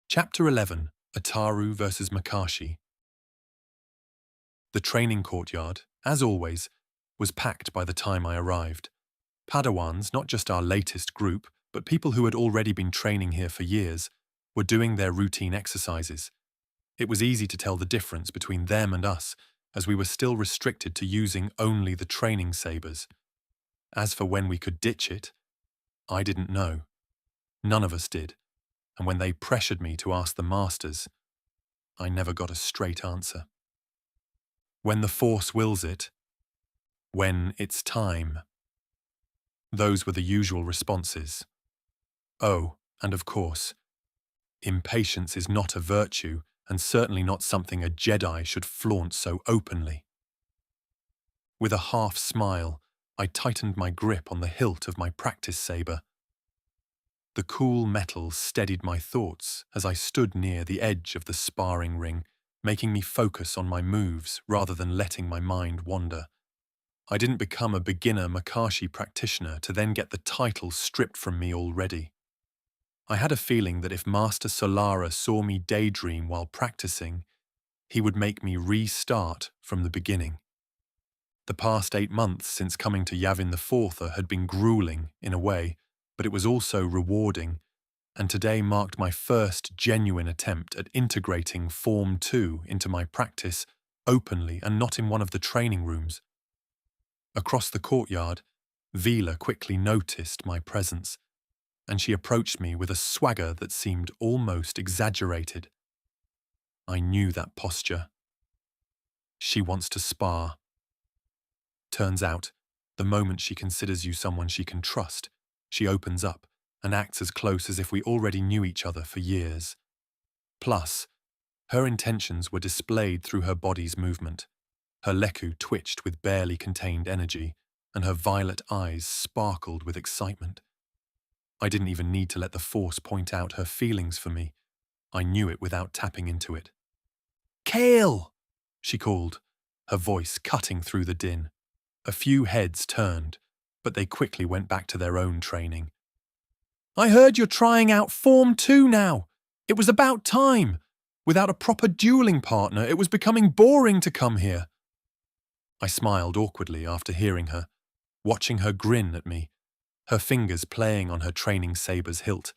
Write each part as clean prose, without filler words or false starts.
Chapter 11, Ataru vs. Makashi. The training courtyard, as always, was packed by the time I arrived. Padawans, not just our latest group, but people who had already been training here for years, were doing their routine exercises. It was easy to tell the difference between them and us, as we were still restricted to using only the training sabers. As for when we could ditch it, I didn't know. None of us did, and when they pressured me to ask the masters, I never got a straight answer. When the Force wills it, when it's time. Those were the usual responses. Oh, and of course, impatience is not a virtue, and certainly not something a Jedi should flaunt so openly. With a half smile, I tightened my grip on the hilt of my practice saber. The cool metal steadied my thoughts as I stood near the edge of the sparring ring, making me focus on my moves rather than letting my mind wander. I didn't become a beginner Makashi practitioner to then get the title stripped from me already. I had a feeling that if Master Solara saw me daydream while practicing, he would make me restart from the beginning. The past 8 months since coming to Yavin the Fourther had been grueling, in a way, but it was also rewarding, and today marked my first genuine attempt at integrating Form 2 into my practice openly and not in one of the training rooms. Across the courtyard, Vila quickly noticed my presence, and she approached me with a swagger that seemed almost exaggerated. I knew that posture. She wants to spar. Turns out, the moment she considers you someone she can trust, she opens up and acts as close as if we already knew each other for years. Plus, her intentions were displayed through her body's movement. Her leku twitched with barely contained energy, and her violet eyes sparkled with excitement. I didn't even need to let the Force point out her feelings for me. I knew it without tapping into it. "Kael!" she called, her voice cutting through the din. A few heads turned, but they quickly went back to their own training. "I heard you're trying out Form 2 now. It was about time. Without a proper dueling partner, it was becoming boring to come here." I smiled awkwardly after hearing her, watching her grin at me, her fingers playing on her training saber's hilt.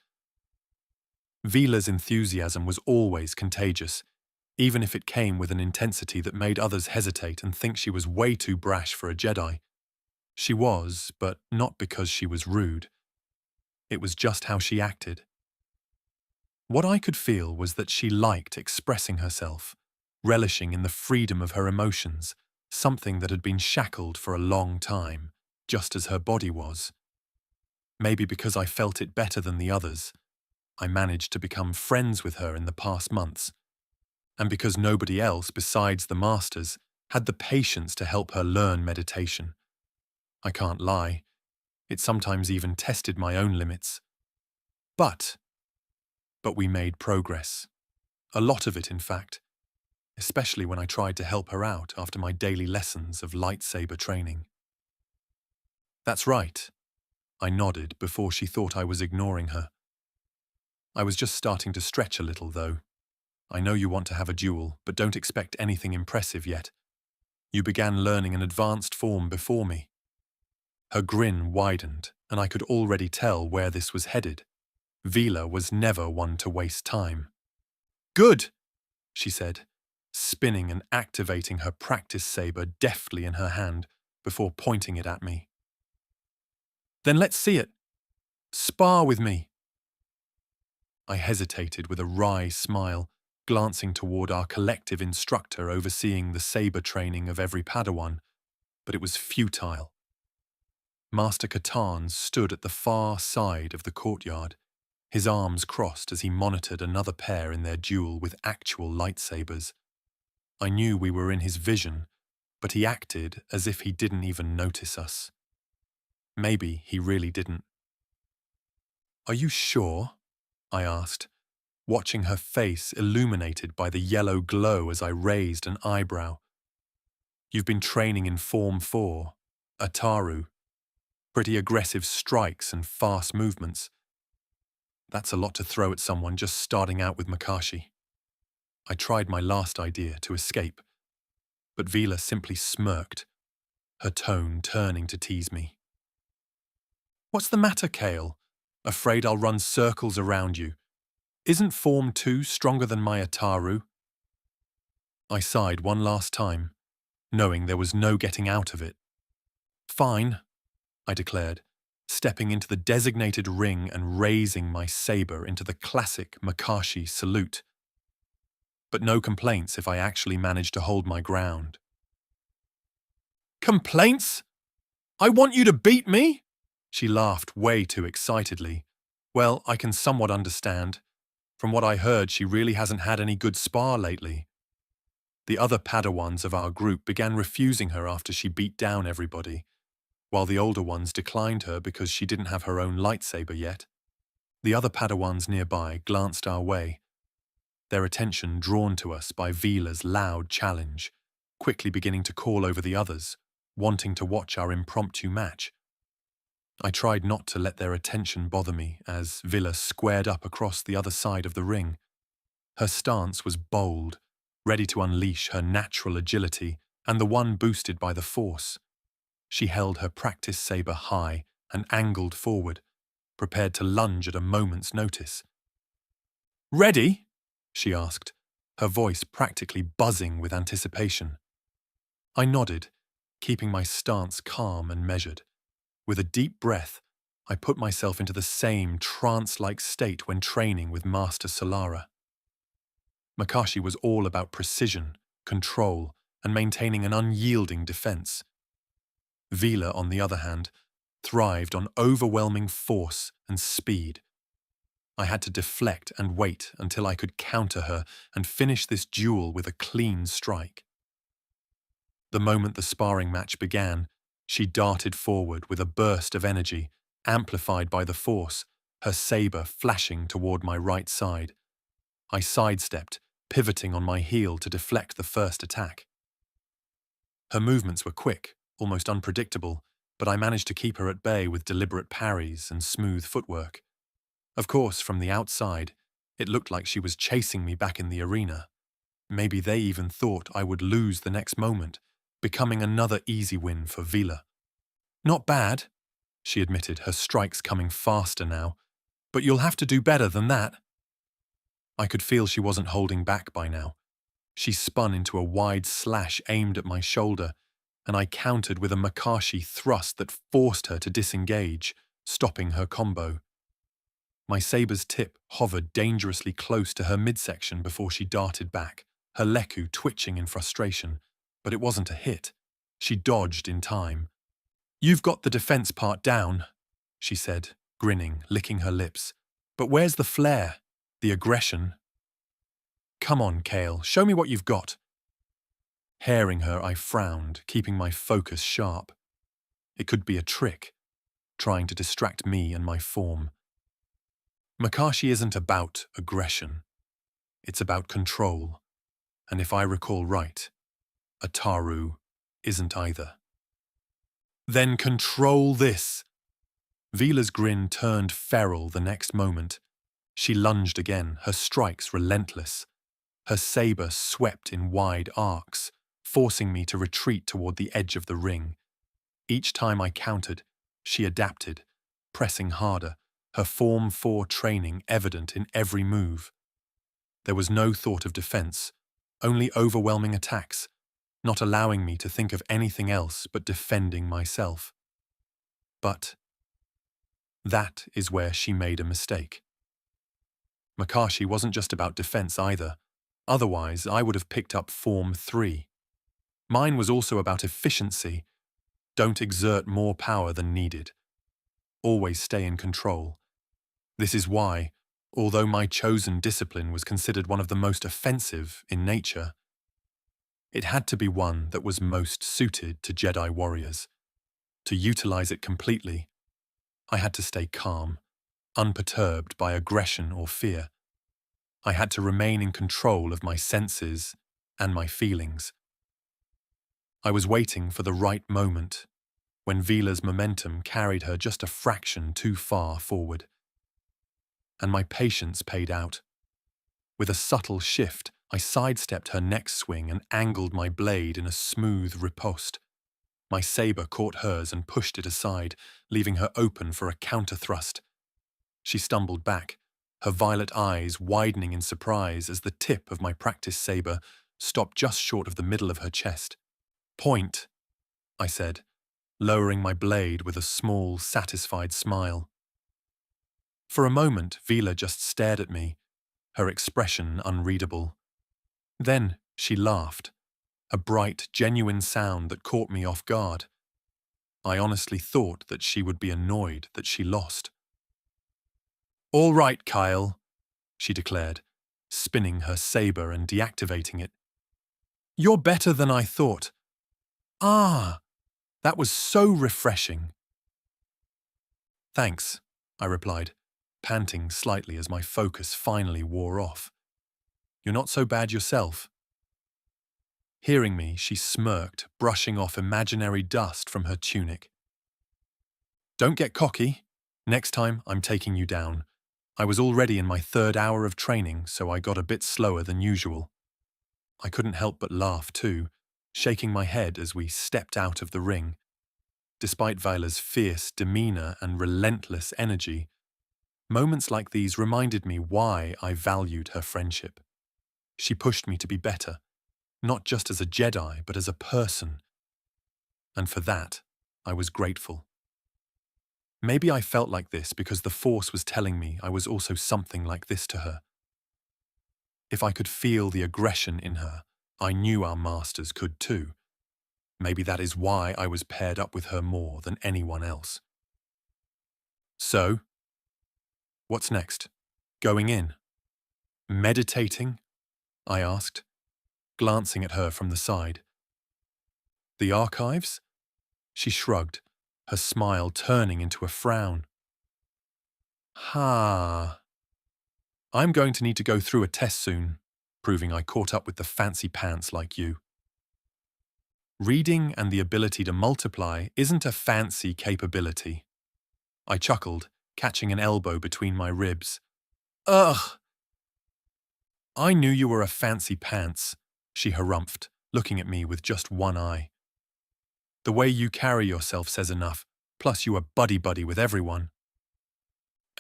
Vila's enthusiasm was always contagious, even if it came with an intensity that made others hesitate and think she was way too brash for a Jedi. She was, but not because she was rude. It was just how she acted. What I could feel was that she liked expressing herself, relishing in the freedom of her emotions, something that had been shackled for a long time, just as her body was. Maybe because I felt it better than the others, I managed to become friends with her in the past months, and because nobody else besides the masters had the patience to help her learn meditation. I can't lie, it sometimes even tested my own limits. But we made progress. A lot of it, in fact, especially when I tried to help her out after my daily lessons of lightsaber training. "That's right," I nodded before she thought I was ignoring her. "I was just starting to stretch a little, though. I know you want to have a duel, but don't expect anything impressive yet. You began learning an advanced form before me." Her grin widened, and I could already tell where this was headed. Vila was never one to waste time. "Good," she said, spinning and activating her practice saber deftly in her hand before pointing it at me. "Then let's see it. Spar with me." I hesitated with a wry smile, glancing toward our collective instructor overseeing the saber training of every Padawan, but it was futile. Master Katan stood at the far side of the courtyard, his arms crossed as he monitored another pair in their duel with actual lightsabers. I knew we were in his vision, but he acted as if he didn't even notice us. Maybe he really didn't. "Are you sure?" I asked, watching her face illuminated by the yellow glow as I raised an eyebrow. "You've been training in Form 4, Ataru. Pretty aggressive strikes and fast movements." That's a lot to throw at someone just starting out with Makashi. I tried my last idea to escape, but Vila simply smirked, her tone turning to tease me. What's the matter, Kael? Afraid I'll run circles around you. Isn't Form 2 stronger than my Ataru? I sighed one last time, knowing there was no getting out of it. Fine, I declared, stepping into the designated ring and raising my saber into the classic Makashi salute. But no complaints if I actually managed to hold my ground. Complaints? I want you to beat me? She laughed way too excitedly. Well, I can somewhat understand. From what I heard, she really hasn't had any good spar lately. The other Padawans of our group began refusing her after she beat down everybody, while the older ones declined her because she didn't have her own lightsaber yet. The other Padawans nearby glanced our way, their attention drawn to us by Vila's loud challenge, quickly beginning to call over the others, wanting to watch our impromptu match. I tried not to let their attention bother me as Vila squared up across the other side of the ring. Her stance was bold, ready to unleash her natural agility and the one boosted by the Force. She held her practice saber high and angled forward, prepared to lunge at a moment's notice. "Ready?" she asked, her voice practically buzzing with anticipation. I nodded, keeping my stance calm and measured. With a deep breath, I put myself into the same trance-like state when training with Master Solara. Makashi was all about precision, control, and maintaining an unyielding defense. Vila, on the other hand, thrived on overwhelming force and speed. I had to deflect and wait until I could counter her and finish this duel with a clean strike. The moment the sparring match began, she darted forward with a burst of energy, amplified by the Force, her saber flashing toward my right side. I sidestepped, pivoting on my heel to deflect the first attack. Her movements were quick, almost unpredictable, but I managed to keep her at bay with deliberate parries and smooth footwork. Of course, from the outside, it looked like she was chasing me back in the arena. Maybe they even thought I would lose the next moment, becoming another easy win for Vila. "Not bad," she admitted, her strikes coming faster now, "but you'll have to do better than that." I could feel she wasn't holding back by now. She spun into a wide slash aimed at my shoulder, and I countered with a Makashi thrust that forced her to disengage, stopping her combo. My saber's tip hovered dangerously close to her midsection before she darted back, her leku twitching in frustration, but it wasn't a hit. She dodged in time. "You've got the defense part down," she said, grinning, licking her lips. "But where's the flair? The aggression?" "Come on, Kael, show me what you've got." Hearing her, I frowned, keeping my focus sharp. It could be a trick, trying to distract me and my form. Makashi isn't about aggression. It's about control. And if I recall right, Ataru isn't either. "Then control this." Vila's grin turned feral the next moment. She lunged again, her strikes relentless. Her saber swept in wide arcs, forcing me to retreat toward the edge of the ring. Each time I countered, she adapted, pressing harder, her Form 4 training evident in every move. There was no thought of defense, only overwhelming attacks, not allowing me to think of anything else but defending myself. But that is where she made a mistake. Makashi wasn't just about defense either. Otherwise, I would have picked up Form 3. Mine was also about efficiency. Don't exert more power than needed. Always stay in control. This is why, although my chosen discipline was considered one of the most offensive in nature, it had to be one that was most suited to Jedi warriors. To utilize it completely, I had to stay calm, unperturbed by aggression or fear. I had to remain in control of my senses and my feelings. I was waiting for the right moment, when Vila's momentum carried her just a fraction too far forward. and my patience paid out. With a subtle shift, I sidestepped her next swing and angled my blade in a smooth riposte. My saber caught hers and pushed it aside, leaving her open for a counter-thrust. She stumbled back, her violet eyes widening in surprise as the tip of my practice saber stopped just short of the middle of her chest. "Point," I said, lowering my blade with a small, satisfied smile. For a moment, Vila just stared at me, her expression unreadable. Then she laughed, a bright, genuine sound that caught me off guard. I honestly thought that she would be annoyed that she lost. "All right, Kael," she declared, spinning her saber and deactivating it. "You're better than I thought." "Ah, that was so refreshing." "Thanks," I replied, panting slightly as my focus finally wore off. "You're not so bad yourself." Hearing me, she smirked, brushing off imaginary dust from her tunic. "Don't get cocky. Next time, I'm taking you down. I was already in my 3rd hour of training, so I got a bit slower than usual." I couldn't help but laugh too, shaking my head as we stepped out of the ring. Despite Vila's fierce demeanor and relentless energy, moments like these reminded me why I valued her friendship. She pushed me to be better, not just as a Jedi, but as a person. And for that, I was grateful. Maybe I felt like this because the Force was telling me I was also something like this to her. If I could feel the aggression in her, I knew our masters could too. Maybe that is why I was paired up with her more than anyone else. "So, what's next? Going in? Meditating?" I asked, glancing at her from the side. "The archives?" She shrugged, her smile turning into a frown. "Ha. I'm going to need to go through a test soon, proving I caught up with the fancy pants like you." "Reading and the ability to multiply isn't a fancy capability." I chuckled, catching an elbow between my ribs. "Ugh!" "I knew you were a fancy pants," she harumphed, looking at me with just one eye. "The way you carry yourself says enough, plus you are buddy-buddy with everyone."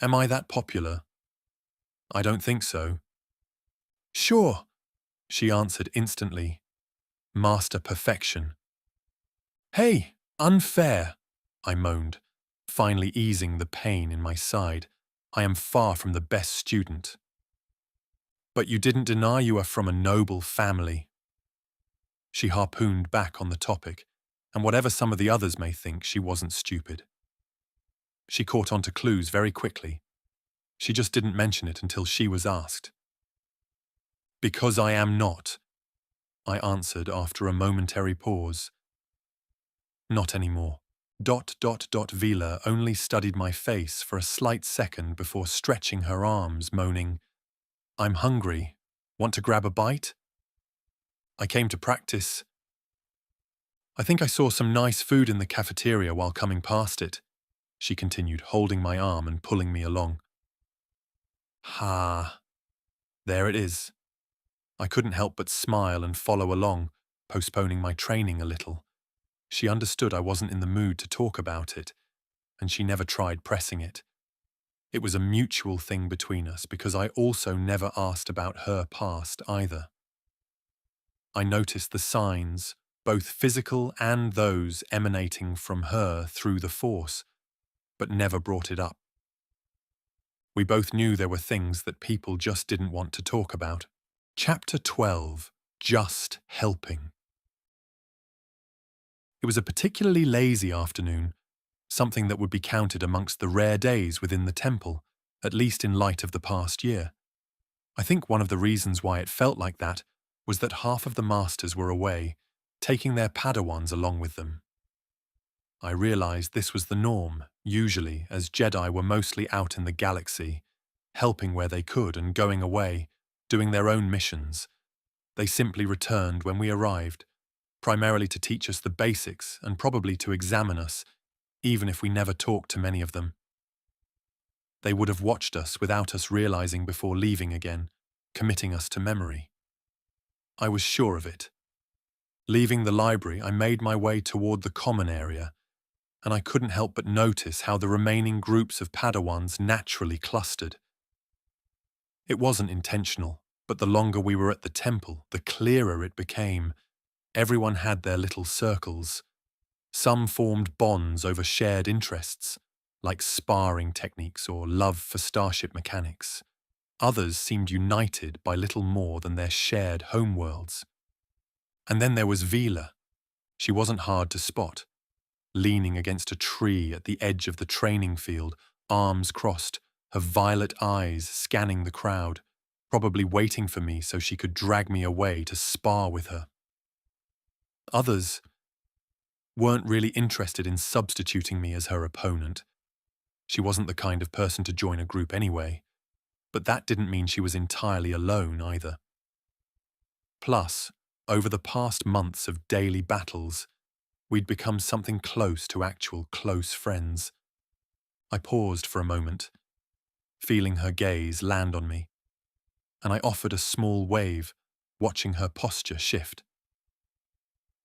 "Am I that popular?" "I don't think so." "Sure," she answered instantly. Master perfection. "Hey, unfair," I moaned, finally easing the pain in my side. "I am far from the best student." "But you didn't deny you are from a noble family." She harpooned back on the topic, and whatever some of the others may think, she wasn't stupid. She caught on to clues very quickly. She just didn't mention it until she was asked. "Because I am not," I answered after a momentary pause. "Not anymore." Vila only studied my face for a slight second before stretching her arms, moaning, "I'm hungry. Want to grab a bite?" "I came to practice." "I think I saw some nice food in the cafeteria while coming past it," she continued, holding my arm and pulling me along. "Ha. There it is." I couldn't help but smile and follow along, postponing my training a little. She understood I wasn't in the mood to talk about it, and she never tried pressing it. It was a mutual thing between us because I also never asked about her past either. I noticed the signs, both physical and those emanating from her through the Force, but never brought it up. We both knew there were things that people just didn't want to talk about. Chapter 12. Just Helping. It was a particularly lazy afternoon, something that would be counted amongst the rare days within the temple, at least in light of the past year. I think one of the reasons why it felt like that was that half of the masters were away, taking their Padawans along with them. I realized this was the norm, usually, as Jedi were mostly out in the galaxy, helping where they could and going away, doing their own missions. They simply returned when we arrived, primarily to teach us the basics and probably to examine us, even if we never talked to many of them. They would have watched us without us realizing before leaving again, committing us to memory. I was sure of it. Leaving the library, I made my way toward the common area, and I couldn't help but notice how the remaining groups of Padawans naturally clustered. It wasn't intentional, but the longer we were at the temple, the clearer it became. Everyone had their little circles. Some formed bonds over shared interests, like sparring techniques or love for starship mechanics. Others seemed united by little more than their shared homeworlds. And then there was Vila. She wasn't hard to spot. Leaning against a tree at the edge of the training field, arms crossed, her violet eyes scanning the crowd, probably waiting for me so she could drag me away to spar with her. Others weren't really interested in substituting me as her opponent. She wasn't the kind of person to join a group anyway, but that didn't mean she was entirely alone either. Plus, over the past months of daily battles, we'd become something close to actual close friends. I paused for a moment, feeling her gaze land on me, and I offered a small wave, watching her posture shift.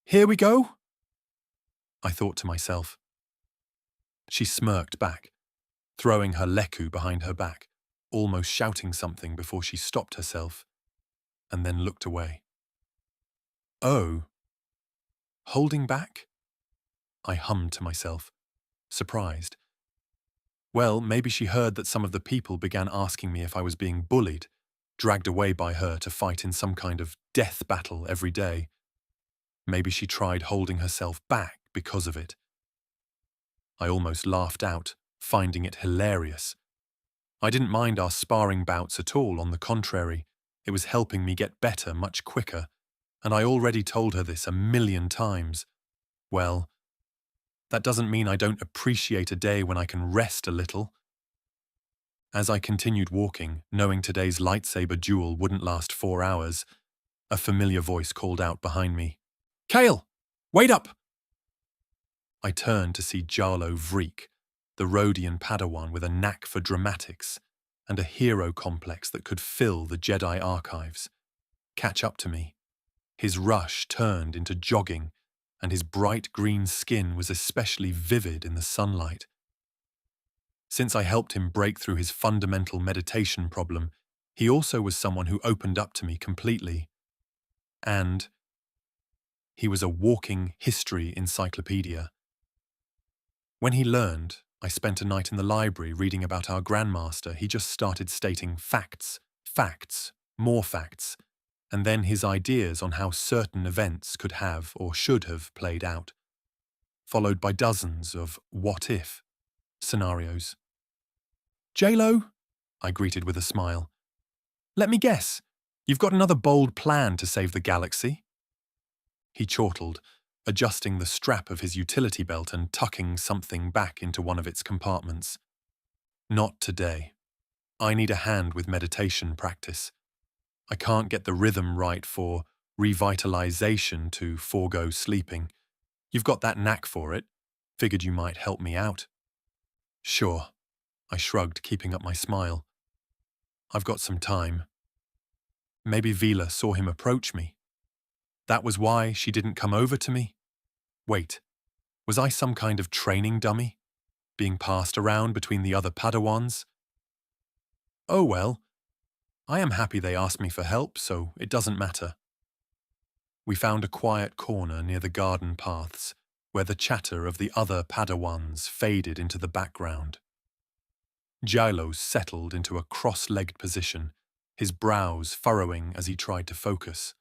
"Here we go," I thought to myself. She smirked back, throwing her leku behind her back, almost shouting something before she stopped herself, and then looked away. "Oh, holding back?" I hummed to myself, surprised. Well, maybe she heard that some of the people began asking me if I was being bullied, dragged away by her to fight in some kind of death battle every day. Maybe she tried holding herself back because of it. I almost laughed out, finding it hilarious. I didn't mind our sparring bouts at all, on the contrary. It was helping me get better much quicker, and I already told her this 1,000,000 times. Well, that doesn't mean I don't appreciate a day when I can rest a little. As I continued walking, knowing today's lightsaber duel wouldn't last 4 hours, a familiar voice called out behind me, "Kael, wait up!" I turned to see Jarlo Vreek, the Rhodian Padawan with a knack for dramatics and a hero complex that could fill the Jedi archives, catch up to me. His rush turned into jogging, and his bright green skin was especially vivid in the sunlight. Since I helped him break through his fundamental meditation problem, he also was someone who opened up to me completely. And he was a walking history encyclopedia. When he learned, I spent a night in the library reading about our Grandmaster. He just started stating facts, facts, more facts, and then his ideas on how certain events could have or should have played out, followed by dozens of what-if scenarios. "J-Lo," I greeted with a smile. "Let me guess, you've got another bold plan to save the galaxy?" He chortled, adjusting the strap of his utility belt and tucking something back into one of its compartments. "Not today. I need a hand with meditation practice. I can't get the rhythm right for revitalization to forego sleeping. You've got that knack for it. Figured you might help me out." "Sure," I shrugged, keeping up my smile. "I've got some time." Maybe Vila saw him approach me. That was why she didn't come over to me? Wait, was I some kind of training dummy, being passed around between the other Padawans? Oh well, I am happy they asked me for help, so it doesn't matter. We found a quiet corner near the garden paths, where the chatter of the other Padawans faded into the background. Jailos settled into a cross-legged position, his brows furrowing as he tried to focus.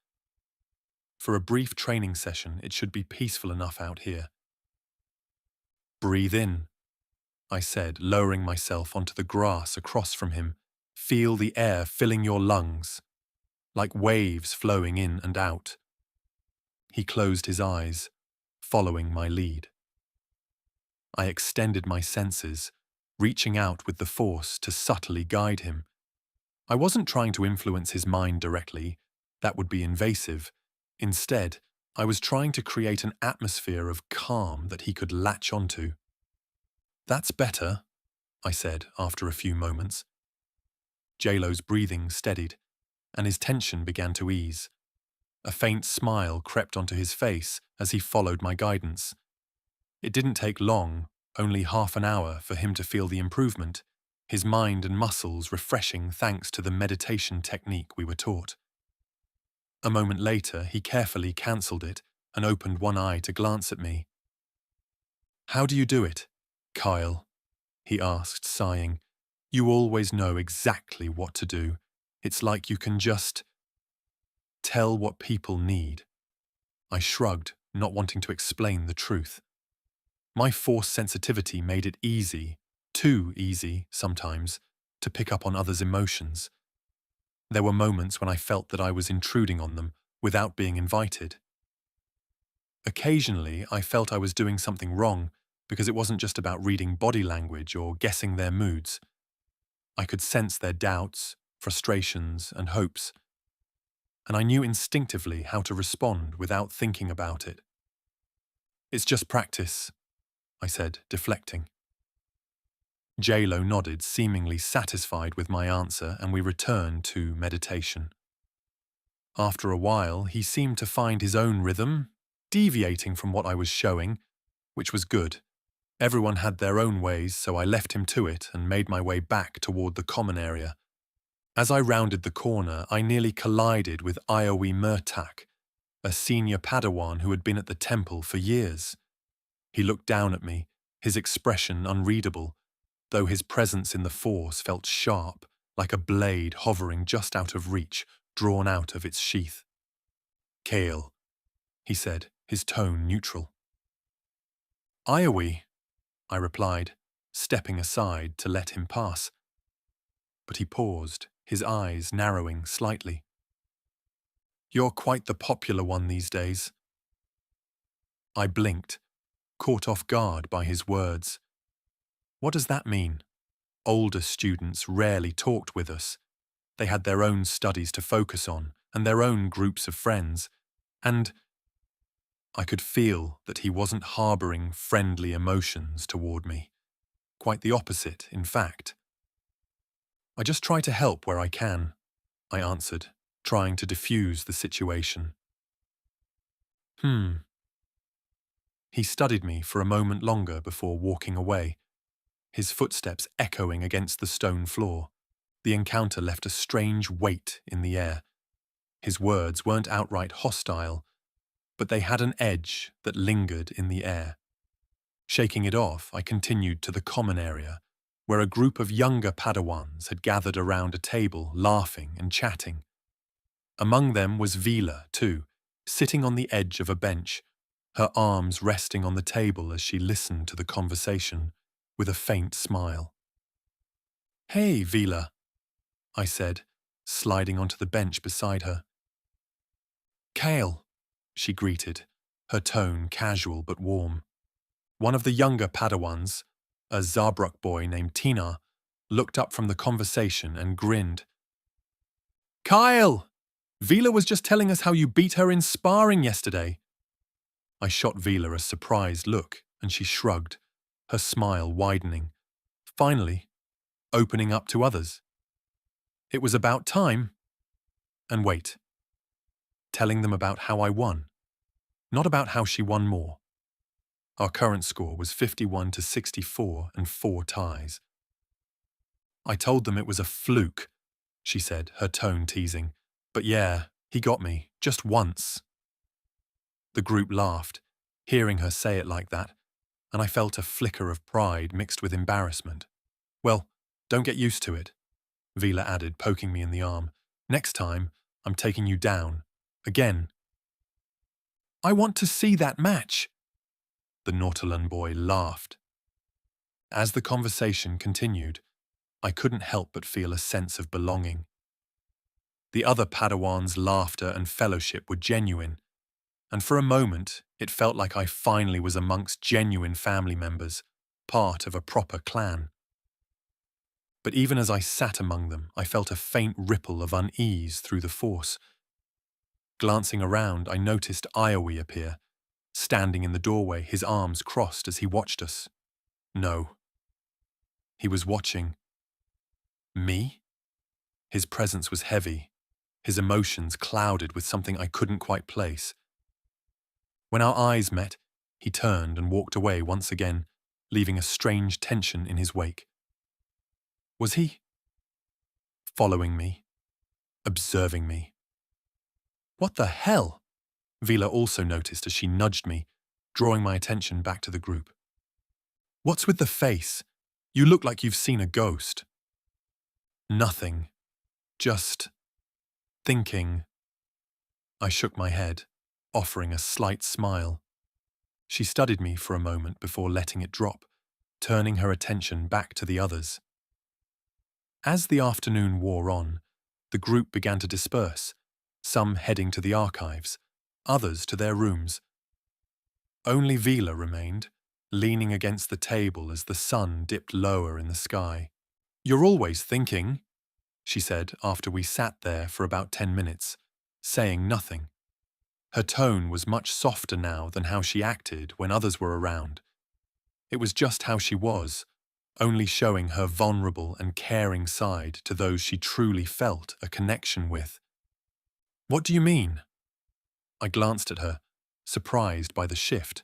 For a brief training session, it should be peaceful enough out here. "Breathe in," I said, lowering myself onto the grass across from him. "Feel the air filling your lungs, like waves flowing in and out." He closed his eyes, following my lead. I extended my senses, reaching out with the Force to subtly guide him. I wasn't trying to influence his mind directly. That would be invasive. Instead, I was trying to create an atmosphere of calm that he could latch onto. "That's better," I said after a few moments. J-Lo's breathing steadied, and his tension began to ease. A faint smile crept onto his face as he followed my guidance. It didn't take long, only half an hour, for him to feel the improvement, his mind and muscles refreshing thanks to the meditation technique we were taught. A moment later, he carefully cancelled it and opened one eye to glance at me. "How do you do it, Kael?" he asked, sighing. "You always know exactly what to do. It's like you can just tell what people need." I shrugged, not wanting to explain the truth. My force sensitivity made it easy, too easy sometimes, to pick up on others' emotions. There were moments when I felt that I was intruding on them without being invited. Occasionally, I felt I was doing something wrong because it wasn't just about reading body language or guessing their moods. I could sense their doubts, frustrations, and hopes, and I knew instinctively how to respond without thinking about it. "It's just practice," I said, deflecting. J-Lo nodded, seemingly satisfied with my answer, and we returned to meditation. After a while, he seemed to find his own rhythm, deviating from what I was showing, which was good. Everyone had their own ways, so I left him to it and made my way back toward the common area. As I rounded the corner, I nearly collided with Iowi Murtak, a senior Padawan who had been at the temple for years. He looked down at me, his expression unreadable, though his presence in the Force felt sharp, like a blade hovering just out of reach, drawn out of its sheath. "Kael," he said, his tone neutral. "Iowi," I replied, stepping aside to let him pass. But he paused, his eyes narrowing slightly. "You're quite the popular one these days." I blinked, caught off guard by his words. What does that mean? Older students rarely talked with us. They had their own studies to focus on and their own groups of friends, and I could feel that he wasn't harbouring friendly emotions toward me. Quite the opposite, in fact. "I just try to help where I can," I answered, trying to diffuse the situation. He studied me for a moment longer before walking away, his footsteps echoing against the stone floor. The encounter left a strange weight in the air. His words weren't outright hostile, but they had an edge that lingered in the air. Shaking it off, I continued to the common area, where a group of younger Padawans had gathered around a table, laughing and chatting. Among them was Vila, too, sitting on the edge of a bench, her arms resting on the table as she listened to the conversation, with a faint smile. "Hey, Vila," I said, sliding onto the bench beside her. "Kael," she greeted, her tone casual but warm. One of the younger Padawans, a Zabruk boy named Tina, looked up from the conversation and grinned. "Kael! Vila was just telling us how you beat her in sparring yesterday." I shot Vila a surprised look, and she shrugged, her smile widening, finally opening up to others. It was about time. And wait, telling them about how I won, not about how she won more. Our current score was 51-64 and 4 ties. "I told them it was a fluke," she said, her tone teasing. "But yeah, he got me, just once." The group laughed, hearing her say it like that, and I felt a flicker of pride mixed with embarrassment. "Well, don't get used to it," Vila added, poking me in the arm. "Next time, I'm taking you down. Again." "I want to see that match," the Nautolan boy laughed. As the conversation continued, I couldn't help but feel a sense of belonging. The other Padawans' laughter and fellowship were genuine, and for a moment it felt like I finally was amongst genuine family members, part of a proper clan. But even as I sat among them, I felt a faint ripple of unease through the Force. Glancing around, I noticed Iowi appear, standing in the doorway, his arms crossed as he watched us. No. He was watching. Me? His presence was heavy, his emotions clouded with something I couldn't quite place. When our eyes met, he turned and walked away once again, leaving a strange tension in his wake. Was he following me? Observing me? What the hell? Vila also noticed as she nudged me, drawing my attention back to the group. What's with the face? You look like you've seen a ghost. Nothing. Just thinking. I shook my head, offering a slight smile. She studied me for a moment before letting it drop, turning her attention back to the others. As the afternoon wore on, the group began to disperse, some heading to the archives, others to their rooms. Only Vila remained, leaning against the table as the sun dipped lower in the sky. "You're always thinking," she said after we sat there for about 10 minutes, saying nothing. Her tone was much softer now than how she acted when others were around. It was just how she was, only showing her vulnerable and caring side to those she truly felt a connection with. "What do you mean?" I glanced at her, surprised by the shift.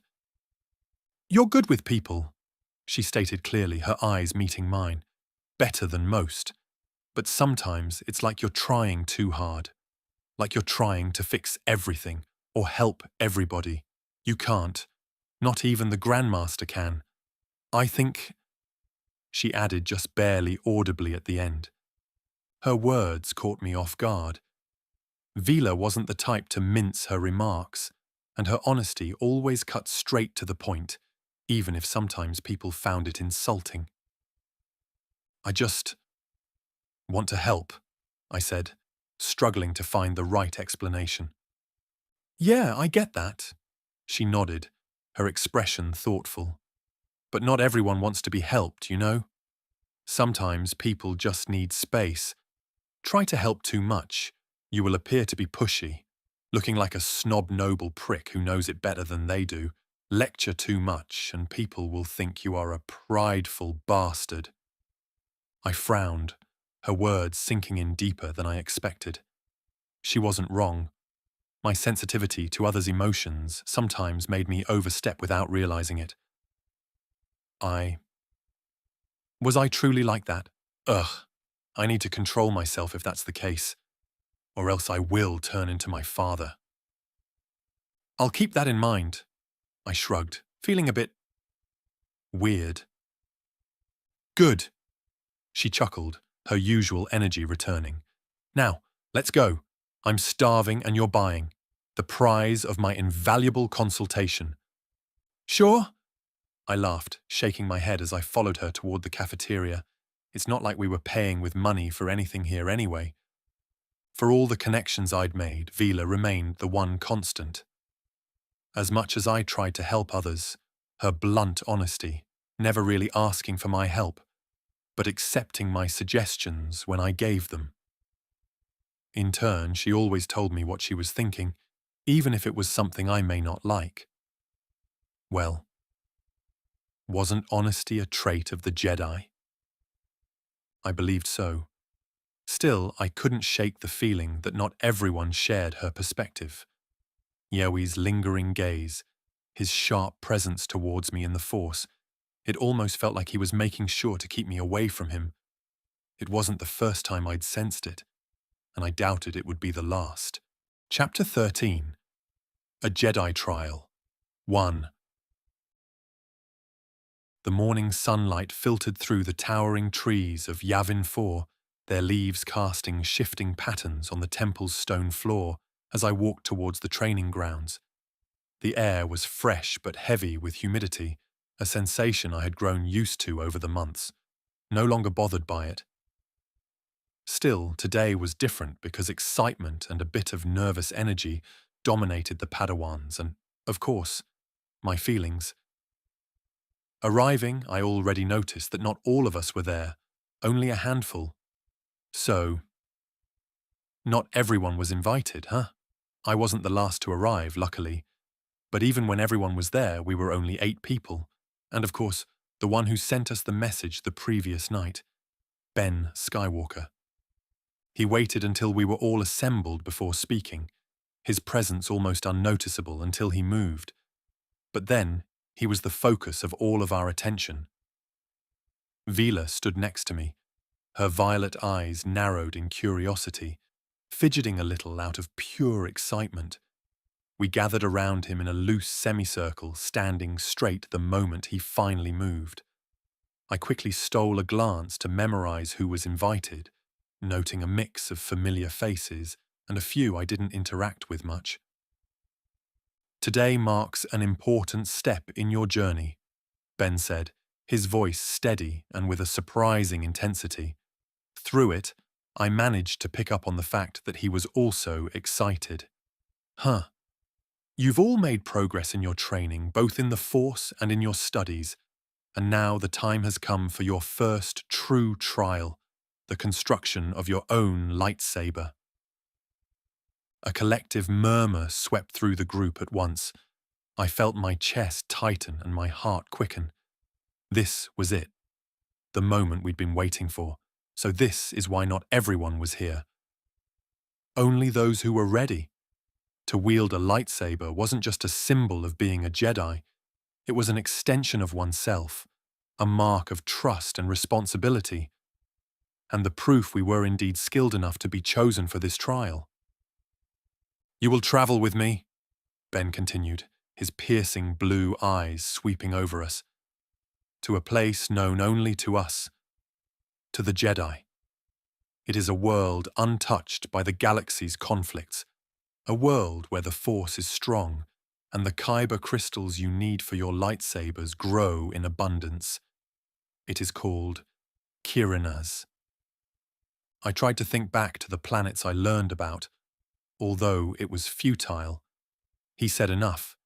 "You're good with people," she stated clearly, her eyes meeting mine. "Better than most. But sometimes it's like you're trying too hard. Like you're trying to fix everything or help everybody. You can't. Not even the Grandmaster can. I think," she added just barely audibly at the end. Her words caught me off guard. Vila wasn't the type to mince her remarks, and her honesty always cut straight to the point, even if sometimes people found it insulting. "I just want to help," I said, struggling to find the right explanation. "Yeah, I get that," she nodded, her expression thoughtful. "But not everyone wants to be helped, you know? Sometimes people just need space. Try to help too much, you will appear to be pushy, looking like a snob-noble prick who knows it better than they do. Lecture too much, and people will think you are a prideful bastard." I frowned, her words sinking in deeper than I expected. She wasn't wrong. My sensitivity to others' emotions sometimes made me overstep without realizing it. Was I truly like that? Ugh, I need to control myself if that's the case, or else I will turn into my father. "I'll keep that in mind," I shrugged, feeling a bit weird. "Good," she chuckled, her usual energy returning. "Now, let's go. I'm starving and you're buying. The prize of my invaluable consultation." "Sure?" I laughed, shaking my head as I followed her toward the cafeteria. It's not like we were paying with money for anything here anyway. For all the connections I'd made, Vila remained the one constant. As much as I tried to help others, her blunt honesty, never really asking for my help, but accepting my suggestions when I gave them. In turn, she always told me what she was thinking, even if it was something I may not like. Well, wasn't honesty a trait of the Jedi? I believed so. Still, I couldn't shake the feeling that not everyone shared her perspective. Yowi's lingering gaze, his sharp presence towards me in the Force, it almost felt like he was making sure to keep me away from him. It wasn't the first time I'd sensed it, and I doubted it would be the last. Chapter 13. A Jedi Trial. 1. The morning sunlight filtered through the towering trees of Yavin 4, their leaves casting shifting patterns on the temple's stone floor as I walked towards the training grounds. The air was fresh but heavy with humidity, a sensation I had grown used to over the months, no longer bothered by it. Still, today was different because excitement and a bit of nervous energy dominated the Padawans and, of course, my feelings. Arriving, I already noticed that not all of us were there, only a handful. So, not everyone was invited, huh? I wasn't the last to arrive, luckily. But even when everyone was there, we were only 8 people. And of course, The one who sent us the message the previous night, Ben Skywalker. He waited until we were all assembled before speaking, his presence almost unnoticeable until he moved. But then, he was the focus of all of our attention. Vila stood next to me, her violet eyes narrowed in curiosity, fidgeting a little out of pure excitement. We gathered around him in a loose semicircle, standing straight the moment he finally moved. I quickly stole a glance to memorize who was invited, noting a mix of familiar faces and a few I didn't interact with much. Today marks an important step in your journey, Ben said, his voice steady and with a surprising intensity. Through it, I managed to pick up on the fact that he was also excited. You've all made progress in your training, both in the Force and in your studies, and now the time has come for your first true trial, the construction of your own lightsaber. A collective murmur swept through the group at once. I felt my chest tighten and my heart quicken. This was it, the moment we'd been waiting for, so this is why not everyone was here. Only those who were ready. To wield a lightsaber wasn't just a symbol of being a Jedi, it was an extension of oneself, a mark of trust and responsibility, and the proof we were indeed skilled enough to be chosen for this trial. You will travel with me, Ben continued, his piercing blue eyes sweeping over us, to a place known only to us, to the Jedi. It is a world untouched by the galaxy's conflicts, a world where the Force is strong and the kyber crystals you need for your lightsabers grow in abundance. It is called Kyrinas. I tried to think back to the planets I learned about, although it was futile. He said enough.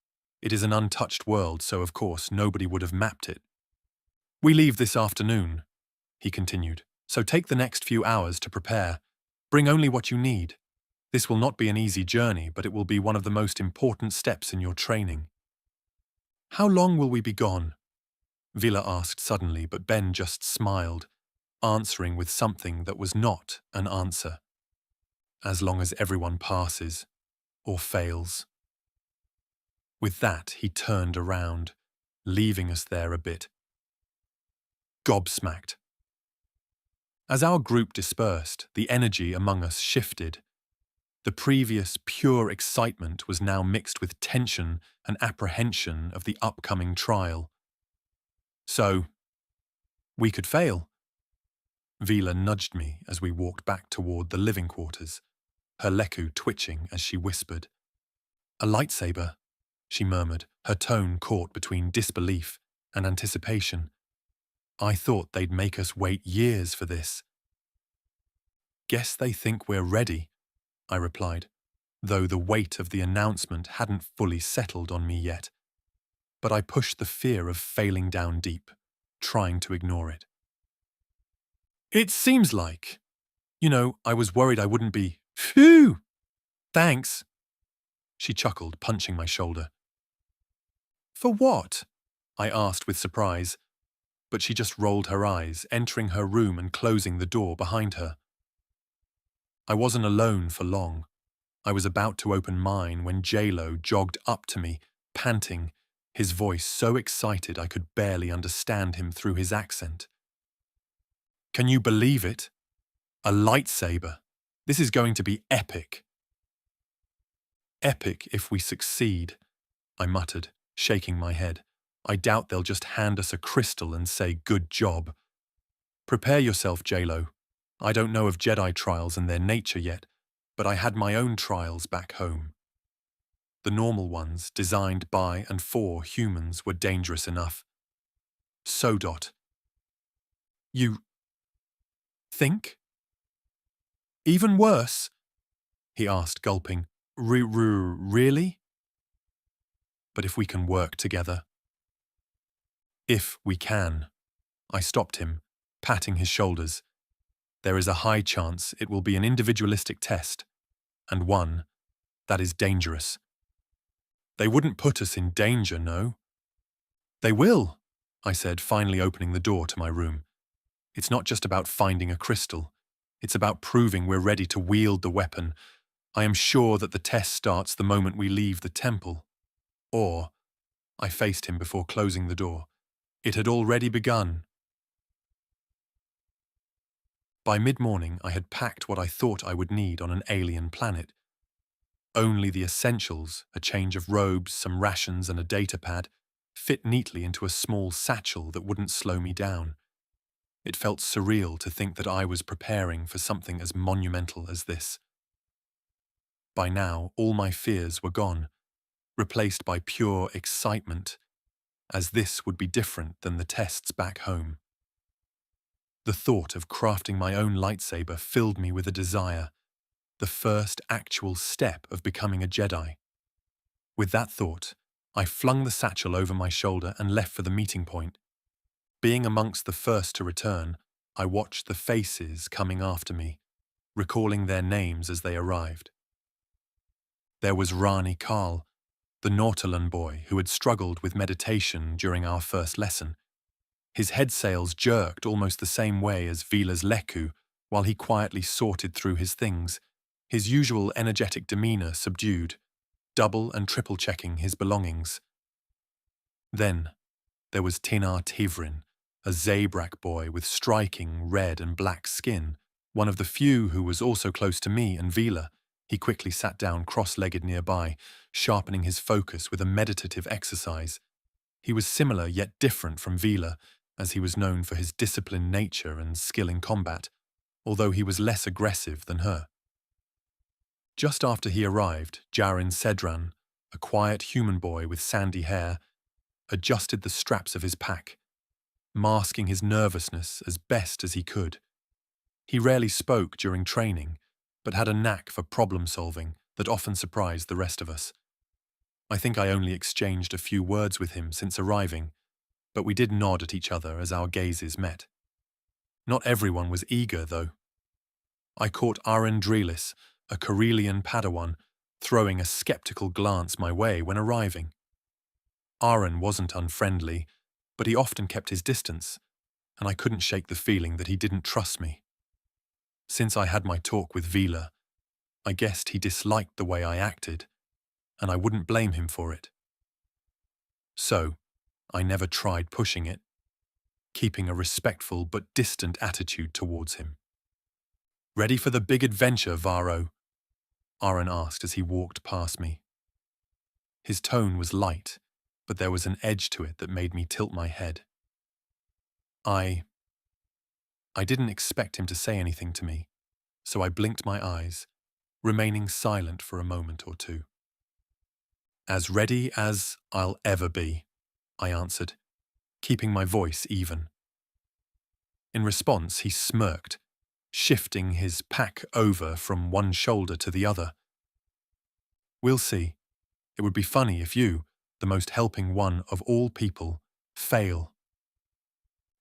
It is an untouched world, so of course nobody would have mapped it. We leave this afternoon, he continued, so take the next few hours to prepare. Bring only what you need. This will not be an easy journey, but it will be one of the most important steps in your training. How long will we be gone? Vila asked suddenly, but Ben just smiled, answering with something that was not an answer. As long as everyone passes, or fails. With that, he turned around, leaving us there a bit gobsmacked. As our group dispersed, the energy among us shifted. The previous pure excitement was now mixed with tension and apprehension of the upcoming trial. So, we could fail. Vila nudged me as we walked back toward the living quarters, her leku twitching as she whispered. A lightsaber, she murmured, her tone caught between disbelief and anticipation. I thought they'd make us wait years for this. Guess they think we're ready, I replied, though the weight of the announcement hadn't fully settled on me yet. But I pushed the fear of failing down deep, trying to ignore it. It seems like. I was worried I wouldn't be. Phew! Thanks. She chuckled, punching my shoulder. For what? I asked with surprise, but she just rolled her eyes, entering her room and closing the door behind her. I wasn't alone for long. I was about to open mine when J-Lo jogged up to me, panting, his voice so excited I could barely understand him through his accent. Can you believe it? A lightsaber. This is going to be epic. Epic if we succeed, I muttered, shaking my head. I doubt they'll just hand us a crystal and say good job. Prepare yourself, J-Lo. I don't know of Jedi trials and their nature yet, but I had my own trials back home. The normal ones, designed by and for humans, were dangerous enough. So, you think? Even worse? He asked, gulping. Really? But if we can work together. If we can. I stopped him, patting his shoulders. There is a high chance it will be an individualistic test, and one that is dangerous. They wouldn't put us in danger, no? They will, I said, finally opening the door to my room. It's not just about finding a crystal. It's about proving we're ready to wield the weapon. I am sure that the test starts the moment we leave the temple. Or, I faced him before closing the door. It had already begun. By mid-morning, I had packed what I thought I would need on an alien planet. Only the essentials, a change of robes, some rations and a data pad, fit neatly into a small satchel that wouldn't slow me down. It felt surreal to think that I was preparing for something as monumental as this. By now, all my fears were gone, replaced by pure excitement, as this would be different than the tests back home. The thought of crafting my own lightsaber filled me with a desire, the first actual step of becoming a Jedi. With that thought, I flung the satchel over my shoulder and left for the meeting point. Being amongst the first to return, I watched the faces coming after me, recalling their names as they arrived. There was Rani Kael, the Nautolan boy who had struggled with meditation during our first lesson. His head sails jerked almost the same way as Vila's Leku while he quietly sorted through his things, his usual energetic demeanor subdued, double and triple checking his belongings. Then there was Tinar Tivrin, a Zabrak boy with striking red and black skin, one of the few who was also close to me and Vila. He quickly sat down cross-legged nearby, sharpening his focus with a meditative exercise. He was similar yet different from Vila, as he was known for his disciplined nature and skill in combat, although he was less aggressive than her. Just after he arrived, Jarin Sedran, a quiet human boy with sandy hair, adjusted the straps of his pack, masking his nervousness as best as he could. He rarely spoke during training, but had a knack for problem-solving that often surprised the rest of us. I think I only exchanged a few words with him since arriving, but we did nod at each other as our gazes met. Not everyone was eager, though. I caught Aren Drelis, a Corellian Padawan, throwing a skeptical glance my way when arriving. Aren wasn't unfriendly, but he often kept his distance, and I couldn't shake the feeling that he didn't trust me. Since I had my talk with Vila, I guessed he disliked the way I acted, and I wouldn't blame him for it. So, I never tried pushing it, keeping a respectful but distant attitude towards him. "Ready for the big adventure, Varo?" Aren asked as he walked past me. His tone was light, but there was an edge to it that made me tilt my head. I didn't expect him to say anything to me, so I blinked my eyes, remaining silent for a moment or two. "As ready as I'll ever be," I answered, keeping my voice even. In response, he smirked, shifting his pack over from one shoulder to the other. "We'll see. It would be funny if you, the most helping one of all people, fail."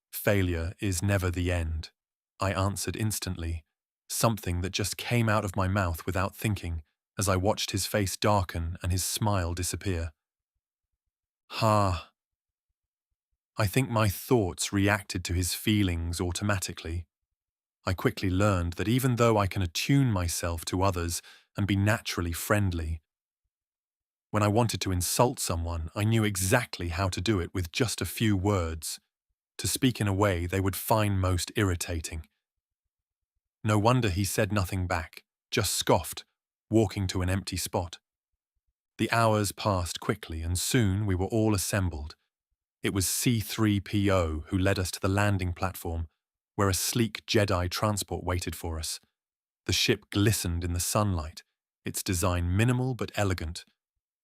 "Failure is never the end," I answered instantly, something that just came out of my mouth without thinking as I watched his face darken and his smile disappear. "Ha." I think my thoughts reacted to his feelings automatically. I quickly learned that even though I can attune myself to others and be naturally friendly, when I wanted to insult someone, I knew exactly how to do it with just a few words, to speak in a way they would find most irritating. No wonder he said nothing back, just scoffed, walking to an empty spot. The hours passed quickly, and soon we were all assembled. It was C-3PO who led us to the landing platform, where a sleek Jedi transport waited for us. The ship glistened in the sunlight, its design minimal but elegant,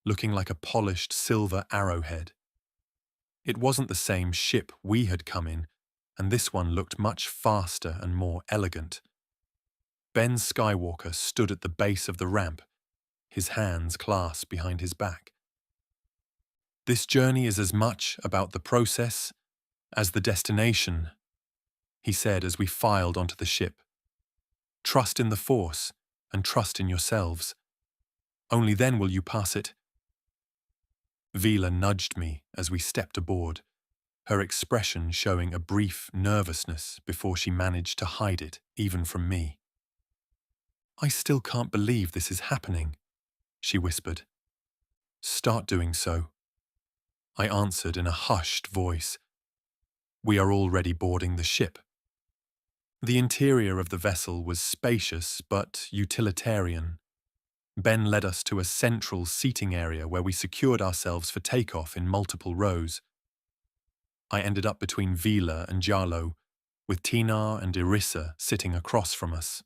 looking like a polished silver arrowhead. It wasn't the same ship we had come in, and this one looked much faster and more elegant. Ben Skywalker stood at the base of the ramp, his hands clasped behind his back. "This journey is as much about the process as the destination," he said as we filed onto the ship. "Trust in the Force and trust in yourselves. Only then will you pass it." Vila nudged me as we stepped aboard, her expression showing a brief nervousness before she managed to hide it, even from me. "I still can't believe this is happening," she whispered. "Start doing so," I answered in a hushed voice. "We are already boarding the ship." The interior of the vessel was spacious but utilitarian. Ben led us to a central seating area where we secured ourselves for takeoff in multiple rows. I ended up between Vila and Jalo, with Tinar and Irissa sitting across from us.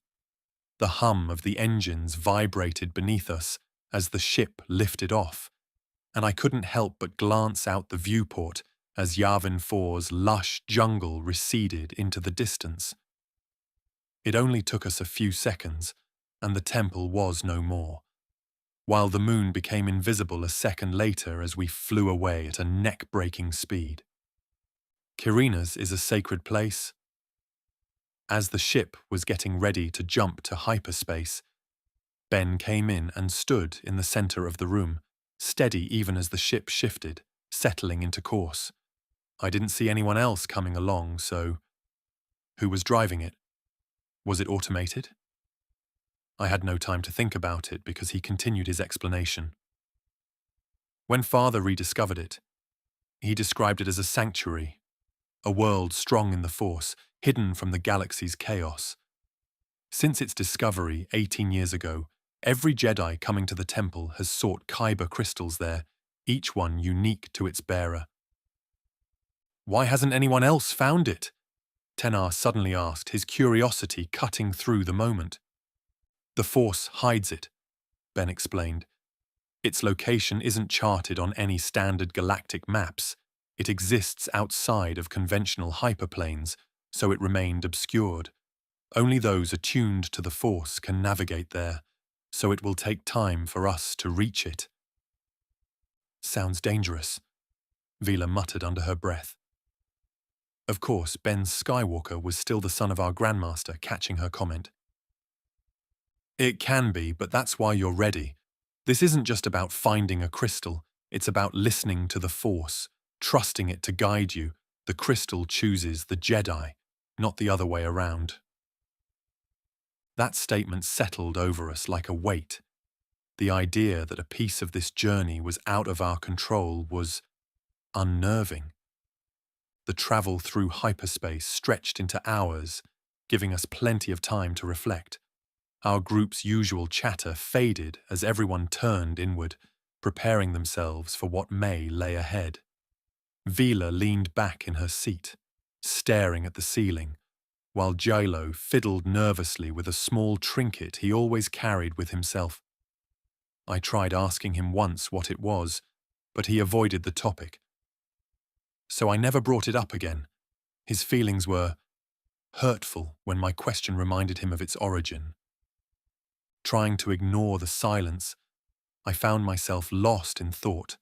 The hum of the engines vibrated beneath us as the ship lifted off, and I couldn't help but glance out the viewport as Yavin 4's lush jungle receded into the distance. It only took us a few seconds, and the temple was no more, while the moon became invisible a second later as we flew away at a neck-breaking speed. Kirina's is a sacred place. As the ship was getting ready to jump to hyperspace, Ben came in and stood in the center of the room, steady even as the ship shifted, settling into course. I didn't see anyone else coming along, so who was driving it? Was it automated? I had no time to think about it because he continued his explanation. When Father rediscovered it, he described it as a sanctuary, a world strong in the Force, hidden from the galaxy's chaos. Since its discovery 18 years ago, every Jedi coming to the temple has sought Kyber crystals there, each one unique to its bearer. "Why hasn't anyone else found it?" Tenar suddenly asked, his curiosity cutting through the moment. "The Force hides it," Ben explained. "Its location isn't charted on any standard galactic maps. It exists outside of conventional hyperplanes, so it remained obscured. Only those attuned to the Force can navigate there, so it will take time for us to reach it." "Sounds dangerous," Vila muttered under her breath. Of course, Ben Skywalker was still the son of our Grandmaster, catching her comment. "It can be, but that's why you're ready. This isn't just about finding a crystal, it's about listening to the Force, trusting it to guide you. The crystal chooses the Jedi, not the other way around." That statement settled over us like a weight. The idea that a piece of this journey was out of our control was unnerving. The travel through hyperspace stretched into hours, giving us plenty of time to reflect. Our group's usual chatter faded as everyone turned inward, preparing themselves for what may lay ahead. Vila leaned back in her seat, staring at the ceiling, while Jilo fiddled nervously with a small trinket he always carried with himself. I tried asking him once what it was, but he avoided the topic. So I never brought it up again. His feelings were hurtful when my question reminded him of its origin. Trying to ignore the silence, I found myself lost in thought,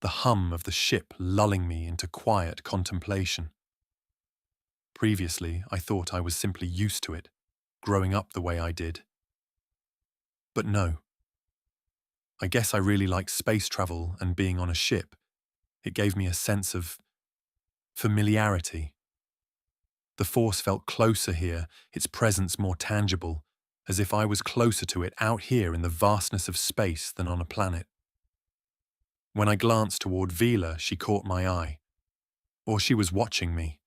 the hum of the ship lulling me into quiet contemplation. Previously, I thought I was simply used to it, growing up the way I did. But no. I guess I really like space travel and being on a ship. It gave me a sense of familiarity. The Force felt closer here, its presence more tangible, as if I was closer to it out here in the vastness of space than on a planet. When I glanced toward Vila, she caught my eye. Or she was watching me.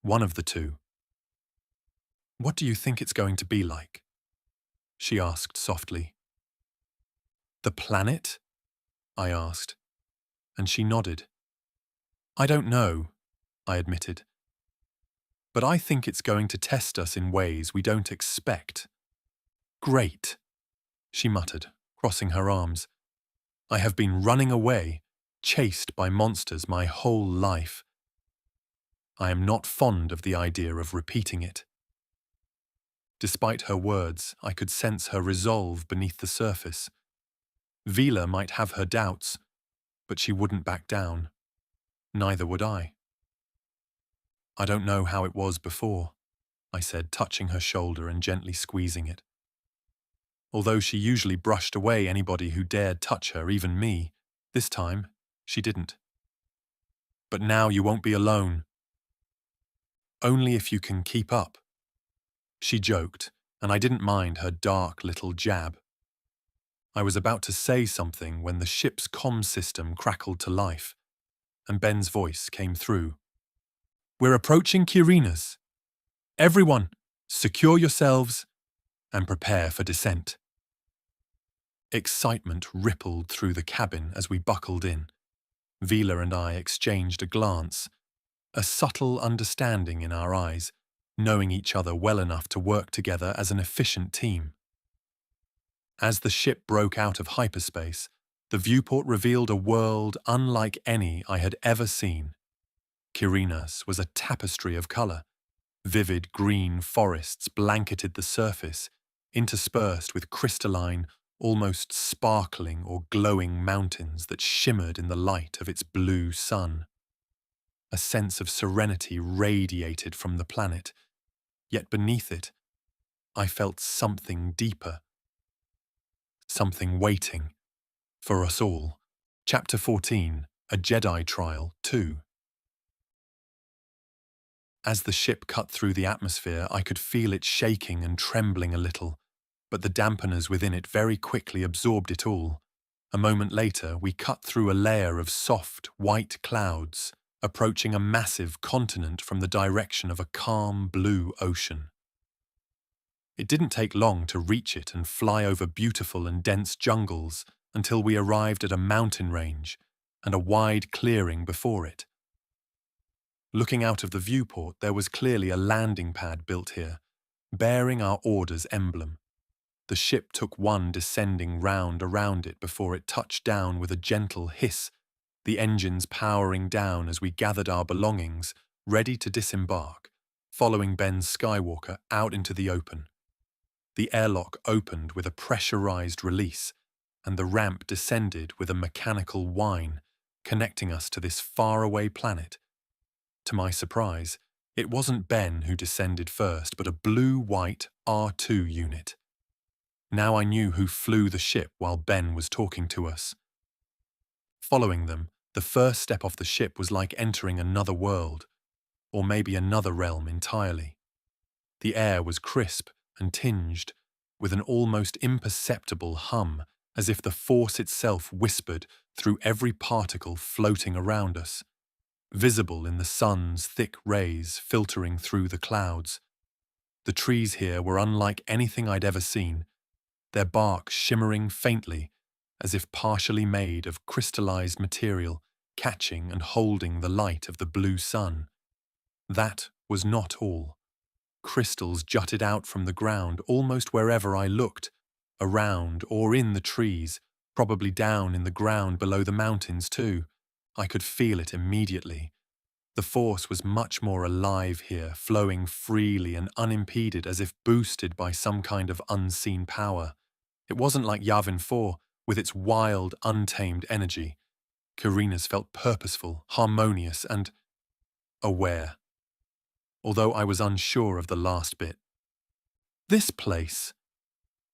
One of the two. "What do you think it's going to be like?" she asked softly. "The planet?" I asked, and she nodded. "I don't know," I admitted. "But I think it's going to test us in ways we don't expect." "Great," she muttered, crossing her arms. "I have been running away, chased by monsters my whole life. I am not fond of the idea of repeating it." Despite her words, I could sense her resolve beneath the surface. Vila might have her doubts, but she wouldn't back down. Neither would I. "I don't know how it was before," I said, touching her shoulder and gently squeezing it. Although she usually brushed away anybody who dared touch her, even me, this time she didn't. But now you won't be alone. Only if you can keep up. She joked, and I didn't mind her dark little jab. I was about to say something when the ship's comm system crackled to life, and Ben's voice came through. We're approaching Kirina's. Everyone, secure yourselves and prepare for descent. Excitement rippled through the cabin as we buckled in. Vila and I exchanged a glance, a subtle understanding in our eyes, knowing each other well enough to work together as an efficient team. As the ship broke out of hyperspace, the viewport revealed a world unlike any I had ever seen. Kirina's was a tapestry of color. Vivid green forests blanketed the surface, interspersed with crystalline, almost sparkling or glowing mountains that shimmered in the light of its blue sun. A sense of serenity radiated from the planet, yet beneath it, I felt something deeper. Something waiting. For us all. Chapter 14, A Jedi Trial 2. As the ship cut through the atmosphere, I could feel it shaking and trembling a little, but the dampeners within it very quickly absorbed it all. A moment later, we cut through a layer of soft, white clouds, approaching a massive continent from the direction of a calm blue ocean. It didn't take long to reach it and fly over beautiful and dense jungles until we arrived at a mountain range and a wide clearing before it. Looking out of the viewport, there was clearly a landing pad built here, bearing our Order's emblem. The ship took one descending round around it before it touched down with a gentle hiss, the engines powering down as we gathered our belongings, ready to disembark, following Ben Skywalker out into the open. The airlock opened with a pressurized release, and the ramp descended with a mechanical whine, connecting us to this faraway planet. To my surprise, it wasn't Ben who descended first, but a blue-white R2 unit. Now I knew who flew the ship while Ben was talking to us. Following them, the first step off the ship was like entering another world, or maybe another realm entirely. The air was crisp and tinged, with an almost imperceptible hum, as if the Force itself whispered through every particle floating around us, visible in the sun's thick rays filtering through the clouds. The trees here were unlike anything I'd ever seen, their bark shimmering faintly, as if partially made of crystallized material, catching and holding the light of the blue sun. That was not all. Crystals jutted out from the ground almost wherever I looked, around or in the trees, probably down in the ground below the mountains too. I could feel it immediately. The Force was much more alive here, flowing freely and unimpeded as if boosted by some kind of unseen power. It wasn't like Yavin 4, with its wild, untamed energy. Kirina's felt purposeful, harmonious, and aware. Although I was unsure of the last bit. This place,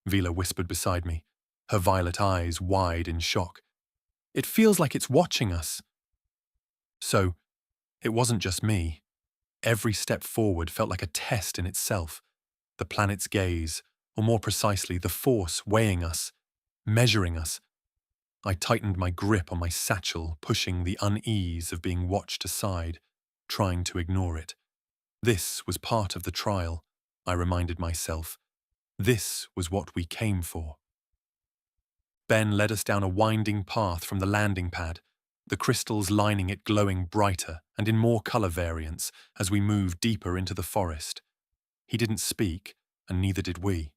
Vila whispered beside me, her violet eyes wide in shock. It feels like it's watching us. So, it wasn't just me. Every step forward felt like a test in itself. The planet's gaze, or more precisely, the Force weighing us, measuring us. I tightened my grip on my satchel, pushing the unease of being watched aside, trying to ignore it. This was part of the trial, I reminded myself. This was what we came for. Ben led us down a winding path from the landing pad, the crystals lining it glowing brighter and in more color variants as we moved deeper into the forest. He didn't speak, and neither did we.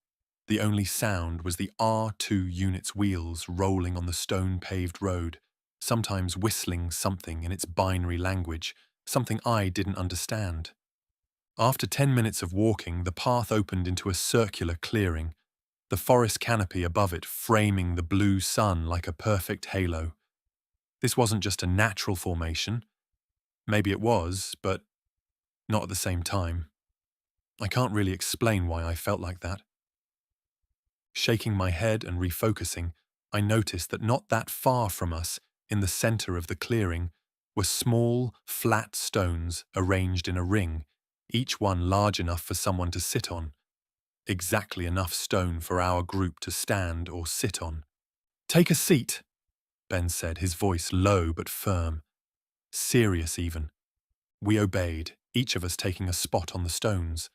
The only sound was the R2 unit's wheels rolling on the stone-paved road, sometimes whistling something in its binary language, something I didn't understand. After 10 minutes of walking, the path opened into a circular clearing, the forest canopy above it framing the blue sun like a perfect halo. This wasn't just a natural formation. Maybe it was, but not at the same time. I can't really explain why I felt like that. Shaking my head and refocusing, I noticed that not that far from us, in the center of the clearing, were small, flat stones arranged in a ring, each one large enough for someone to sit on, exactly enough stone for our group to stand or sit on. "Take a seat," Ben said, his voice low but firm, serious even. We obeyed, each of us taking a spot on the stones.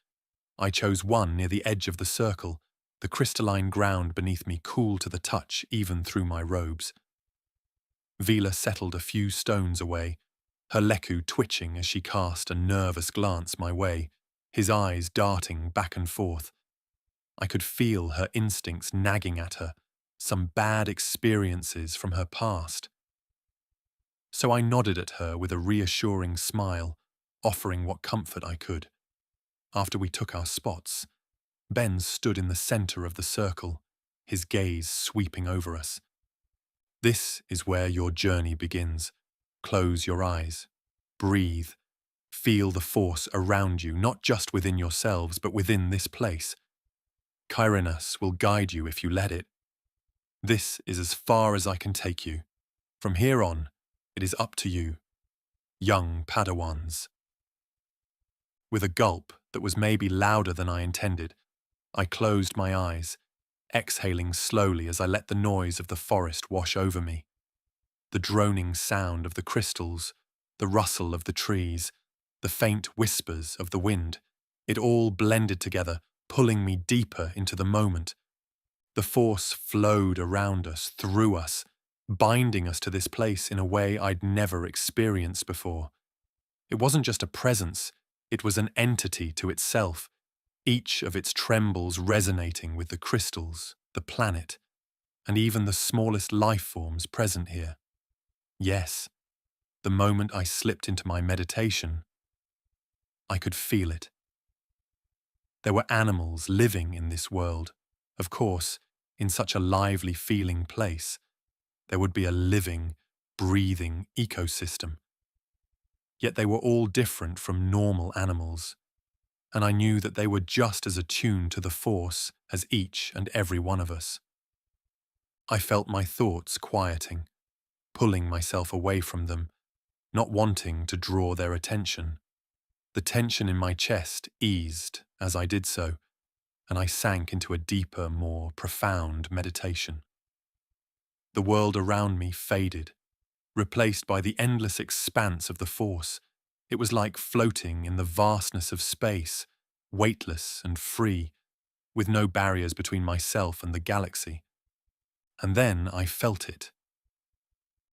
I chose one near the edge of the circle, the crystalline ground beneath me cool to the touch even through my robes. Vila settled a few stones away, her leku twitching as she cast a nervous glance my way, his eyes darting back and forth. I could feel her instincts nagging at her, some bad experiences from her past. So I nodded at her with a reassuring smile, offering what comfort I could. After we took our spots, Ben stood in the center of the circle, his gaze sweeping over us. "This is where your journey begins. Close your eyes. Breathe. Feel the force around you, not just within yourselves, but within this place. Kairenas will guide you if you let it. This is as far as I can take you. From here on, it is up to you, young Padawans." With a gulp that was maybe louder than I intended, I closed my eyes, exhaling slowly as I let the noise of the forest wash over me. The droning sound of the crystals, the rustle of the trees, the faint whispers of the wind, it all blended together, pulling me deeper into the moment. The force flowed around us, through us, binding us to this place in a way I'd never experienced before. It wasn't just a presence, it was an entity to itself, each of its trembles resonating with the crystals, the planet, and even the smallest life forms present here. Yes, the moment I slipped into my meditation, I could feel it. There were animals living in this world. Of course, in such a lively feeling place, there would be a living, breathing ecosystem. Yet they were all different from normal animals, and I knew that they were just as attuned to the Force as each and every one of us. I felt my thoughts quieting, pulling myself away from them, not wanting to draw their attention. The tension in my chest eased as I did so, and I sank into a deeper, more profound meditation. The world around me faded, replaced by the endless expanse of the Force. It was like floating in the vastness of space, weightless and free, with no barriers between myself and the galaxy. And then I felt it.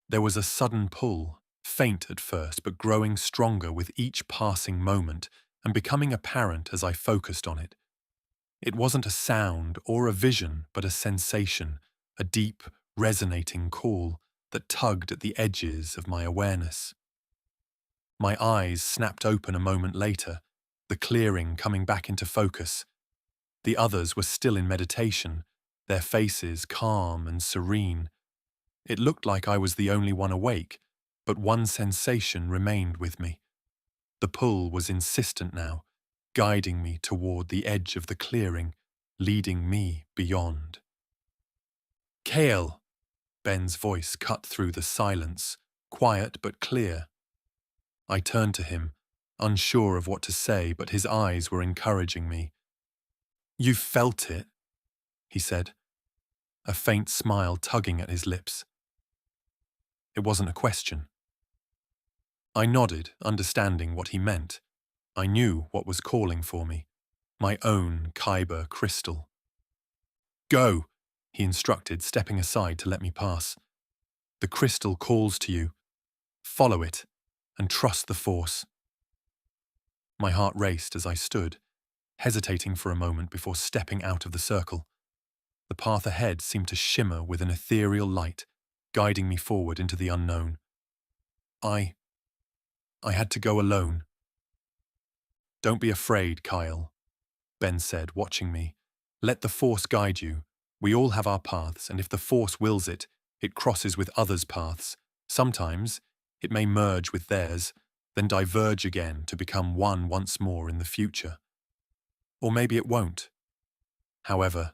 There was a sudden pull, faint at first but growing stronger with each passing moment and becoming apparent as I focused on it. It wasn't a sound or a vision, but a sensation, a deep, resonating call that tugged at the edges of my awareness. My eyes snapped open a moment later, the clearing coming back into focus. The others were still in meditation, their faces calm and serene. It looked like I was the only one awake, but one sensation remained with me. The pull was insistent now, guiding me toward the edge of the clearing, leading me beyond. "Kael!" Ben's voice cut through the silence, quiet but clear. I turned to him, unsure of what to say, but his eyes were encouraging me. "You felt it," he said, a faint smile tugging at his lips. It wasn't a question. I nodded, understanding what he meant. I knew what was calling for me, my own Kyber crystal. "Go," he instructed, stepping aside to let me pass. "The crystal calls to you. Follow it, and trust the Force." My heart raced as I stood, hesitating for a moment before stepping out of the circle. The path ahead seemed to shimmer with an ethereal light, guiding me forward into the unknown. I had to go alone. "Don't be afraid, Kael," Ben said, watching me. "Let the Force guide you. We all have our paths, and if the Force wills it, it crosses with others' paths. Sometimes it may merge with theirs, then diverge again to become one once more in the future. Or maybe it won't. However,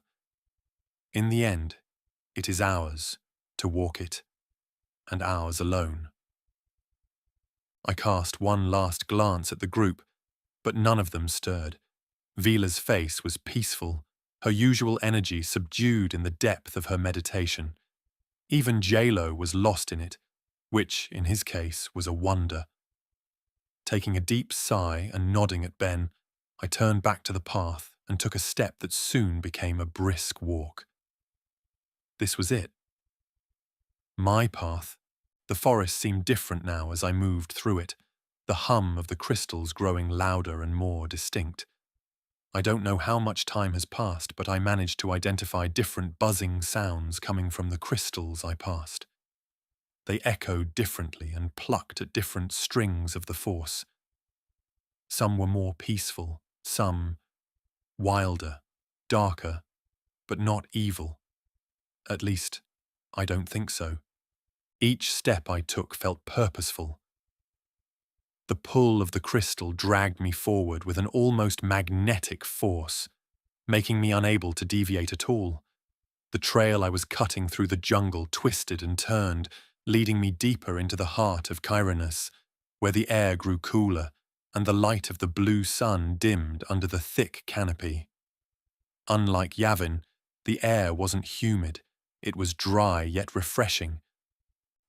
in the end, it is ours to walk it, and ours alone." I cast one last glance at the group, but none of them stirred. Vila's face was peaceful, her usual energy subdued in the depth of her meditation. Even Jalo was lost in it, which, in his case, was a wonder. Taking a deep sigh and nodding at Ben, I turned back to the path and took a step that soon became a brisk walk. This was it. My path. The forest seemed different now as I moved through it, the hum of the crystals growing louder and more distinct. I don't know how much time has passed, but I managed to identify different buzzing sounds coming from the crystals I passed. They echoed differently and plucked at different strings of the force. Some were more peaceful, some wilder, darker, but not evil. At least, I don't think so. Each step I took felt purposeful. The pull of the crystal dragged me forward with an almost magnetic force, making me unable to deviate at all. The trail I was cutting through the jungle twisted and turned, leading me deeper into the heart of Caedus, where the air grew cooler and the light of the blue sun dimmed under the thick canopy. Unlike Yavin, the air wasn't humid. It was dry yet refreshing.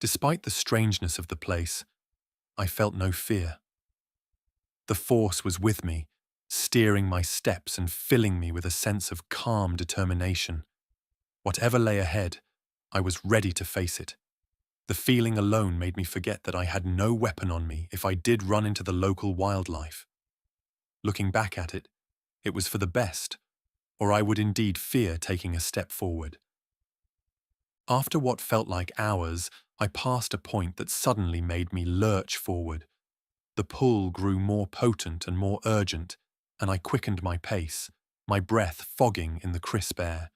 Despite the strangeness of the place, I felt no fear. The force was with me, steering my steps and filling me with a sense of calm determination. Whatever lay ahead, I was ready to face it. The feeling alone made me forget that I had no weapon on me if I did run into the local wildlife. Looking back at it, it was for the best, or I would indeed fear taking a step forward. After what felt like hours, I passed a point that suddenly made me lurch forward. The pull grew more potent and more urgent, and I quickened my pace, my breath fogging in the crisp air.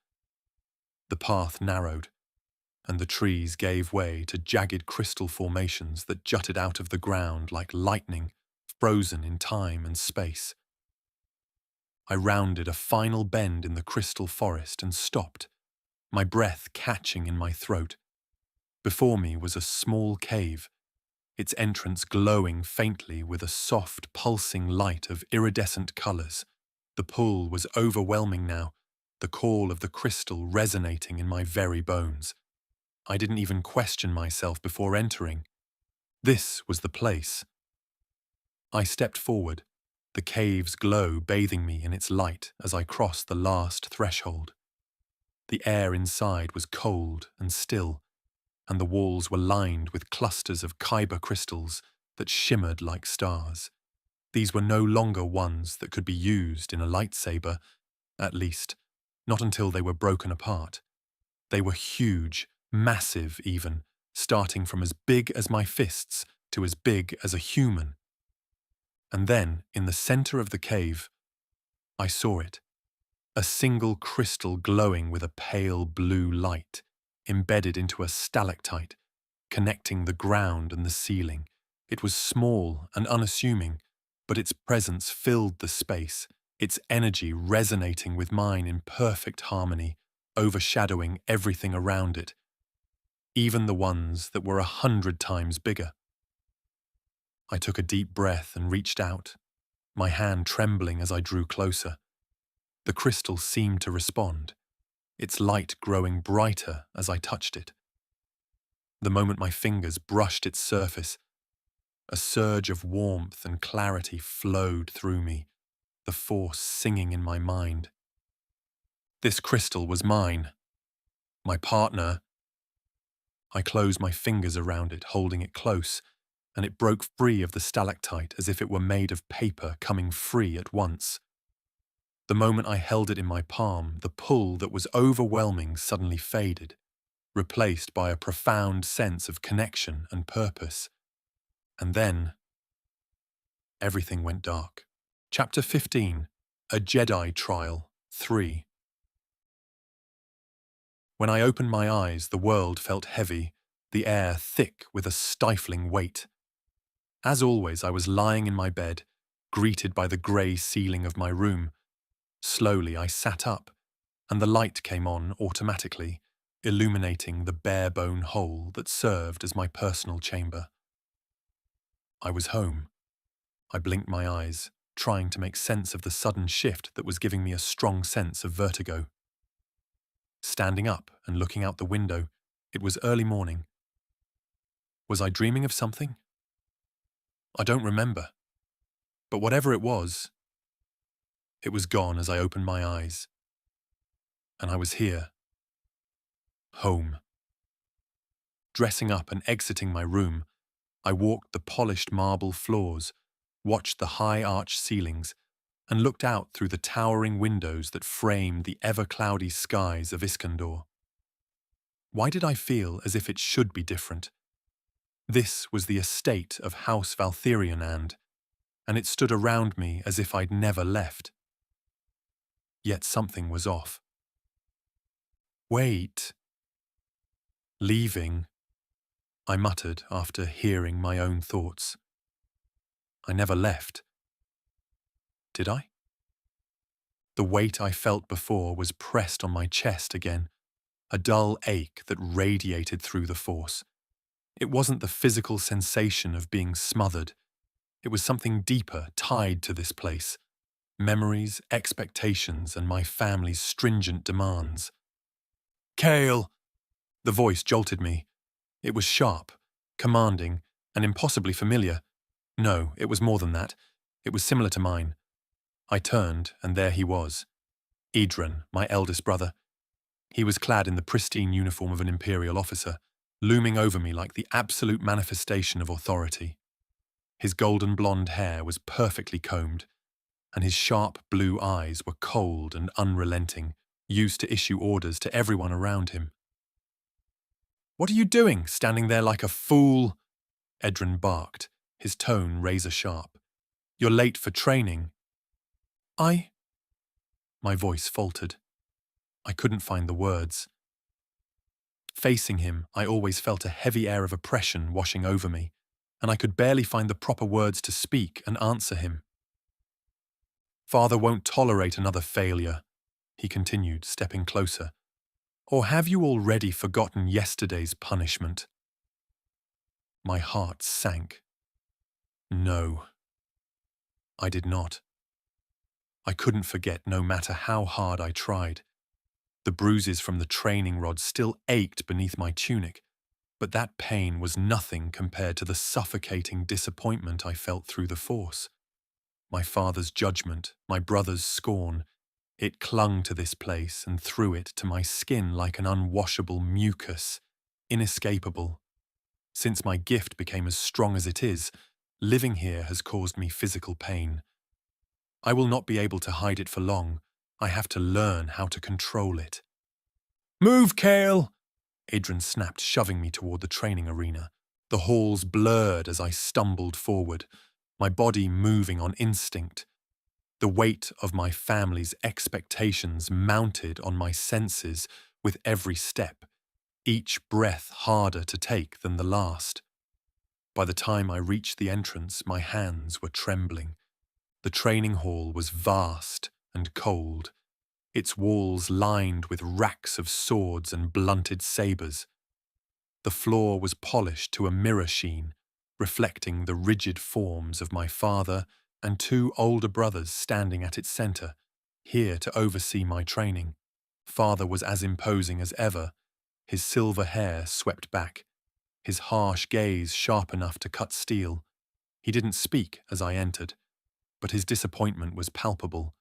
The path narrowed, and the trees gave way to jagged crystal formations that jutted out of the ground like lightning, frozen in time and space. I rounded a final bend in the crystal forest and stopped, my breath catching in my throat. Before me was a small cave, its entrance glowing faintly with a soft, pulsing light of iridescent colours. The pull was overwhelming now, the call of the crystal resonating in my very bones. I didn't even question myself before entering. This was the place. I stepped forward, the cave's glow bathing me in its light as I crossed the last threshold. The air inside was cold and still, and the walls were lined with clusters of kyber crystals that shimmered like stars. These were no longer ones that could be used in a lightsaber, at least, not until they were broken apart. They were huge, massive even, starting from as big as my fists to as big as a human. And then, in the center of the cave, I saw it. A single crystal glowing with a pale blue light, embedded into a stalactite, connecting the ground and the ceiling. It was small and unassuming, but its presence filled the space, its energy resonating with mine in perfect harmony, overshadowing everything around it, even the ones that were 100 times bigger. I took a deep breath and reached out, my hand trembling as I drew closer. The crystal seemed to respond, its light growing brighter as I touched it. The moment my fingers brushed its surface, a surge of warmth and clarity flowed through me, the force singing in my mind. This crystal was mine. My partner. I closed my fingers around it, holding it close, and it broke free of the stalactite as if it were made of paper, coming free at once. The moment I held it in my palm, the pull that was overwhelming suddenly faded, replaced by a profound sense of connection and purpose. And then, everything went dark. Chapter 15, A Jedi Trial, 3. When I opened my eyes, the world felt heavy, the air thick with a stifling weight. As always, I was lying in my bed, greeted by the grey ceiling of my room. Slowly, I sat up, and the light came on automatically, illuminating the bare-bone hole that served as my personal chamber. I was home. I blinked my eyes, trying to make sense of the sudden shift that was giving me a strong sense of vertigo. Standing up and looking out the window, it was early morning. Was I dreaming of something? I don't remember. But whatever it was gone as I opened my eyes. And I was here. Home. Dressing up and exiting my room, I walked the polished marble floors, watched the high arched ceilings, and looked out through the towering windows that framed the ever-cloudy skies of Iskandar. Why did I feel as if it should be different? This was the estate of House Valtherion and it stood around me as if I'd never left. Yet something was off. Wait. Leaving, I muttered after hearing my own thoughts. I never left. Did I? The weight I felt before was pressed on my chest again, a dull ache that radiated through the force. It wasn't the physical sensation of being smothered. It was something deeper tied to this place. Memories, expectations, and my family's stringent demands. Kael! The voice jolted me. It was sharp, commanding, and impossibly familiar. No, it was more than that. It was similar to mine. I turned, and there he was. Yuuzhan, my eldest brother. He was clad in the pristine uniform of an Imperial officer, looming over me like the absolute manifestation of authority. His golden blonde hair was perfectly combed, and his sharp blue eyes were cold and unrelenting, used to issue orders to everyone around him. "What are you doing, standing there like a fool?" Yuuzhan barked, his tone razor-sharp. "You're late for training." My voice faltered. I couldn't find the words. Facing him, I always felt a heavy air of oppression washing over me, and I could barely find the proper words to speak and answer him. "Father won't tolerate another failure," he continued, stepping closer. "Or have you already forgotten yesterday's punishment?" My heart sank. No, I did not. I couldn't forget no matter how hard I tried. The bruises from the training rod still ached beneath my tunic, but that pain was nothing compared to the suffocating disappointment I felt through the force. My father's judgment, my brother's scorn, it clung to this place and through it to my skin like an unwashable mucus, inescapable. Since my gift became as strong as it is, living here has caused me physical pain. I will not be able to hide it for long. I have to learn how to control it. "Move, Kael!" Yuuzhan snapped, shoving me toward the training arena. The halls blurred as I stumbled forward, my body moving on instinct. The weight of my family's expectations mounted on my senses with every step, each breath harder to take than the last. By the time I reached the entrance, my hands were trembling. The training hall was vast and cold, its walls lined with racks of swords and blunted sabres. The floor was polished to a mirror sheen, reflecting the rigid forms of my father and two older brothers standing at its center, here to oversee my training. Father was as imposing as ever, his silver hair swept back, his harsh gaze sharp enough to cut steel. He didn't speak as I entered, but his disappointment was palpable,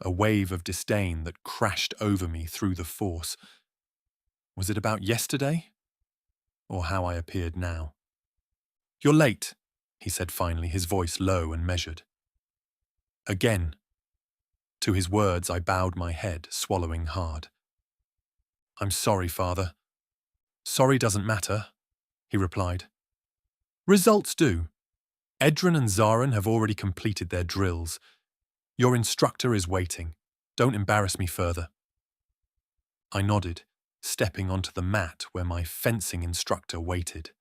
a wave of disdain that crashed over me through the force. Was it about yesterday? Or how I appeared now? "You're late," he said finally, his voice low and measured. Again. To his words I bowed my head, swallowing hard. "I'm sorry, Father." "Sorry doesn't matter," he replied. "Results do. Yuuzhan and Zarin have already completed their drills. Your instructor is waiting. Don't embarrass me further." I nodded, stepping onto the mat where my fencing instructor waited.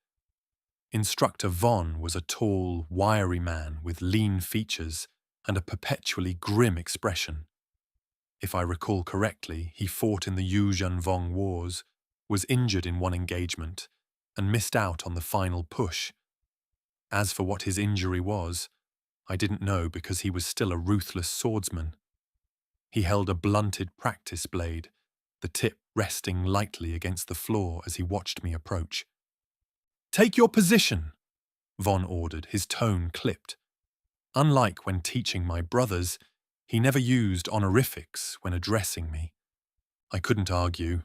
Instructor Vong was a tall, wiry man with lean features and a perpetually grim expression. If I recall correctly, he fought in the Yuuzhan-Vong Wars, was injured in one engagement, and missed out on the final push. As for what his injury was, I didn't know because he was still a ruthless swordsman. He held a blunted practice blade, the tip resting lightly against the floor as he watched me approach. "Take your position," Vong ordered, his tone clipped. Unlike when teaching my brothers, he never used honorifics when addressing me. I couldn't argue,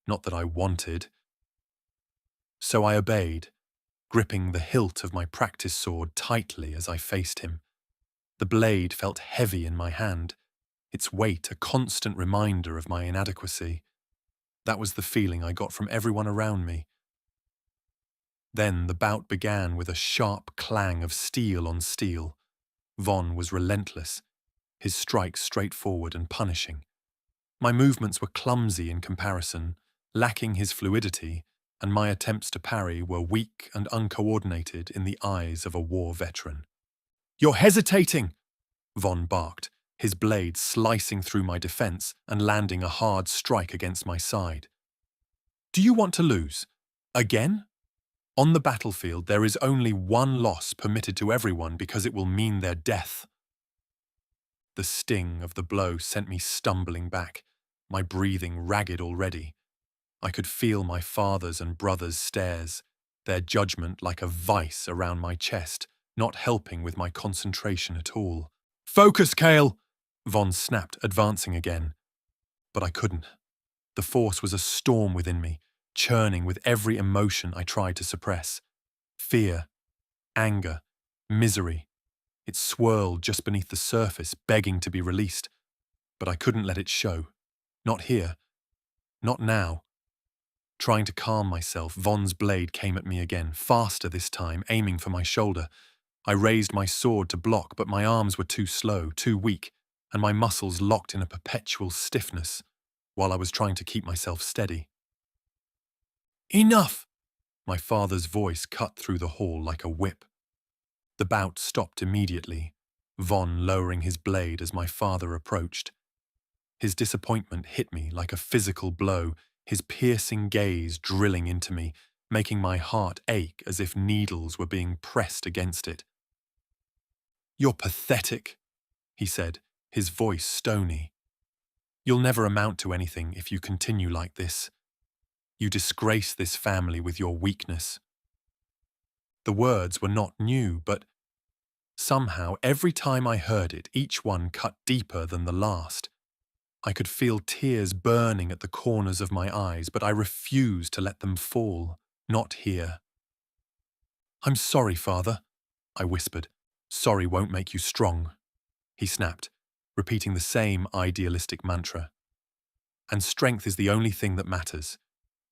not that I wanted. So I obeyed, gripping the hilt of my practice sword tightly as I faced him. The blade felt heavy in my hand, its weight a constant reminder of my inadequacy. That was the feeling I got from everyone around me. Then the bout began with a sharp clang of steel on steel. Vong was relentless, his strikes straightforward and punishing. My movements were clumsy in comparison, lacking his fluidity, and my attempts to parry were weak and uncoordinated in the eyes of a war veteran. "You're hesitating!" Vong barked, his blade slicing through my defense and landing a hard strike against my side. "Do you want to lose? Again? On the battlefield, there is only one loss permitted to everyone because it will mean their death." The sting of the blow sent me stumbling back, my breathing ragged already. I could feel my father's and brother's stares, their judgment like a vice around my chest, not helping with my concentration at all. "Focus, Kael!" Vong snapped, advancing again. But I couldn't. The force was a storm within me, churning with every emotion I tried to suppress. Fear, anger, misery. It swirled just beneath the surface, begging to be released. But I couldn't let it show. Not here. Not now. Trying to calm myself, Vong's blade came at me again, faster this time, aiming for my shoulder. I raised my sword to block, but my arms were too slow, too weak, and my muscles locked in a perpetual stiffness, while I was trying to keep myself steady. "Enough!" My father's voice cut through the hall like a whip. The bout stopped immediately, Vong lowering his blade as my father approached. His disappointment hit me like a physical blow, his piercing gaze drilling into me, making my heart ache as if needles were being pressed against it. "You're pathetic," he said, his voice stony. "You'll never amount to anything if you continue like this. You disgrace this family with your weakness." The words were not new, but somehow every time I heard it, each one cut deeper than the last. I could feel tears burning at the corners of my eyes, but I refused to let them fall, not here. "I'm sorry, Father," I whispered. "Sorry won't make you strong," he snapped, repeating the same idealistic mantra. "And strength is the only thing that matters.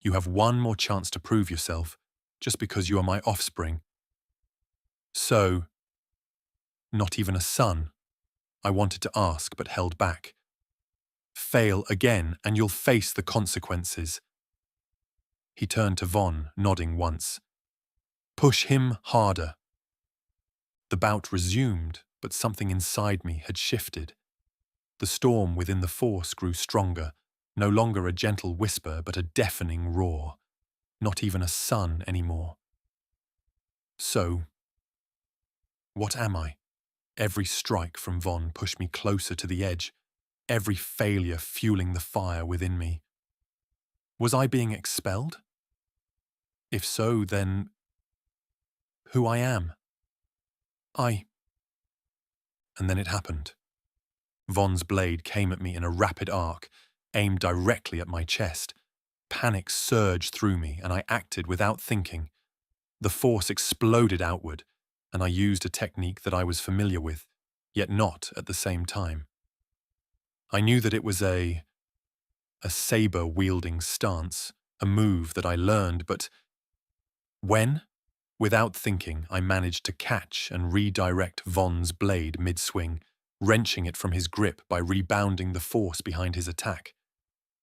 You have one more chance to prove yourself, just because you are my offspring." "So, not even a son?" I wanted to ask, but held back. "Fail again, and you'll face the consequences." He turned to Vong, nodding once. "Push him harder." The bout resumed, but something inside me had shifted. The storm within the force grew stronger, no longer a gentle whisper, but a deafening roar. Not even a son anymore. So, what am I? Every strike from Vong pushed me closer to the edge, every failure fueling the fire within me. Was I being expelled? If so, then who I am? And then it happened. Vong's blade came at me in a rapid arc, aimed directly at my chest. Panic surged through me, and I acted without thinking. The force exploded outward, and I used a technique that I was familiar with, yet not at the same time. I knew that it was a saber-wielding stance, a move that I learned, but when? Without thinking, I managed to catch and redirect Vong's blade mid-swing, wrenching it from his grip by rebounding the force behind his attack.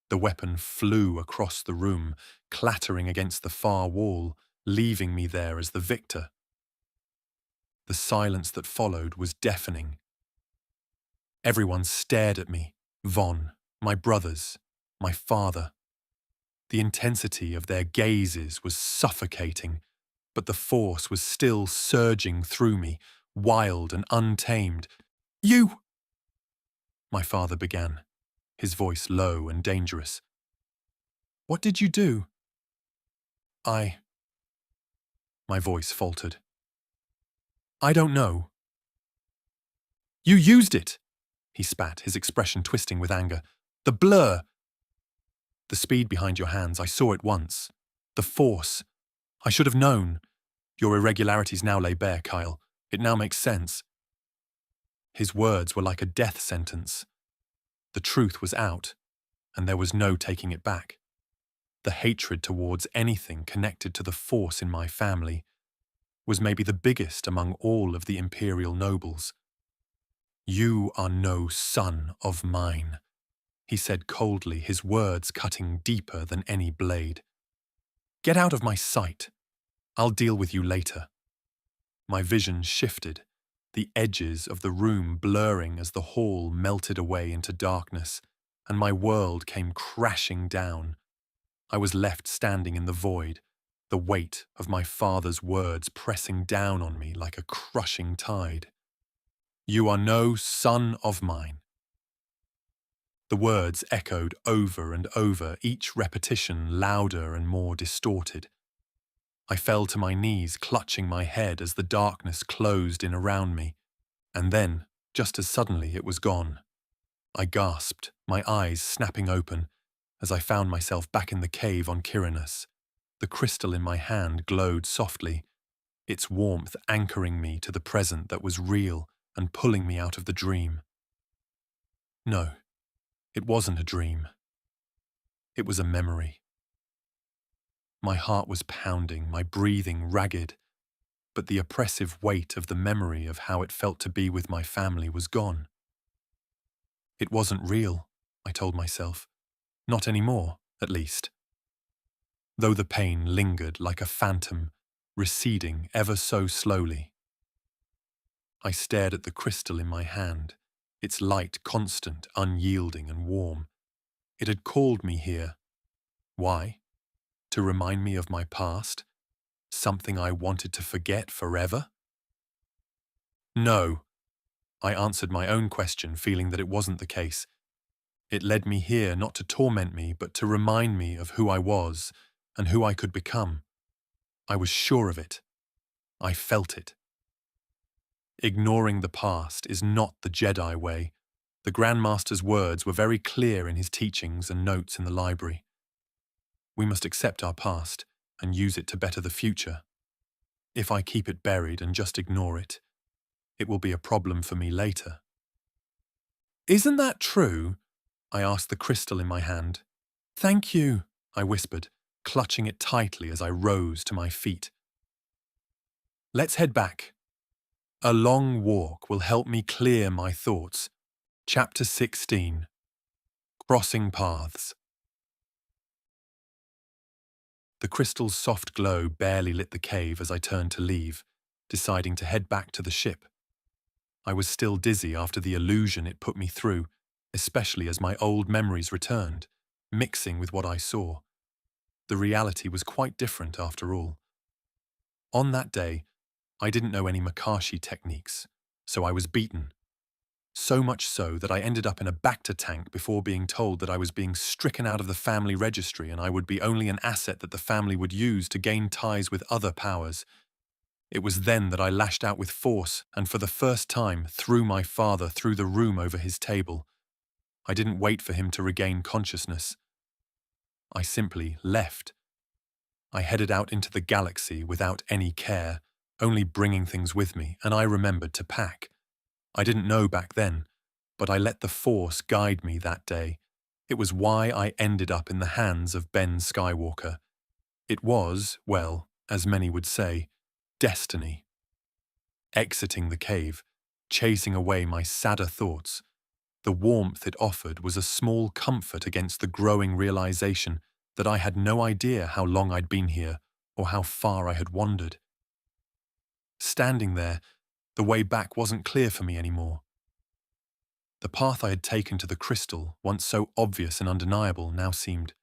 The weapon flew across the room, clattering against the far wall, leaving me there as the victor. The silence that followed was deafening. Everyone stared at me, Vong, my brothers, my father. The intensity of their gazes was suffocating, but the force was still surging through me, wild and untamed. "You!" my father began, his voice low and dangerous. "What did you do?" My voice faltered. "I don't know." "You used it!" he spat, his expression twisting with anger. "The blur!" "The speed behind your hands, I saw it once. The force. I should have known. Your irregularities now lay bare, Kael. It now makes sense." His words were like a death sentence. The truth was out, and there was no taking it back. The hatred towards anything connected to the force in my family was maybe the biggest among all of the Imperial nobles. "You are no son of mine," he said coldly, his words cutting deeper than any blade. "Get out of my sight. I'll deal with you later." My vision shifted, the edges of the room blurring as the hall melted away into darkness, and my world came crashing down. I was left standing in the void, the weight of my father's words pressing down on me like a crushing tide. "You are no son of mine." The words echoed over and over, each repetition louder and more distorted. I fell to my knees, clutching my head as the darkness closed in around me, and then, just as suddenly, it was gone. I gasped, my eyes snapping open, as I found myself back in the cave on Kyrinus. The crystal in my hand glowed softly, its warmth anchoring me to the present that was real and pulling me out of the dream. No, it wasn't a dream. It was a memory. My heart was pounding, my breathing ragged, but the oppressive weight of the memory of how it felt to be with my family was gone. It wasn't real, I told myself. Not anymore, at least. Though the pain lingered like a phantom, receding ever so slowly. I stared at the crystal in my hand, its light constant, unyielding and warm. It had called me here. Why? To remind me of my past? Something I wanted to forget forever? No, I answered my own question, feeling that it wasn't the case. It led me here not to torment me, but to remind me of who I was and who I could become. I was sure of it. I felt it. Ignoring the past is not the Jedi way. The Grand Master's words were very clear in his teachings and notes in the library. We must accept our past and use it to better the future. If I keep it buried and just ignore it, it will be a problem for me later. "Isn't that true?" I asked the crystal in my hand. "Thank you," I whispered, clutching it tightly as I rose to my feet. "Let's head back. A long walk will help me clear my thoughts." Chapter 16. Crossing Paths. The crystal's soft glow barely lit the cave as I turned to leave, deciding to head back to the ship. I was still dizzy after the illusion it put me through, especially as my old memories returned, mixing with what I saw. The reality was quite different after all. On that day, I didn't know any Makashi techniques, so I was beaten. So much so that I ended up in a Bacta tank before being told that I was being stricken out of the family registry and I would be only an asset that the family would use to gain ties with other powers. It was then that I lashed out with force and for the first time threw my father through the room over his table. I didn't wait for him to regain consciousness. I simply left. I headed out into the galaxy without any care, only bringing things with me, and I remembered to pack. I didn't know back then, but I let the Force guide me that day. It was why I ended up in the hands of Ben Skywalker. It was, well, as many would say, destiny. Exiting the cave, chasing away my sadder thoughts, the warmth it offered was a small comfort against the growing realization that I had no idea how long I'd been here or how far I had wandered. Standing there, the way back wasn't clear for me anymore. The path I had taken to the crystal, once so obvious and undeniable, now seemed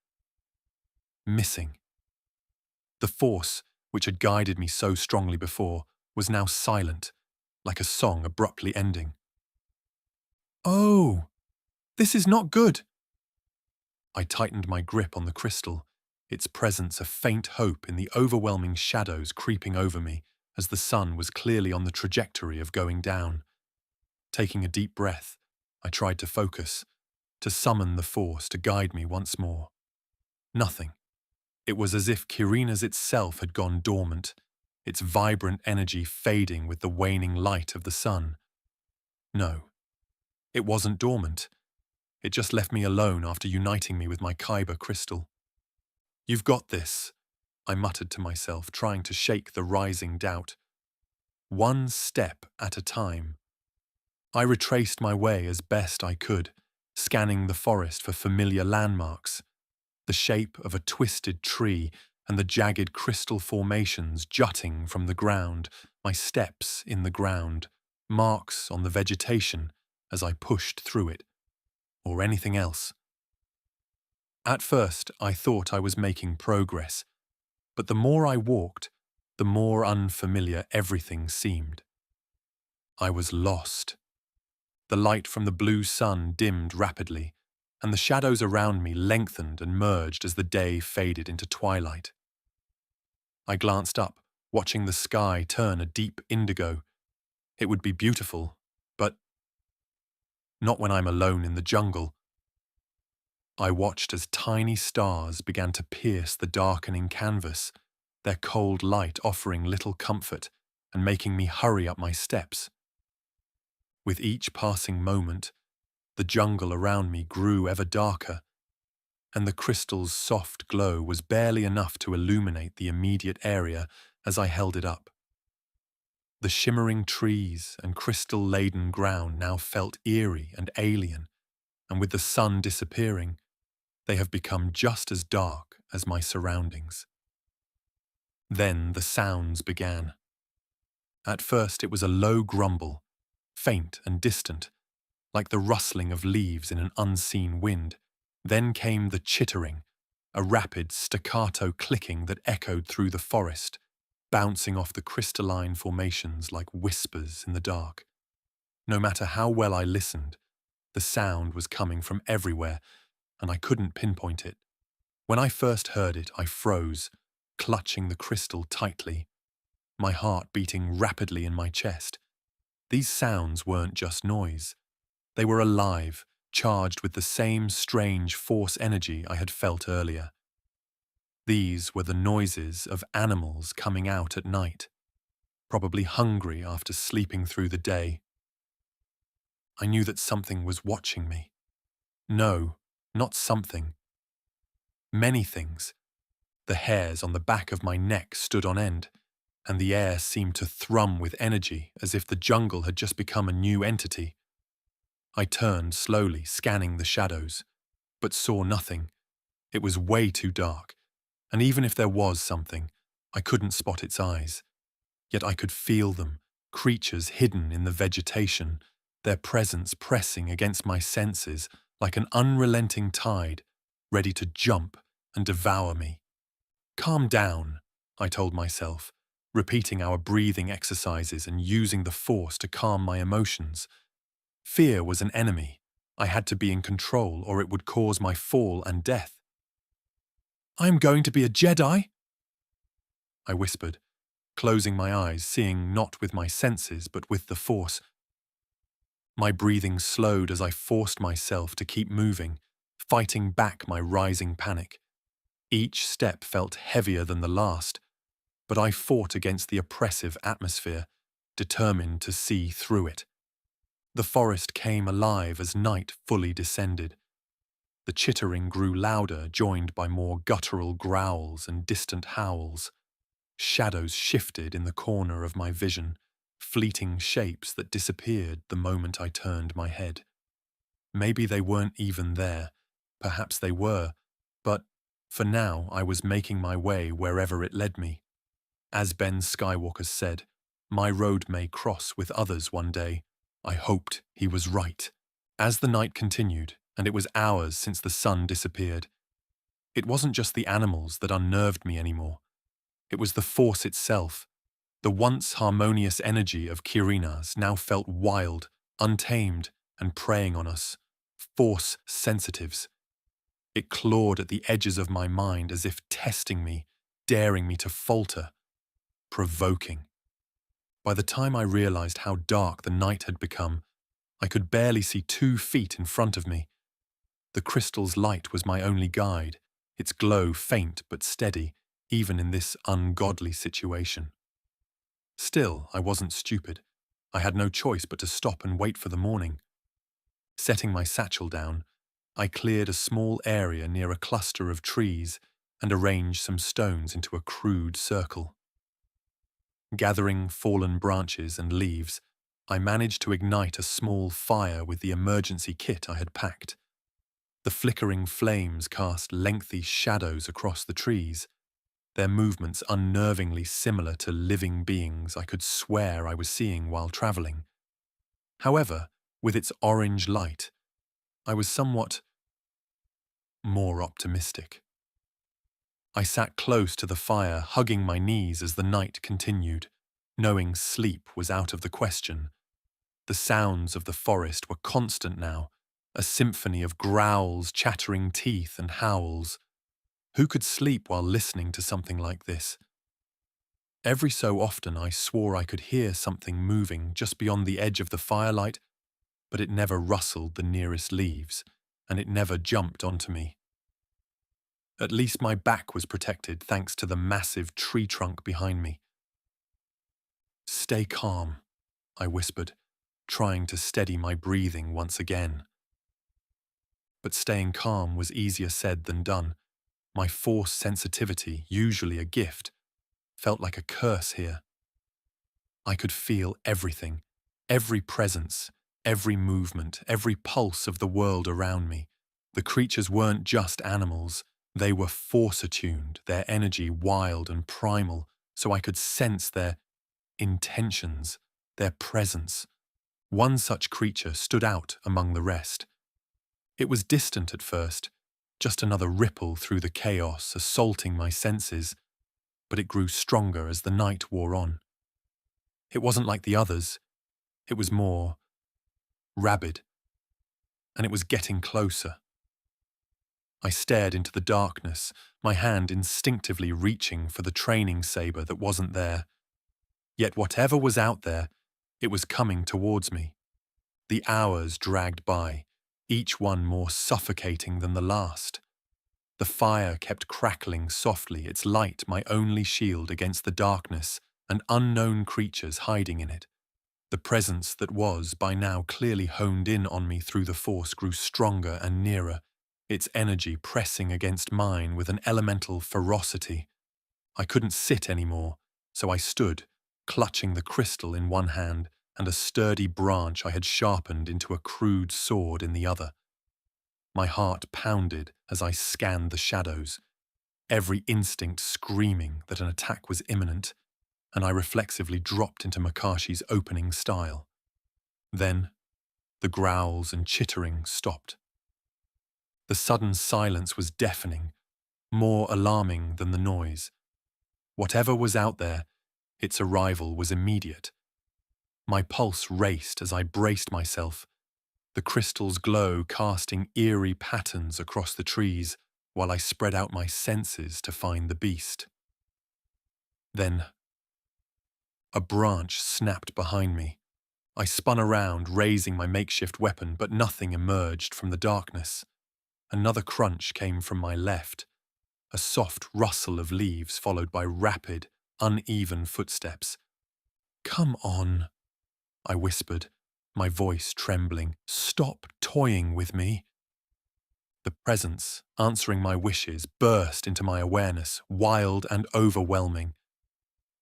missing. The Force, which had guided me so strongly before, was now silent, like a song abruptly ending. "Oh, this is not good." I tightened my grip on the crystal, its presence a faint hope in the overwhelming shadows creeping over me as the sun was clearly on the trajectory of going down. Taking a deep breath, I tried to focus, to summon the force to guide me once more. Nothing. It was as if Kirina's itself had gone dormant, its vibrant energy fading with the waning light of the sun. No, it wasn't dormant. It just left me alone after uniting me with my Kyber crystal. "You've got this," I muttered to myself, trying to shake the rising doubt. One step at a time. I retraced my way as best I could, scanning the forest for familiar landmarks. The shape of a twisted tree and the jagged crystal formations jutting from the ground, my steps in the ground, marks on the vegetation as I pushed through it, or anything else. At first, I thought I was making progress, but the more I walked, the more unfamiliar everything seemed. I was lost. The light from the blue sun dimmed rapidly, and the shadows around me lengthened and merged as the day faded into twilight. I glanced up, watching the sky turn a deep indigo. It would be beautiful, but not when I'm alone in the jungle. I watched as tiny stars began to pierce the darkening canvas, their cold light offering little comfort and making me hurry up my steps. With each passing moment, the jungle around me grew ever darker, and the crystal's soft glow was barely enough to illuminate the immediate area as I held it up. The shimmering trees and crystal-laden ground now felt eerie and alien, and with the sun disappearing, they have become just as dark as my surroundings. Then the sounds began. At first it was a low grumble, faint and distant, like the rustling of leaves in an unseen wind. Then came the chittering, a rapid staccato clicking that echoed through the forest, bouncing off the crystalline formations like whispers in the dark. No matter how well I listened, the sound was coming from everywhere, and I couldn't pinpoint it. When I first heard it, I froze, clutching the crystal tightly, my heart beating rapidly in my chest. These sounds weren't just noise. They were alive, charged with the same strange force energy I had felt earlier. These were the noises of animals coming out at night, probably hungry after sleeping through the day. I knew that something was watching me. No, not something. Many things. The hairs on the back of my neck stood on end, and the air seemed to thrum with energy as if the jungle had just become a new entity. I turned slowly, scanning the shadows, but saw nothing. It was way too dark, and even if there was something, I couldn't spot its eyes. Yet I could feel them, creatures hidden in the vegetation, their presence pressing against my senses like an unrelenting tide, ready to jump and devour me. "Calm down," I told myself, repeating our breathing exercises and using the force to calm my emotions. Fear was an enemy. I had to be in control or it would cause my fall and death. "I am going to be a Jedi," I whispered, closing my eyes, seeing not with my senses but with the force. My breathing slowed as I forced myself to keep moving, fighting back my rising panic. Each step felt heavier than the last, but I fought against the oppressive atmosphere, determined to see through it. The forest came alive as night fully descended. The chittering grew louder, joined by more guttural growls and distant howls. Shadows shifted in the corner of my vision, fleeting shapes that disappeared the moment I turned my head. Maybe they weren't even there, perhaps they were, but for now I was making my way wherever it led me. As Ben Skywalker said, my road may cross with others one day. I hoped he was right. As the night continued, and it was hours since the sun disappeared, it wasn't just the animals that unnerved me anymore. It was the Force itself. The once harmonious energy of Kirinas now felt wild, untamed, and preying on us, Force sensitives. It clawed at the edges of my mind as if testing me, daring me to falter, provoking. By the time I realized how dark the night had become, I could barely see 2 feet in front of me. The crystal's light was my only guide, its glow faint but steady, even in this ungodly situation. Still, I wasn't stupid. I had no choice but to stop and wait for the morning. Setting my satchel down, I cleared a small area near a cluster of trees and arranged some stones into a crude circle. Gathering fallen branches and leaves, I managed to ignite a small fire with the emergency kit I had packed. The flickering flames cast lengthy shadows across the trees, their movements unnervingly similar to living beings I could swear I was seeing while traveling. However, with its orange light, I was somewhat more optimistic. I sat close to the fire, hugging my knees as the night continued, knowing sleep was out of the question. The sounds of the forest were constant now, a symphony of growls, chattering teeth, and howls. Who could sleep while listening to something like this? Every so often I swore I could hear something moving just beyond the edge of the firelight, but it never rustled the nearest leaves, and it never jumped onto me. At least my back was protected thanks to the massive tree trunk behind me. "Stay calm," I whispered, trying to steady my breathing once again. But staying calm was easier said than done. My Force sensitivity, usually a gift, felt like a curse here. I could feel everything, every presence, every movement, every pulse of the world around me. The creatures weren't just animals. They were Force-attuned, their energy wild and primal, so I could sense their intentions, their presence. One such creature stood out among the rest. It was distant at first, just another ripple through the chaos assaulting my senses, but it grew stronger as the night wore on. It wasn't like the others. It was more rabid, and it was getting closer. I stared into the darkness, my hand instinctively reaching for the training saber that wasn't there. Yet whatever was out there, it was coming towards me. The hours dragged by, each one more suffocating than the last. The fire kept crackling softly, its light my only shield against the darkness and unknown creatures hiding in it. The presence that was, by now, clearly honed in on me through the Force grew stronger and nearer, its energy pressing against mine with an elemental ferocity. I couldn't sit anymore, so I stood, clutching the crystal in one hand and a sturdy branch I had sharpened into a crude sword in the other. My heart pounded as I scanned the shadows, every instinct screaming that an attack was imminent, and I reflexively dropped into Makashi's opening style. Then, the growls and chittering stopped. The sudden silence was deafening, more alarming than the noise. Whatever was out there, its arrival was immediate. My pulse raced as I braced myself, the crystal's glow casting eerie patterns across the trees while I spread out my senses to find the beast. Then, a branch snapped behind me. I spun around, raising my makeshift weapon, but nothing emerged from the darkness. Another crunch came from my left, a soft rustle of leaves followed by rapid, uneven footsteps. "Come on," I whispered, my voice trembling. "Stop toying with me." The presence, answering my wishes, burst into my awareness, wild and overwhelming.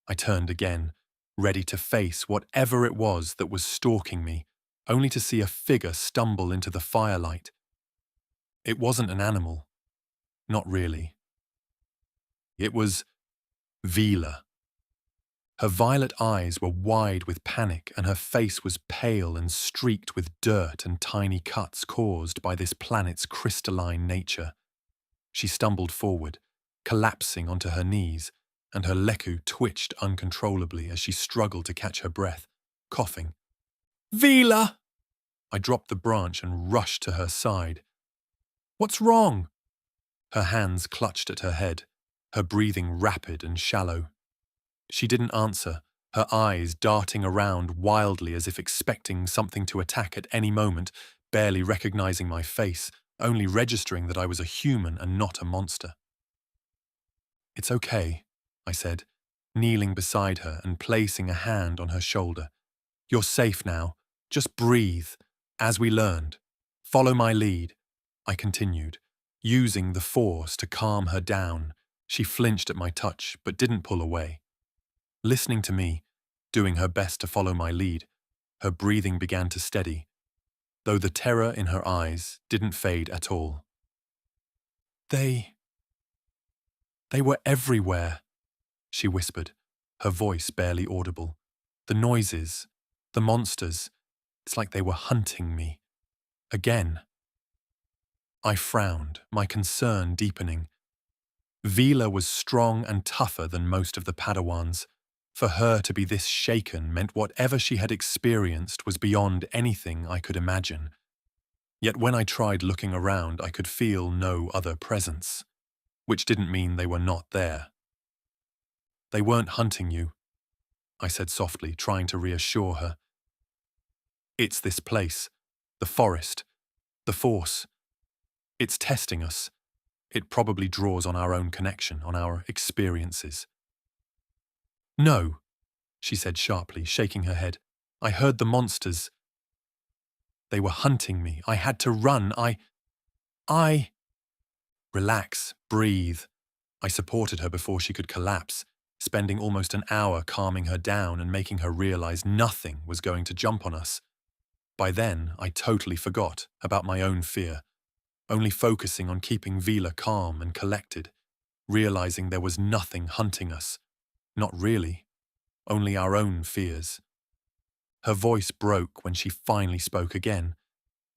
I turned again, ready to face whatever it was that was stalking me, only to see a figure stumble into the firelight. It wasn't an animal. Not really. It was Vila. Her violet eyes were wide with panic, and her face was pale and streaked with dirt and tiny cuts caused by this planet's crystalline nature. She stumbled forward, collapsing onto her knees, and her leku twitched uncontrollably as she struggled to catch her breath, coughing. "Vila!" I dropped the branch and rushed to her side. "What's wrong?" Her hands clutched at her head, her breathing rapid and shallow. She didn't answer, her eyes darting around wildly as if expecting something to attack at any moment, barely recognizing my face, only registering that I was a human and not a monster. "It's okay," I said, kneeling beside her and placing a hand on her shoulder. "You're safe now. Just breathe. As we learned. Follow my lead," I continued, using the force to calm her down. She flinched at my touch, but didn't pull away. Listening to me, doing her best to follow my lead, her breathing began to steady, though the terror in her eyes didn't fade at all. They were everywhere," she whispered, her voice barely audible. "The noises, the monsters, it's like they were hunting me. Again." I frowned, my concern deepening. Vila was strong and tougher than most of the Padawans. For her to be this shaken meant whatever she had experienced was beyond anything I could imagine. Yet when I tried looking around, I could feel no other presence, which didn't mean they were not there. "They weren't hunting you," I said softly, trying to reassure her. "It's this place, the forest, the Force. It's testing us. It probably draws on our own connection, on our experiences." "No," she said sharply, shaking her head. "I heard the monsters. They were hunting me. I had to run. I... Relax, breathe." I supported her before she could collapse, spending almost an hour calming her down and making her realize nothing was going to jump on us. By then, I totally forgot about my own fear, only focusing on keeping Vila calm and collected, realizing there was nothing hunting us. Not really, only our own fears. Her voice broke when she finally spoke again,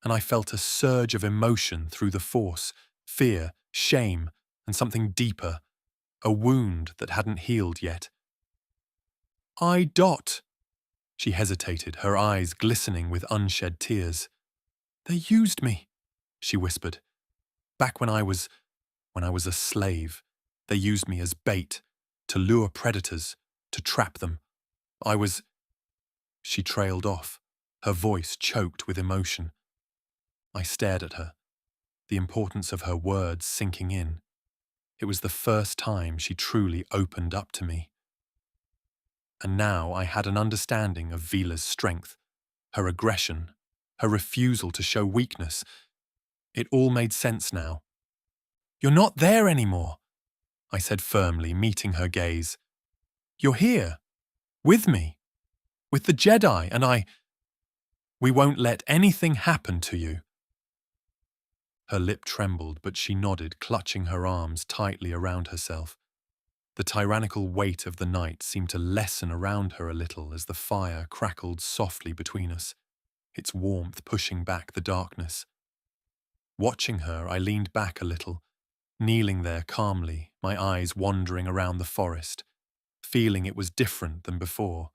and I felt a surge of emotion through the Force, fear, shame, and something deeper, a wound that hadn't healed yet. "I. She hesitated, her eyes glistening with unshed tears. "They used me," she whispered. "Back when I was a slave, they used me as bait, to lure predators, to trap them. I was..." She trailed off, her voice choked with emotion. I stared at her, the importance of her words sinking in. It was the first time she truly opened up to me. And now I had an understanding of Vila's strength, her aggression, her refusal to show weakness. It all made sense now. "You're not there anymore," I said firmly, meeting her gaze. "You're here, with me, with the Jedi, and we won't let anything happen to you." Her lip trembled, but she nodded, clutching her arms tightly around herself. The tyrannical weight of the night seemed to lessen around her a little as the fire crackled softly between us, its warmth pushing back the darkness. Watching her, I leaned back a little, kneeling there calmly, my eyes wandering around the forest, feeling it was different than before.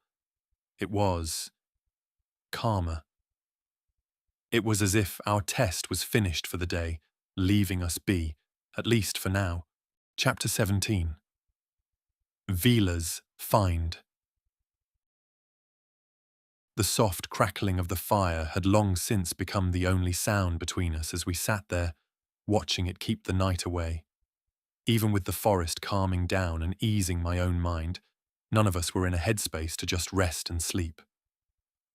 It was calmer. It was as if our test was finished for the day, leaving us be, at least for now. Chapter 17. Vila's Find. The soft crackling of the fire had long since become the only sound between us as we sat there, watching it keep the night away. Even with the forest calming down and easing my own mind, none of us were in a headspace to just rest and sleep.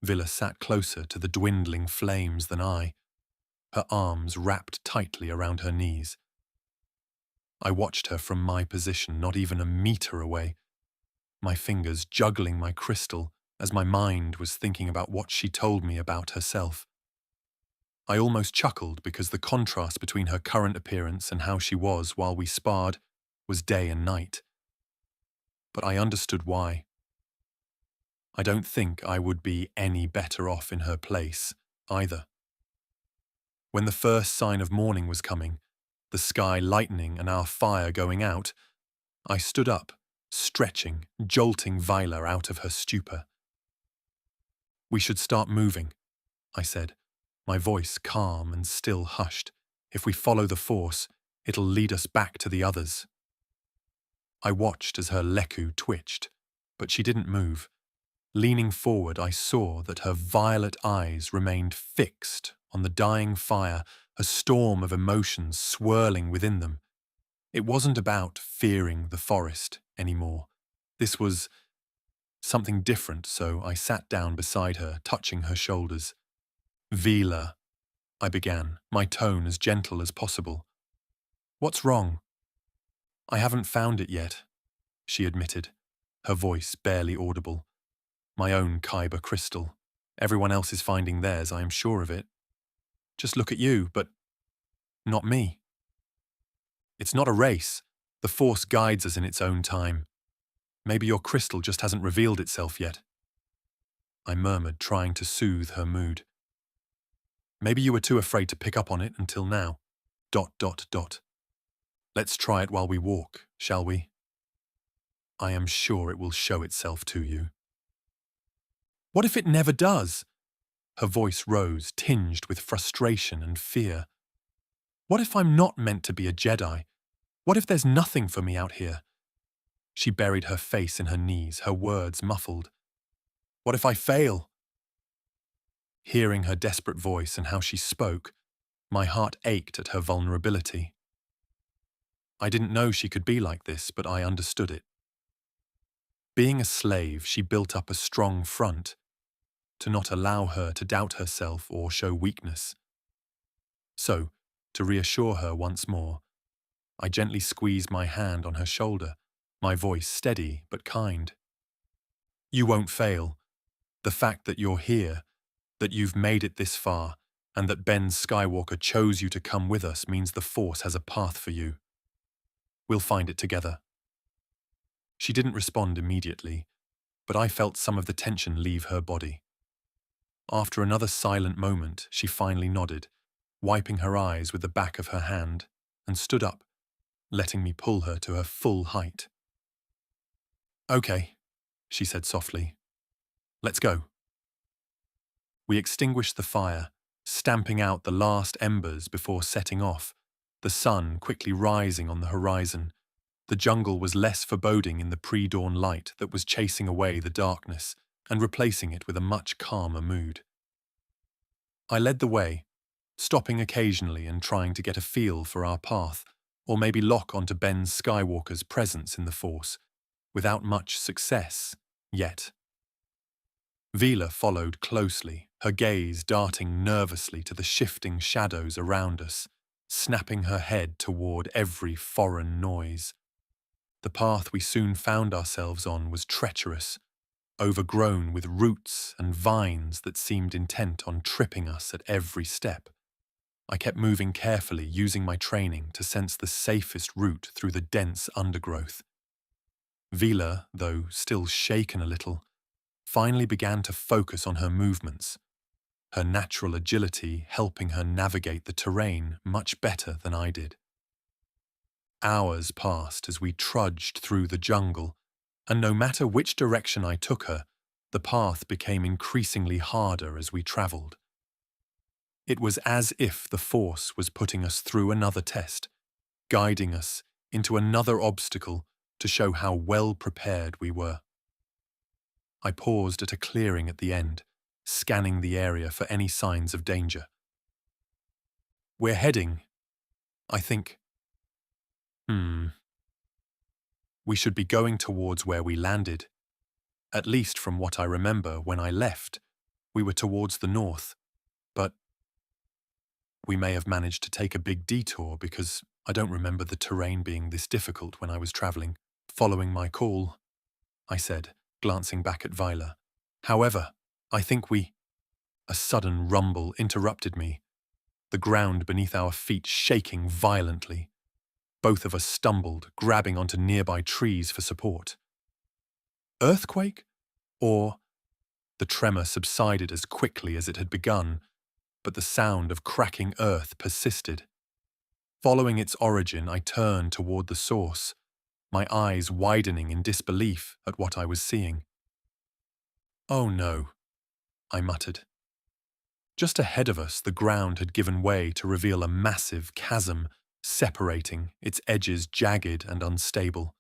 Vila sat closer to the dwindling flames than I, her arms wrapped tightly around her knees. I watched her from my position, not even a meter away, my fingers juggling my crystal as my mind was thinking about what she told me about herself. I almost chuckled because the contrast between her current appearance and how she was while we sparred was day and night. But I understood why. I don't think I would be any better off in her place, either. When the first sign of morning was coming, the sky lightening and our fire going out, I stood up, stretching, jolting Vila out of her stupor. "We should start moving," I said, my voice calm and still hushed. "If we follow the Force, it'll lead us back to the others." I watched as her leku twitched, but she didn't move. Leaning forward, I saw that her violet eyes remained fixed on the dying fire, a storm of emotions swirling within them. It wasn't about fearing the forest anymore. This was something different, so I sat down beside her, touching her shoulders. "Vila," I began, my tone as gentle as possible. "What's wrong?" "I haven't found it yet," she admitted, her voice barely audible. "My own Kyber crystal. Everyone else is finding theirs, I am sure of it. Just look at you, but not me. It's not a race. The Force guides us in its own time. Maybe your crystal just hasn't revealed itself yet." I murmured, trying to soothe her mood. "Maybe you were too afraid to pick up on it until now. ... Let's try it while we walk, shall we? I am sure it will show itself to you." "What if it never does?" Her voice rose, tinged with frustration and fear. "What if I'm not meant to be a Jedi? What if there's nothing for me out here?" She buried her face in her knees, her words muffled. "What if I fail?" Hearing her desperate voice and how she spoke, my heart ached at her vulnerability. I didn't know she could be like this, but I understood it. Being a slave, she built up a strong front to not allow her to doubt herself or show weakness. So, to reassure her once more, I gently squeezed my hand on her shoulder, my voice steady but kind. "You won't fail. The fact that you're here, that you've made it this far, and that Ben Skywalker chose you to come with us means the Force has a path for you. We'll find it together." She didn't respond immediately, but I felt some of the tension leave her body. After another silent moment, she finally nodded, wiping her eyes with the back of her hand, and stood up, letting me pull her to her full height. "Okay," she said softly. "Let's go." We extinguished the fire, stamping out the last embers before setting off, the sun quickly rising on the horizon. The jungle was less foreboding in the pre-dawn light that was chasing away the darkness and replacing it with a much calmer mood. I led the way, stopping occasionally and trying to get a feel for our path, or maybe lock onto Ben Skywalker's presence in the Force, without much success yet. Vila followed closely, her gaze darting nervously to the shifting shadows around us, snapping her head toward every foreign noise. The path we soon found ourselves on was treacherous, overgrown with roots and vines that seemed intent on tripping us at every step. I kept moving carefully, using my training to sense the safest route through the dense undergrowth. Vila, though still shaken a little, finally began to focus on her movements, her natural agility helping her navigate the terrain much better than I did. Hours passed as we trudged through the jungle, and no matter which direction I took her, the path became increasingly harder as we travelled. It was as if the Force was putting us through another test, guiding us into another obstacle to show how well prepared we were. I paused at a clearing at the end, scanning the area for any signs of danger. "We're heading, I think. We should be going towards where we landed. At least from what I remember when I left, we were towards the north, but we may have managed to take a big detour because I don't remember the terrain being this difficult when I was travelling, following my call," I said, glancing back at Vila. "However, I think we—" A sudden rumble interrupted me, the ground beneath our feet shaking violently. Both of us stumbled, grabbing onto nearby trees for support. Earthquake? Or— The tremor subsided as quickly as it had begun, but the sound of cracking earth persisted. Following its origin, I turned toward the source, my eyes widening in disbelief at what I was seeing. "Oh no," I muttered. Just ahead of us, the ground had given way to reveal a massive chasm separating, its edges jagged and unstable.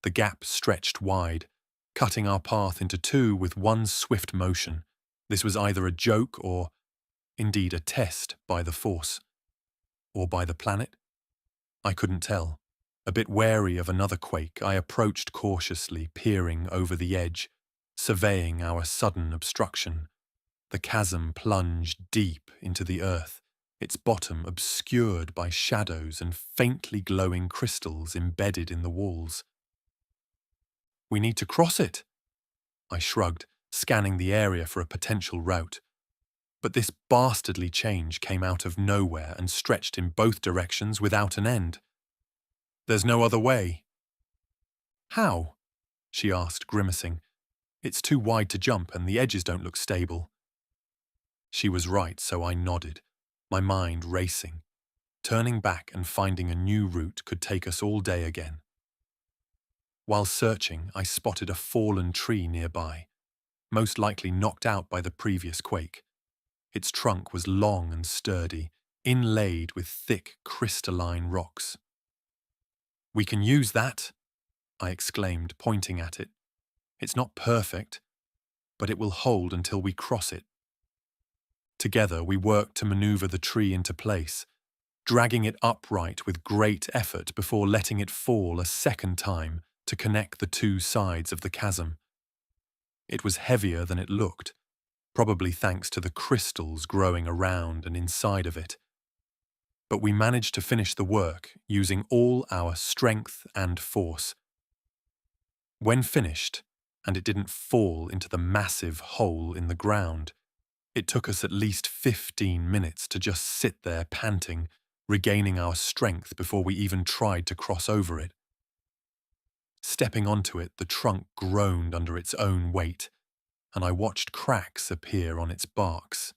The gap stretched wide, cutting our path into two with one swift motion. This was either a joke or, indeed, a test by the Force. Or by the planet? I couldn't tell. A bit wary of another quake, I approached cautiously, peering over the edge, surveying our sudden obstruction. The chasm plunged deep into the earth, its bottom obscured by shadows and faintly glowing crystals embedded in the walls. "We need to cross it," I shrugged, scanning the area for a potential route. But this bastardly change came out of nowhere and stretched in both directions without an end. "There's no other way." "How?" she asked, grimacing. "It's too wide to jump and the edges don't look stable." She was right, so I nodded, my mind racing. Turning back and finding a new route could take us all day again. While searching, I spotted a fallen tree nearby, most likely knocked out by the previous quake. Its trunk was long and sturdy, inlaid with thick crystalline rocks. "We can use that," I exclaimed, pointing at it. "It's not perfect, but it will hold until we cross it." Together, we worked to maneuver the tree into place, dragging it upright with great effort before letting it fall a second time to connect the two sides of the chasm. It was heavier than it looked, probably thanks to the crystals growing around and inside of it. But we managed to finish the work using all our strength and force. When finished, and it didn't fall into the massive hole in the ground, it took us at least 15 minutes to just sit there panting, regaining our strength before we even tried to cross over it. Stepping onto it, the trunk groaned under its own weight, and I watched cracks appear on its barks.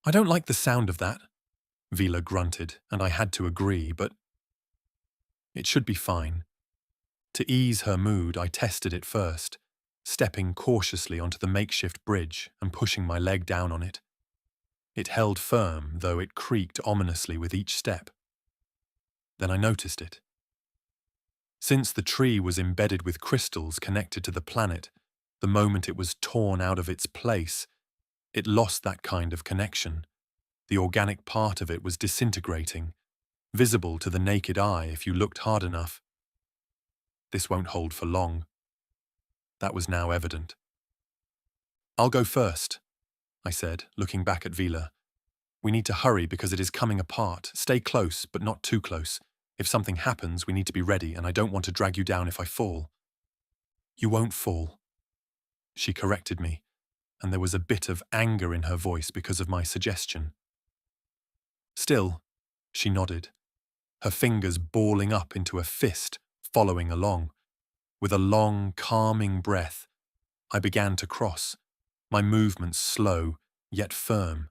"I don't like the sound of that," Vila grunted, and I had to agree, but it should be fine. To ease her mood, I tested it first, stepping cautiously onto the makeshift bridge and pushing my leg down on it. It held firm, though it creaked ominously with each step. Then I noticed it. Since the tree was embedded with crystals connected to the planet, the moment it was torn out of its place, it lost that kind of connection. The organic part of it was disintegrating, visible to the naked eye if you looked hard enough. This won't hold for long. That was now evident. "I'll go first," I said, looking back at Vila. "We need to hurry because it is coming apart. Stay close, but not too close. If something happens, we need to be ready, and I don't want to drag you down if I fall." "You won't fall," she corrected me, and there was a bit of anger in her voice because of my suggestion. "Still," she nodded, her fingers balling up into a fist, following along. With a long, calming breath, I began to cross, my movements slow, yet firm.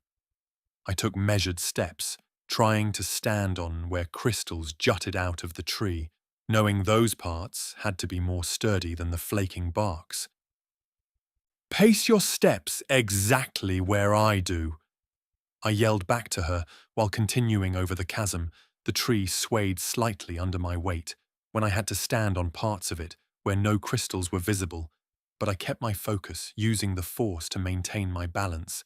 I took measured steps, trying to stand on where crystals jutted out of the tree, knowing those parts had to be more sturdy than the flaking barks. "Pace your steps exactly where I do," I yelled back to her while continuing over the chasm. The tree swayed slightly under my weight when I had to stand on parts of it where no crystals were visible, but I kept my focus, using the force to maintain my balance.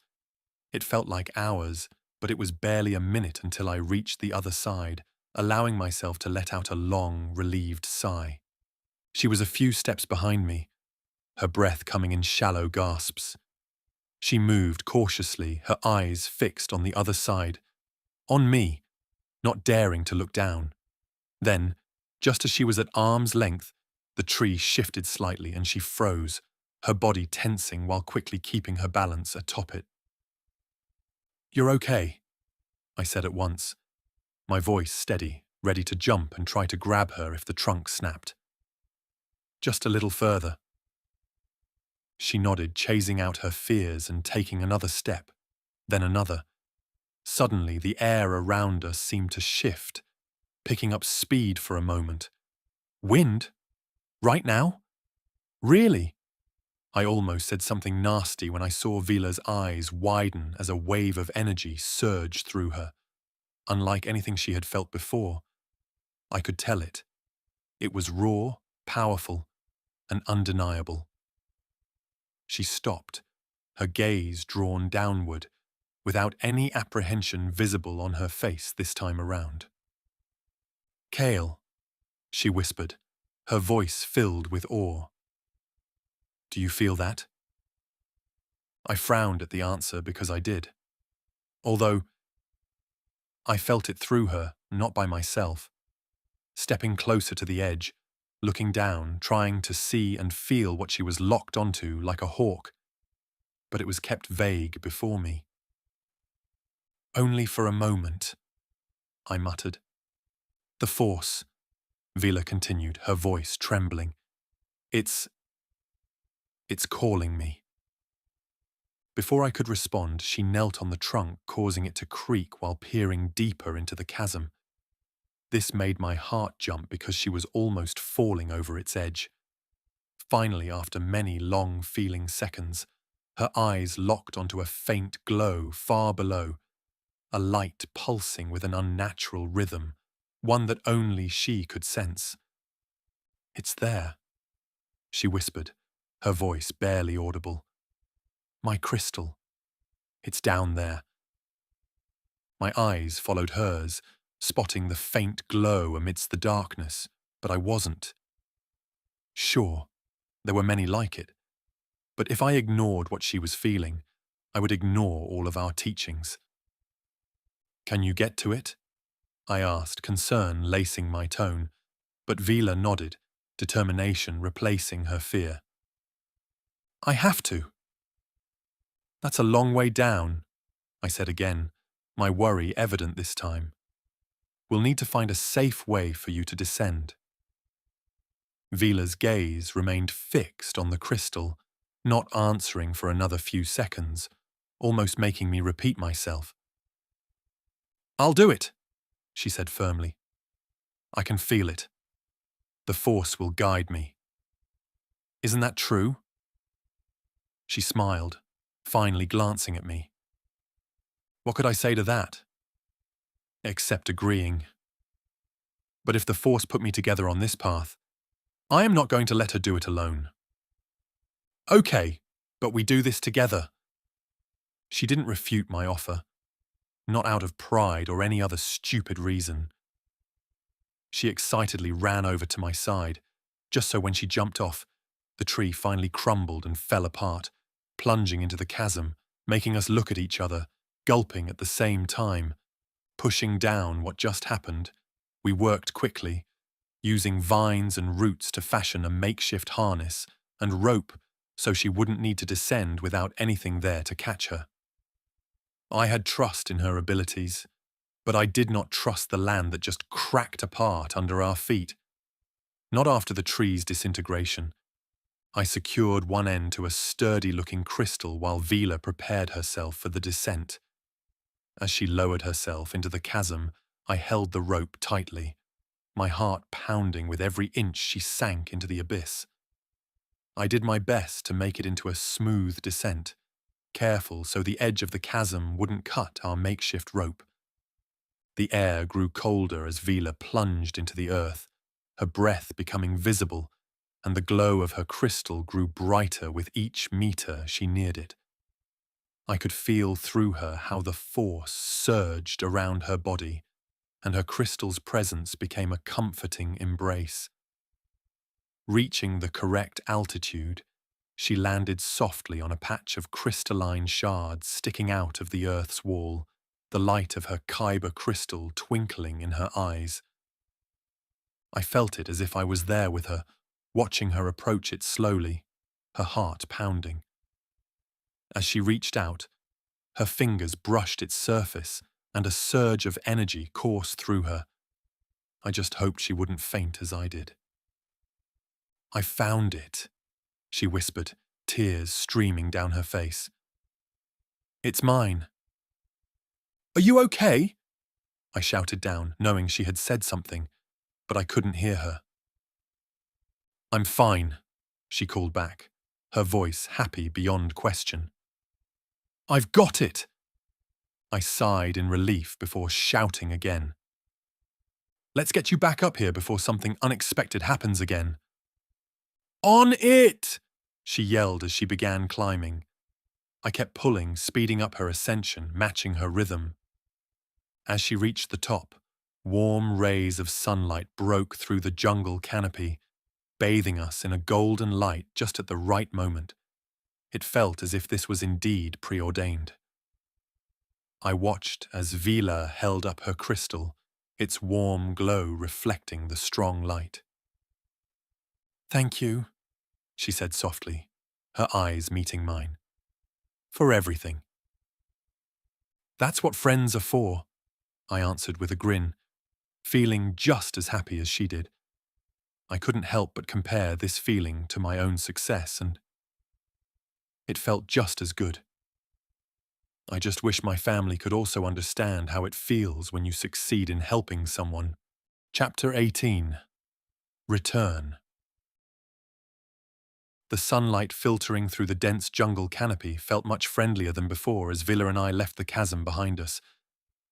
It felt like hours, but it was barely a minute until I reached the other side, allowing myself to let out a long, relieved sigh. She was a few steps behind me, her breath coming in shallow gasps. She moved cautiously, her eyes fixed on the other side, on me, not daring to look down. Then, just as she was at arm's length, the tree shifted slightly and she froze, her body tensing while quickly keeping her balance atop it. "You're okay," I said at once, my voice steady, ready to jump and try to grab her if the trunk snapped. "Just a little further." She nodded, chasing out her fears and taking another step, then another. Suddenly, the air around us seemed to shift, picking up speed for a moment. Wind? Right now? Really? I almost said something nasty when I saw Vila's eyes widen as a wave of energy surged through her. Unlike anything she had felt before, I could tell it. It was raw, powerful, and undeniable. She stopped, her gaze drawn downward, without any apprehension visible on her face this time around. "Kael," she whispered, her voice filled with awe. "Do you feel that?" I frowned at the answer because I did. Although I felt it through her, not by myself. Stepping closer to the edge, looking down, trying to see and feel what she was locked onto like a hawk. But it was kept vague before me. "Only for a moment," I muttered. "The Force," Vila continued, her voice trembling. It's calling me." Before I could respond, she knelt on the trunk, causing it to creak while peering deeper into the chasm. This made my heart jump because she was almost falling over its edge. Finally, after many long feeling seconds, her eyes locked onto a faint glow far below, a light pulsing with an unnatural rhythm, one that only she could sense. "It's there," she whispered, her voice barely audible. "My crystal. It's down there." My eyes followed hers, spotting the faint glow amidst the darkness, but I wasn't. Sure, there were many like it, but if I ignored what she was feeling, I would ignore all of our teachings. "Can you get to it?" I asked, concern lacing my tone, but Vila nodded, determination replacing her fear. "I have to." "That's a long way down," I said again, my worry evident this time. "We'll need to find a safe way for you to descend." Vila's gaze remained fixed on the crystal, not answering for another few seconds, almost making me repeat myself. "I'll do it," she said firmly. "I can feel it. The Force will guide me." "Isn't that true?" She smiled, finally glancing at me. What could I say to that? Except agreeing. But if the Force put me together on this path, I am not going to let her do it alone. "Okay, but we do this together." She didn't refute my offer, not out of pride or any other stupid reason. She excitedly ran over to my side, just so when she jumped off, the tree finally crumbled and fell apart, plunging into the chasm, making us look at each other, gulping at the same time. Pushing down what just happened, we worked quickly, using vines and roots to fashion a makeshift harness and rope so she wouldn't need to descend without anything there to catch her. I had trust in her abilities, but I did not trust the land that just cracked apart under our feet. Not after the tree's disintegration. I secured one end to a sturdy-looking crystal while Vila prepared herself for the descent. As she lowered herself into the chasm, I held the rope tightly, my heart pounding with every inch she sank into the abyss. I did my best to make it into a smooth descent, careful so the edge of the chasm wouldn't cut our makeshift rope. The air grew colder as Vila plunged into the earth, her breath becoming visible, and the glow of her crystal grew brighter with each meter she neared it. I could feel through her how the Force surged around her body, and her crystal's presence became a comforting embrace. Reaching the correct altitude, she landed softly on a patch of crystalline shards sticking out of the Earth's wall, the light of her kyber crystal twinkling in her eyes. I felt it as if I was there with her, watching her approach it slowly, her heart pounding. As she reached out, her fingers brushed its surface, and a surge of energy coursed through her. I just hoped she wouldn't faint as I did. "I found it," she whispered, tears streaming down her face. "It's mine." "Are you okay?" I shouted down, knowing she had said something, but I couldn't hear her. I'm fine, she called back, her voice happy beyond question. I've got it! I sighed in relief before shouting again. Let's get you back up here before something unexpected happens again. On it! She yelled as she began climbing. I kept pulling, speeding up her ascension, matching her rhythm. As she reached the top, warm rays of sunlight broke through the jungle canopy, bathing us in a golden light just at the right moment. It felt as if this was indeed preordained. I watched as Vila held up her crystal, its warm glow reflecting the strong light. Thank you, she said softly, her eyes meeting mine. For everything. That's what friends are for, I answered with a grin, feeling just as happy as she did. I couldn't help but compare this feeling to my own success, and it felt just as good. I just wish my family could also understand how it feels when you succeed in helping someone. Chapter 18. Return. The sunlight filtering through the dense jungle canopy felt much friendlier than before as Vila and I left the chasm behind us.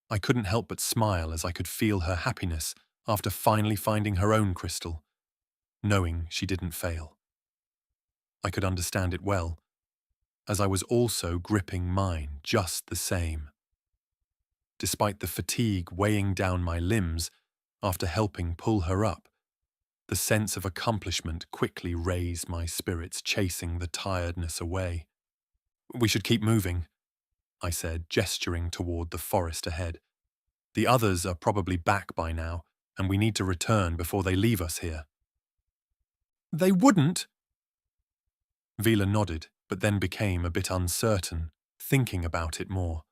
I couldn't help but smile as I could feel her happiness after finally finding her own crystal, knowing she didn't fail. I could understand it well, as I was also gripping mine just the same. Despite the fatigue weighing down my limbs after helping pull her up, the sense of accomplishment quickly raised my spirits, chasing the tiredness away. We should keep moving, I said, gesturing toward the forest ahead. The others are probably back by now, and we need to return before they leave us here. They wouldn't. Vila nodded, but then became a bit uncertain, thinking about it more.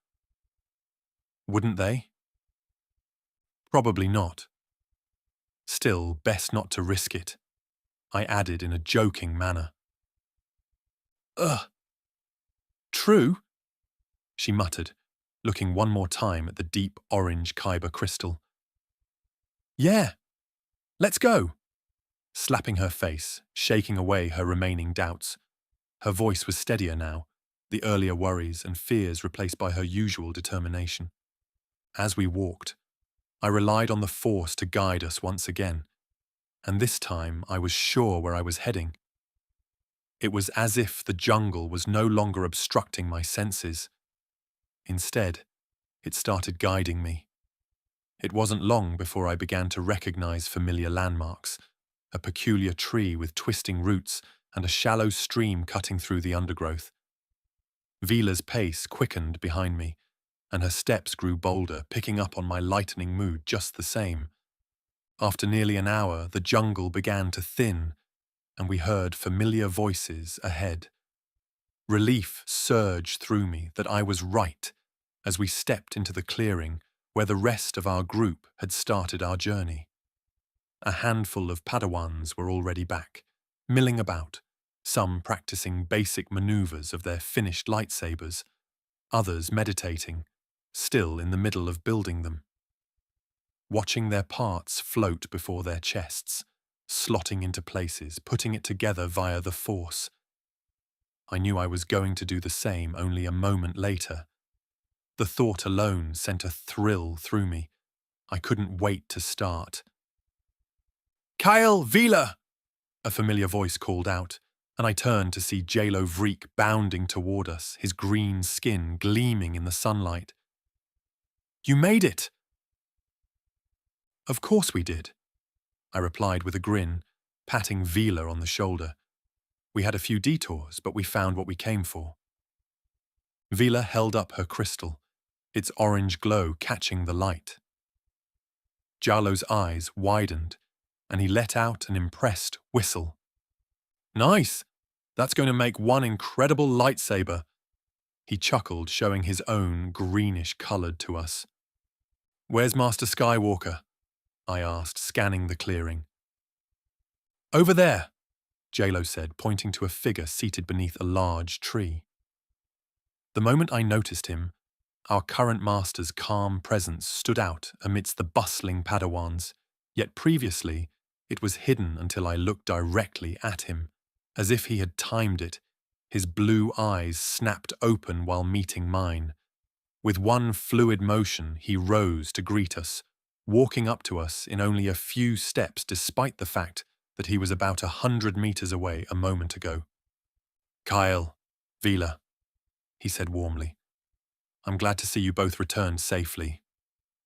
Wouldn't they? Probably not. Still, best not to risk it, I added in a joking manner. Ugh. True, she muttered, looking one more time at the deep orange kyber crystal. Yeah, let's go. Slapping her face, shaking away her remaining doubts. Her voice was steadier now, the earlier worries and fears replaced by her usual determination. As we walked, I relied on the Force to guide us once again, and this time I was sure where I was heading. It was as if the jungle was no longer obstructing my senses. Instead, it started guiding me. It wasn't long before I began to recognize familiar landmarks, a peculiar tree with twisting roots and a shallow stream cutting through the undergrowth. Vila's pace quickened behind me, and her steps grew bolder, picking up on my lightening mood just the same. After nearly an hour, the jungle began to thin, and we heard familiar voices ahead. Relief surged through me that I was right as we stepped into the clearing where the rest of our group had started our journey. A handful of Padawans were already back, milling about, some practicing basic maneuvers of their finished lightsabers, others meditating, still in the middle of building them. Watching their parts float before their chests, slotting into places, putting it together via the Force. I knew I was going to do the same only a moment later. The thought alone sent a thrill through me. I couldn't wait to start. Kael Vila! A familiar voice called out, and I turned to see Jalo Vreek bounding toward us, his green skin gleaming in the sunlight. You made it! Of course we did, I replied with a grin, patting Vila on the shoulder. We had a few detours, but we found what we came for. Vila held up her crystal, its orange glow catching the light. Jalo's eyes widened, and he let out an impressed whistle. Nice! That's going to make one incredible lightsaber. He chuckled, showing his own greenish-coloured to us. Where's Master Skywalker? I asked, scanning the clearing. Over there, Jalo said, pointing to a figure seated beneath a large tree. The moment I noticed him, our current master's calm presence stood out amidst the bustling Padawans, yet previously It was hidden until I looked directly at him, as if he had timed it. His blue eyes snapped open while meeting mine. With one fluid motion, he rose to greet us, walking up to us in only a few steps despite the fact that he was about 100 meters away a moment ago. "Kael, Vila," he said warmly. "I'm glad to see you both returned safely.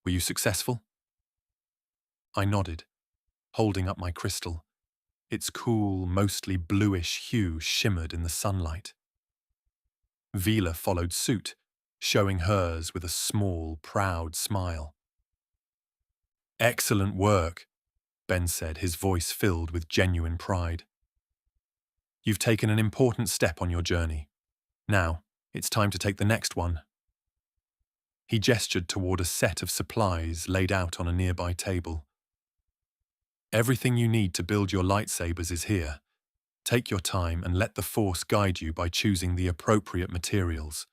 Were you successful?" I nodded, holding up my crystal. Its cool, mostly bluish hue shimmered in the sunlight. Vila followed suit, showing hers with a small, proud smile. "Excellent work," Ben said, his voice filled with genuine pride. "You've taken an important step on your journey. Now, it's time to take the next one." He gestured toward a set of supplies laid out on a nearby table. "Everything you need to build your lightsabers is here. Take your time and let the Force guide you by choosing the appropriate materials."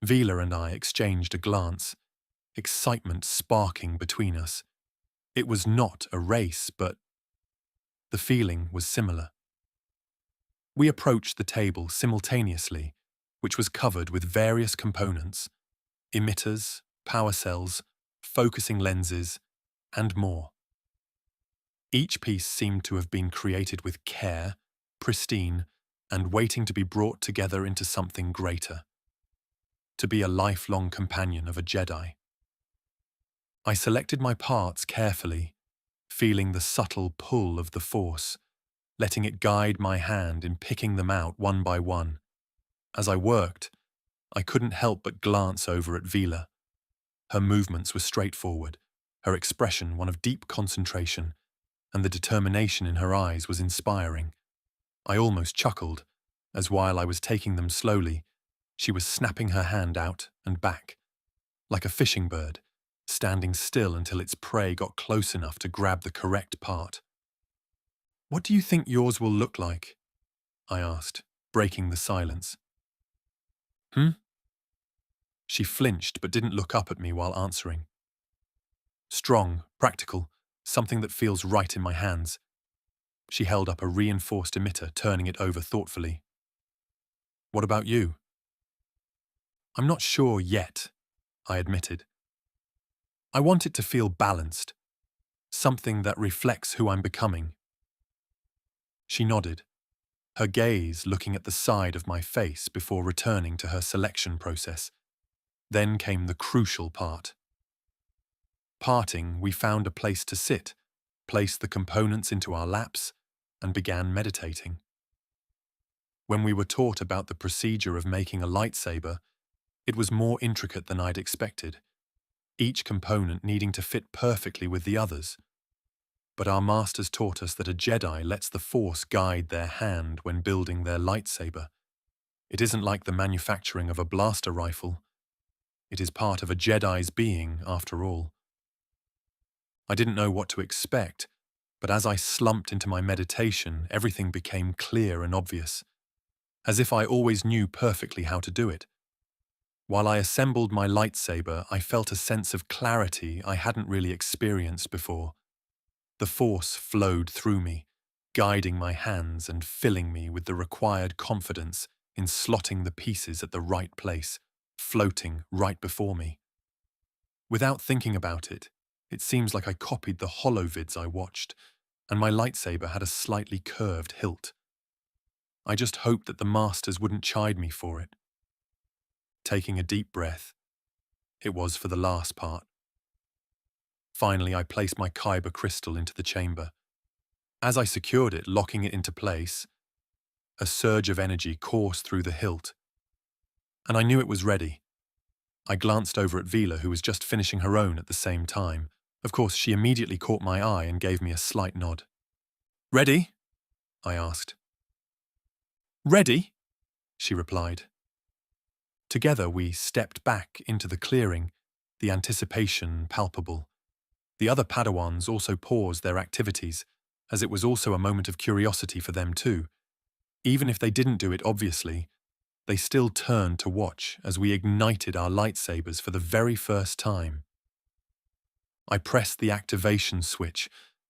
Vila and I exchanged a glance, excitement sparking between us. It was not a race, but the feeling was similar. We approached the table simultaneously, which was covered with various components: emitters, power cells, focusing lenses, and more. Each piece seemed to have been created with care, pristine, and waiting to be brought together into something greater. To be a lifelong companion of a Jedi. I selected my parts carefully, feeling the subtle pull of the Force, letting it guide my hand in picking them out one by one. As I worked, I couldn't help but glance over at Vila. Her movements were straightforward, her expression one of deep concentration, and the determination in her eyes was inspiring. I almost chuckled, as while I was taking them slowly, she was snapping her hand out and back, like a fishing bird, standing still until its prey got close enough to grab the correct part. "What do you think yours will look like?" I asked, breaking the silence. She flinched but didn't look up at me while answering. "Strong, practical, something that feels right in my hands." She held up a reinforced emitter, turning it over thoughtfully. "What about you?" "I'm not sure yet," I admitted. "I want it to feel balanced, something that reflects who I'm becoming." She nodded, her gaze looking at the side of my face before returning to her selection process. Then came the crucial part. Parting, we found a place to sit, placed the components into our laps, and began meditating. When we were taught about the procedure of making a lightsaber, it was more intricate than I'd expected, each component needing to fit perfectly with the others. But our masters taught us that a Jedi lets the Force guide their hand when building their lightsaber. It isn't like the manufacturing of a blaster rifle. It is part of a Jedi's being, after all. I didn't know what to expect, but as I slumped into my meditation, everything became clear and obvious, as if I always knew perfectly how to do it. While I assembled my lightsaber, I felt a sense of clarity I hadn't really experienced before. The Force flowed through me, guiding my hands and filling me with the required confidence in slotting the pieces at the right place, floating right before me. Without thinking about it, it seems like I copied the holovids I watched, and my lightsaber had a slightly curved hilt. I just hoped that the masters wouldn't chide me for it. Taking a deep breath, it was for the last part. Finally, I placed my Kyber crystal into the chamber. As I secured it, locking it into place, a surge of energy coursed through the hilt, and I knew it was ready. I glanced over at Vila, who was just finishing her own at the same time. Of course, she immediately caught my eye and gave me a slight nod. "Ready?" I asked. "Ready?" she replied. Together we stepped back into the clearing, the anticipation palpable. The other Padawans also paused their activities, as it was also a moment of curiosity for them too. Even if they didn't do it obviously, they still turned to watch as we ignited our lightsabers for the very first time. I pressed the activation switch,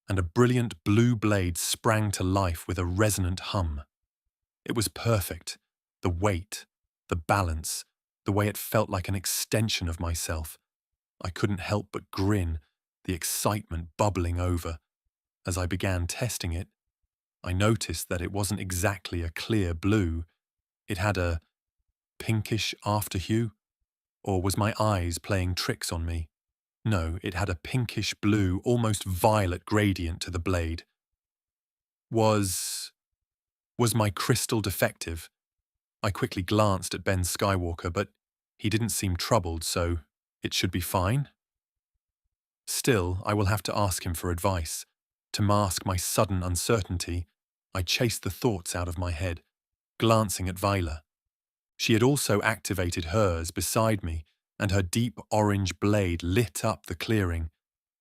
and a brilliant blue blade sprang to life with a resonant hum. It was perfect. The weight, the balance, the way it felt like an extension of myself. I couldn't help but grin, the excitement bubbling over. As I began testing it, I noticed that it wasn't exactly a clear blue. It had a pinkish afterhue. Or was my eyes playing tricks on me? No, it had a pinkish blue, almost violet gradient to the blade. Was my crystal defective? I quickly glanced at Ben Skywalker, but he didn't seem troubled, so it should be fine. Still, I will have to ask him for advice. To mask my sudden uncertainty, I chased the thoughts out of my head, glancing at Vila. She had also activated hers beside me, and her deep orange blade lit up the clearing.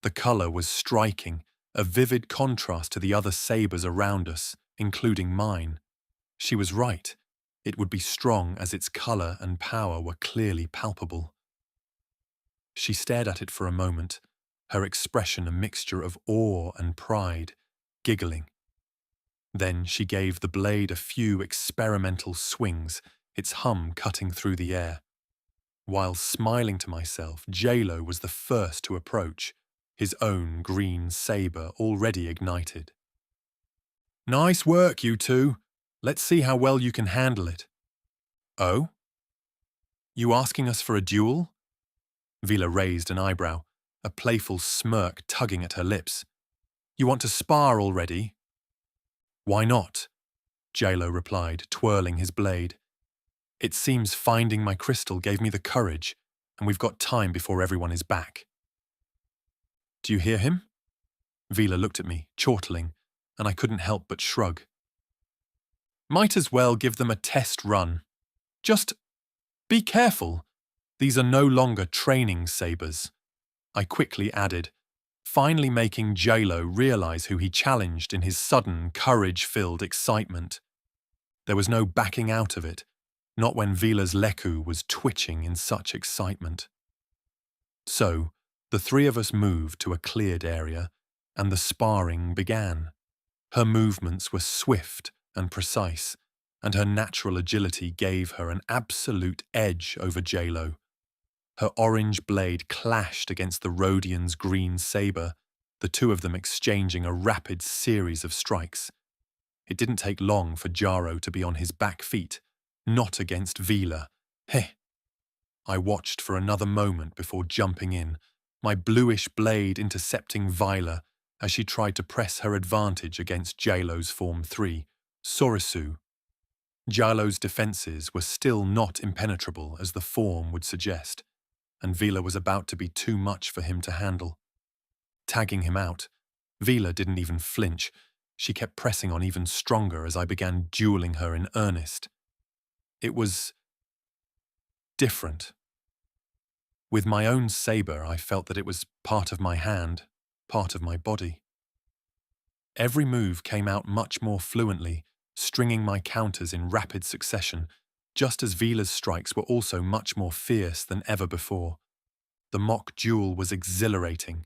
The color was striking, a vivid contrast to the other sabers around us, including mine. She was right. It would be strong as its color and power were clearly palpable. She stared at it for a moment, her expression a mixture of awe and pride, giggling. Then she gave the blade a few experimental swings, its hum cutting through the air. While smiling to myself, J-Lo was the first to approach, his own green saber already ignited. "Nice work, you two. Let's see how well you can handle it." "Oh? You asking us for a duel?" Vila raised an eyebrow, a playful smirk tugging at her lips. "You want to spar already?" "Why not?" J-Lo replied, twirling his blade. "It seems finding my crystal gave me the courage, and we've got time before everyone is back." "Do you hear him?" Vila looked at me, chortling, and I couldn't help but shrug. "Might as well give them a test run. Just be careful. These are no longer training sabers," I quickly added, finally making J-Lo realize who he challenged in his sudden, courage-filled excitement. There was no backing out of it, not when Vila's Leku was twitching in such excitement. So, the three of us moved to a cleared area, and the sparring began. Her movements were swift and precise, and her natural agility gave her an absolute edge over J-Lo. Her orange blade clashed against the Rhodian's green saber, the two of them exchanging a rapid series of strikes. It didn't take long for Jaro to be on his back feet, not against Vila. Heh! I watched for another moment before jumping in, my bluish blade intercepting Vila as she tried to press her advantage against J-Lo's Form 3, Sorisu. J-Lo's defenses were still not impenetrable as the form would suggest, and Vila was about to be too much for him to handle. Tagging him out, Vila didn't even flinch. She kept pressing on even stronger as I began dueling her in earnest. It was different. With my own saber, I felt that it was part of my hand, part of my body. Every move came out much more fluently, stringing my counters in rapid succession, just as Vila's strikes were also much more fierce than ever before. The mock duel was exhilarating.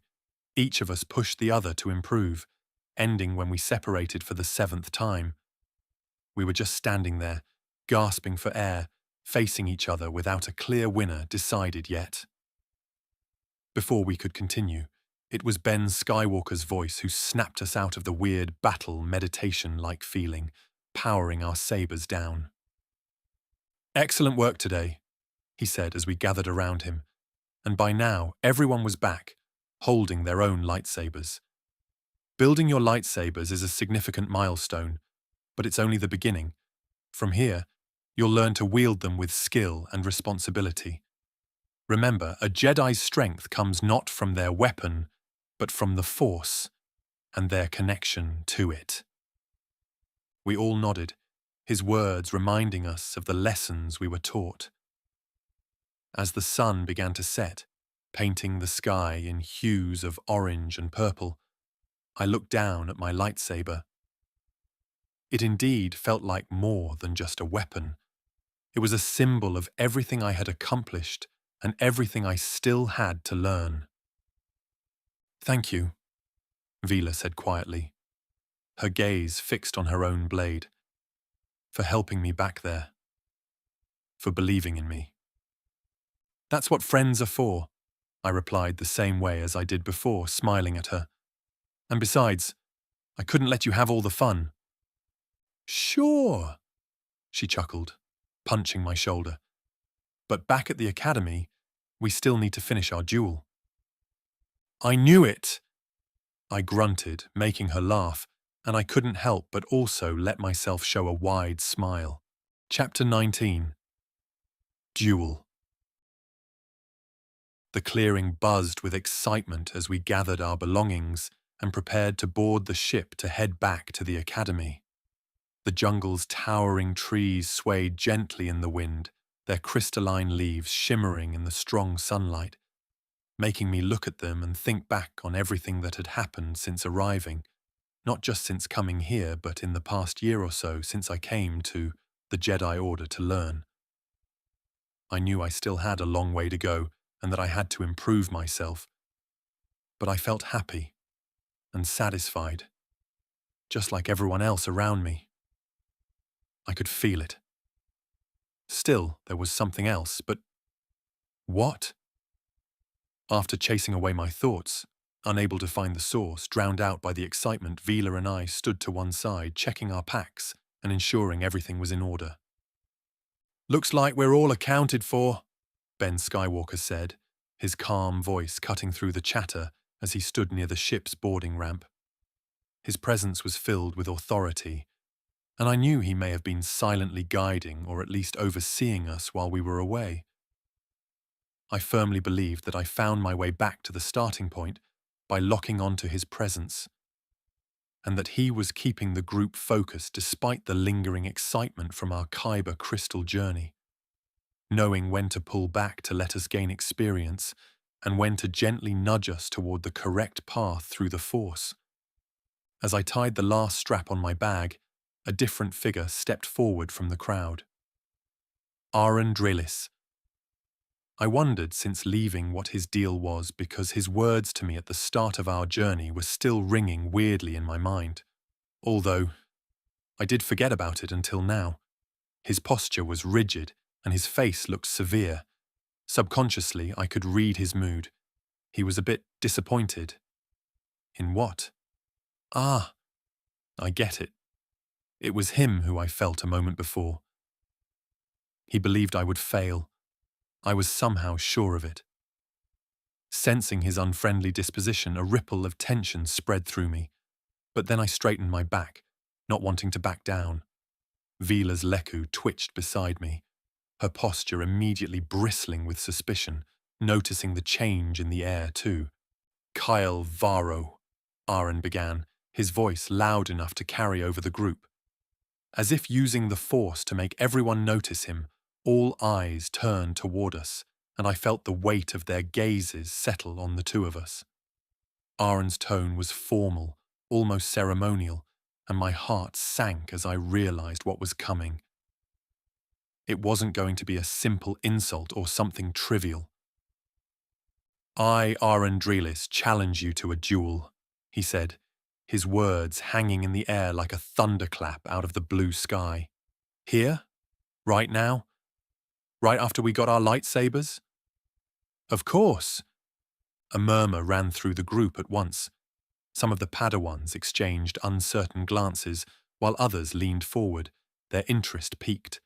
Each of us pushed the other to improve, ending when we separated for the 7th time. We were just standing there, gasping for air, facing each other without a clear winner decided yet. Before we could continue, it was Ben Skywalker's voice who snapped us out of the weird battle meditation-like feeling, powering our sabers down. "Excellent work today," he said as we gathered around him, and by now everyone was back, holding their own lightsabers. Building your lightsabers is a significant milestone, but it's only the beginning. From here, you'll learn to wield them with skill and responsibility. Remember, a Jedi's strength comes not from their weapon, but from the Force and their connection to it. We all nodded, his words reminding us of the lessons we were taught. As the sun began to set, painting the sky in hues of orange and purple, I looked down at my lightsaber. It indeed felt like more than just a weapon. It was a symbol of everything I had accomplished and everything I still had to learn. "Thank you," Vila said quietly, her gaze fixed on her own blade. For helping me back there. For believing in me. That's what friends are for, I replied the same way as I did before, smiling at her. And besides, I couldn't let you have all the fun. Sure, she chuckled, punching my shoulder. But back at the academy, we still need to finish our duel. I knew it! I grunted, making her laugh, and I couldn't help but also let myself show a wide smile. Chapter 19. Duel. The clearing buzzed with excitement as we gathered our belongings and prepared to board the ship to head back to the academy. The jungle's towering trees swayed gently in the wind, their crystalline leaves shimmering in the strong sunlight, making me look at them and think back on everything that had happened since arriving, not just since coming here, but in the past year or so since I came to the Jedi Order to learn. I knew I still had a long way to go and that I had to improve myself, but I felt happy and satisfied, just like everyone else around me. I could feel it. Still, there was something else, but what? After chasing away my thoughts, unable to find the source, drowned out by the excitement, Vila and I stood to one side, checking our packs and ensuring everything was in order. Looks like we're all accounted for, Ben Skywalker said, his calm voice cutting through the chatter as he stood near the ship's boarding ramp. His presence was filled with authority, and I knew he may have been silently guiding or at least overseeing us while we were away. I firmly believed that I found my way back to the starting point by locking onto his presence, and that he was keeping the group focused despite the lingering excitement from our Kyber crystal journey, knowing when to pull back to let us gain experience and when to gently nudge us toward the correct path through the Force. As I tied the last strap on my bag, a different figure stepped forward from the crowd. Aaron Drillis. I wondered since leaving what his deal was because his words to me at the start of our journey were still ringing weirdly in my mind, although I did forget about it until now. His posture was rigid and his face looked severe. Subconsciously, I could read his mood. He was a bit disappointed. In what? Ah, I get it. It was him who I felt a moment before. He believed I would fail. I was somehow sure of it. Sensing his unfriendly disposition, a ripple of tension spread through me. But then I straightened my back, not wanting to back down. Vila's Leku twitched beside me, her posture immediately bristling with suspicion, noticing the change in the air too. Kael Varo, Aaron began, his voice loud enough to carry over the group. As if using the Force to make everyone notice him, all eyes turned toward us, and I felt the weight of their gazes settle on the two of us. Aaron's tone was formal, almost ceremonial, and my heart sank as I realized what was coming. It wasn't going to be a simple insult or something trivial. I, Aaron Drillis, challenge you to a duel, he said, his words hanging in the air like a thunderclap out of the blue sky. Here? Right now? Right after we got our lightsabers? Of course. A murmur ran through the group at once. Some of the Padawans exchanged uncertain glances, while others leaned forward, their interest piqued.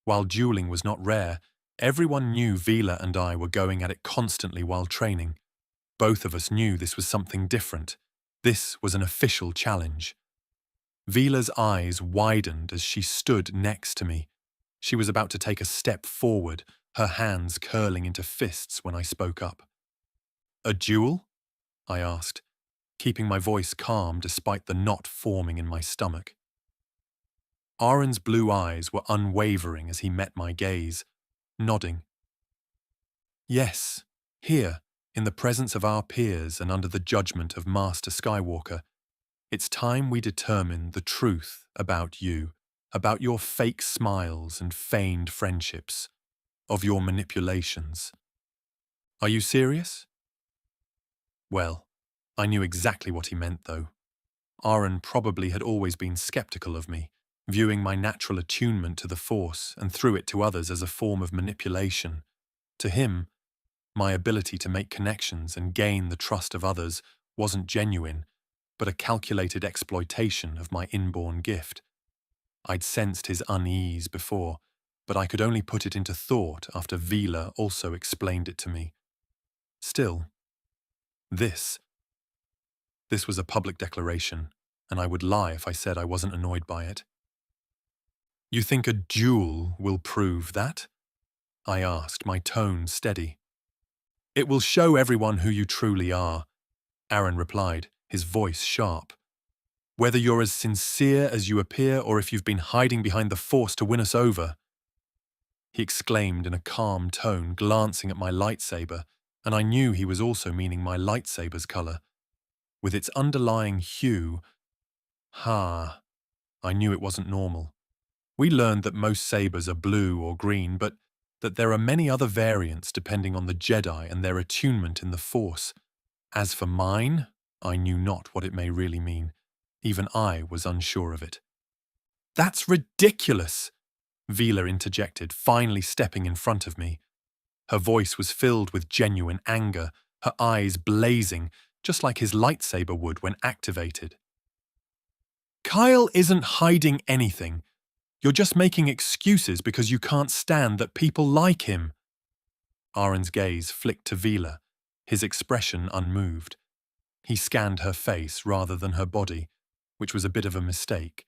While dueling was not rare, everyone knew Vila and I were going at it constantly while training. Both of us knew this was something different. This was an official challenge. Vila's eyes widened as she stood next to me. She was about to take a step forward, her hands curling into fists when I spoke up. A duel? I asked, keeping my voice calm despite the knot forming in my stomach. Aaron's blue eyes were unwavering as he met my gaze, nodding. Yes, here, in the presence of our peers and under the judgment of Master Skywalker, it's time we determine the truth about you, about your fake smiles and feigned friendships, of your manipulations. Are you serious? Well, I knew exactly what he meant, though. Aaron probably had always been skeptical of me, viewing my natural attunement to the Force and through it to others as a form of manipulation. To him, my ability to make connections and gain the trust of others wasn't genuine, but a calculated exploitation of my inborn gift. I'd sensed his unease before, but I could only put it into thought after Vila also explained it to me. Still, this was a public declaration, and I would lie if I said I wasn't annoyed by it. "You think a duel will prove that?" I asked, my tone steady. "It will show everyone who you truly are," Aaron replied, his voice sharp. "Whether you're as sincere as you appear or if you've been hiding behind the Force to win us over." He exclaimed in a calm tone, glancing at my lightsaber, and I knew he was also meaning my lightsaber's color. With its underlying hue, I knew it wasn't normal. We learned that most sabers are blue or green, but that there are many other variants depending on the Jedi and their attunement in the Force. As for mine, I knew not what it may really mean. Even I was unsure of it. "That's ridiculous!" Vila interjected, finally stepping in front of me. Her voice was filled with genuine anger, her eyes blazing, just like his lightsaber would when activated. "Kael isn't hiding anything. You're just making excuses because you can't stand that people like him." Aaron's gaze flicked to Vila, his expression unmoved. He scanned her face rather than her body, which was a bit of a mistake,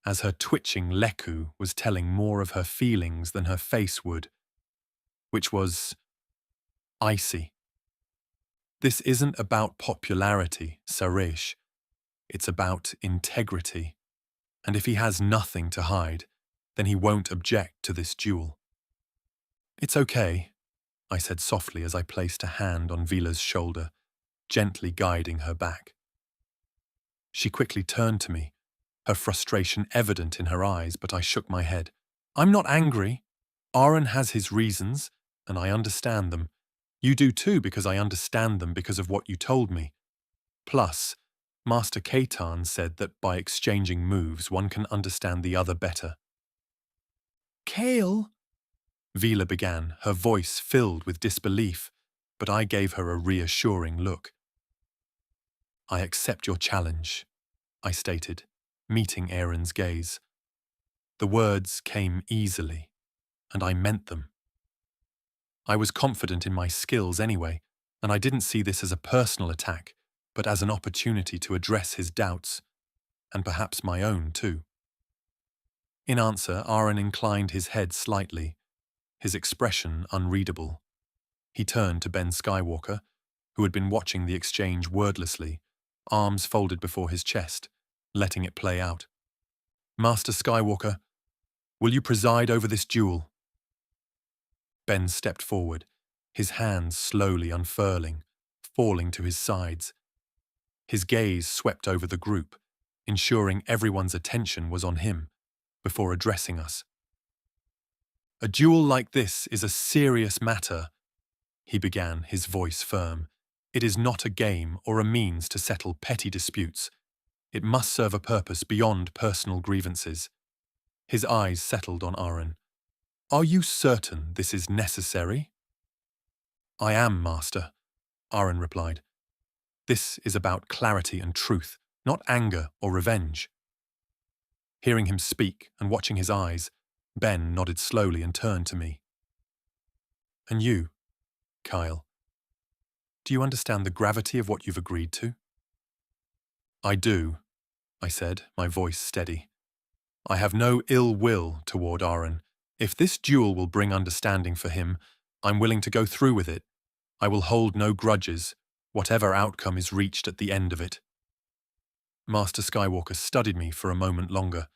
as her twitching leku was telling more of her feelings than her face would, which was icy. "This isn't about popularity, Saresh. It's about integrity. And if he has nothing to hide, then he won't object to this duel." "It's okay," I said softly as I placed a hand on Vila's shoulder, gently guiding her back. She quickly turned to me, her frustration evident in her eyes, but I shook my head. "I'm not angry. Aaron has his reasons, and I understand them. You do too, because I understand them because of what you told me. Plus, Master Katan said that by exchanging moves one can understand the other better." "Kael," Vila began, her voice filled with disbelief, but I gave her a reassuring look. "I accept your challenge," I stated, meeting Aaron's gaze. The words came easily, and I meant them. I was confident in my skills anyway, and I didn't see this as a personal attack, but as an opportunity to address his doubts, and perhaps my own too. In answer, Aaron inclined his head slightly, his expression unreadable. He turned to Ben Skywalker, who had been watching the exchange wordlessly, arms folded before his chest, letting it play out. "Master Skywalker, will you preside over this duel?" Ben stepped forward, his hands slowly unfurling, falling to his sides. His gaze swept over the group, ensuring everyone's attention was on him, before addressing us. "A duel like this is a serious matter," he began, his voice firm. "It is not a game or a means to settle petty disputes. It must serve a purpose beyond personal grievances." His eyes settled on Aaron. "Are you certain this is necessary?" "I am, Master," Aaron replied. "This is about clarity and truth, not anger or revenge." Hearing him speak and watching his eyes, Ben nodded slowly and turned to me. "And you, Kael, do you understand the gravity of what you've agreed to?" "I do," I said, my voice steady. "I have no ill will toward Aaron. If this duel will bring understanding for him, I'm willing to go through with it. I will hold no grudges, whatever outcome is reached at the end of it." Master Skywalker studied me for a moment longer,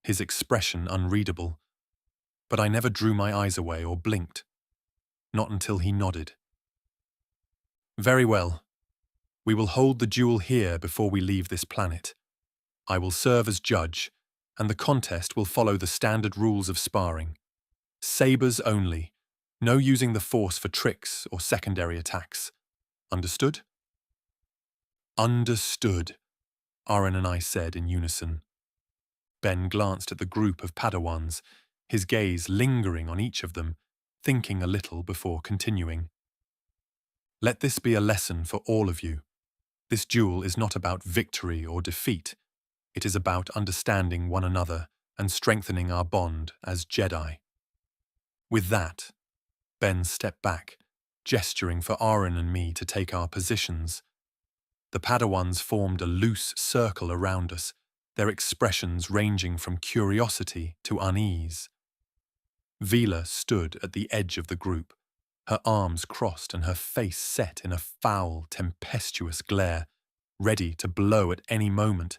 his expression unreadable, but I never drew my eyes away or blinked, not until he nodded. "Very well. We will hold the duel here before we leave this planet. I will serve as judge, and the contest will follow the standard rules of sparring. Sabers only. No using the Force for tricks or secondary attacks. Understood?" Understood, Aaron and I said in unison. Ben glanced at the group of Padawans, his gaze lingering on each of them, thinking a little before continuing. Let this be a lesson for all of you. This duel is not about victory or defeat. It is about understanding one another and strengthening our bond as Jedi. With that, Ben stepped back, gesturing for Aaron and me to take our positions. The Padawans formed a loose circle around us, their expressions ranging from curiosity to unease. Vila stood at the edge of the group, her arms crossed and her face set in a foul, tempestuous glare, ready to blow at any moment.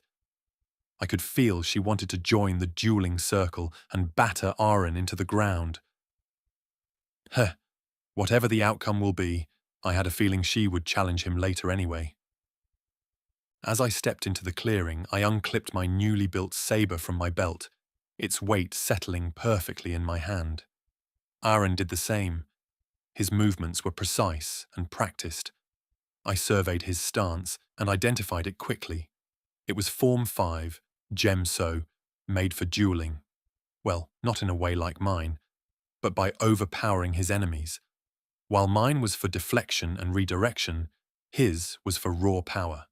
I could feel she wanted to join the dueling circle and batter Aaron into the ground. Whatever the outcome will be, I had a feeling she would challenge him later anyway. As I stepped into the clearing, I unclipped my newly built saber from my belt, its weight settling perfectly in my hand. Aaron did the same. His movements were precise and practiced. I surveyed his stance and identified it quickly. It was Form 5, Gemso, made for dueling. Well, not in a way like mine, but by overpowering his enemies. While mine was for deflection and redirection, his was for raw power.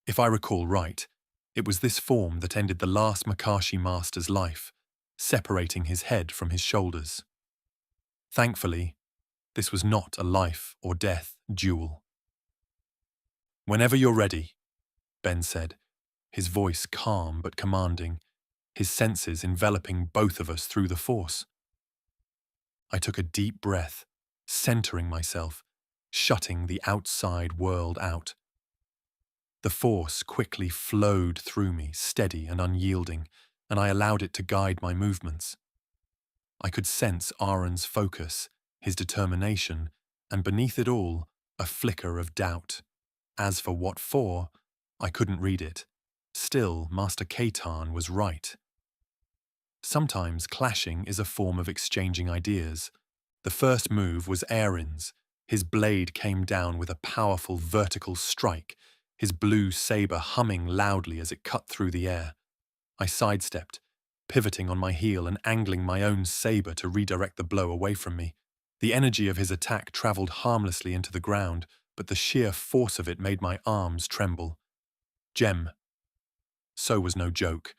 If I recall right, it was this form that ended the last Makashi master's life, separating his head from his shoulders. Thankfully, this was not a life or death duel. Whenever you're ready, Ben said, his voice calm but commanding, his senses enveloping both of us through the Force. I took a deep breath, centering myself, shutting the outside world out. The Force quickly flowed through me, steady and unyielding, and I allowed it to guide my movements. I could sense Aaron's focus, his determination, and beneath it all, a flicker of doubt. As for what for, I couldn't read it. Still, Master Kaetan was right. Sometimes clashing is a form of exchanging ideas. The first move was Aaron's. His blade came down with a powerful vertical strike, his blue saber humming loudly as it cut through the air. I sidestepped, pivoting on my heel and angling my own saber to redirect the blow away from me. The energy of his attack traveled harmlessly into the ground, but the sheer force of it made my arms tremble. Gem. So was no joke.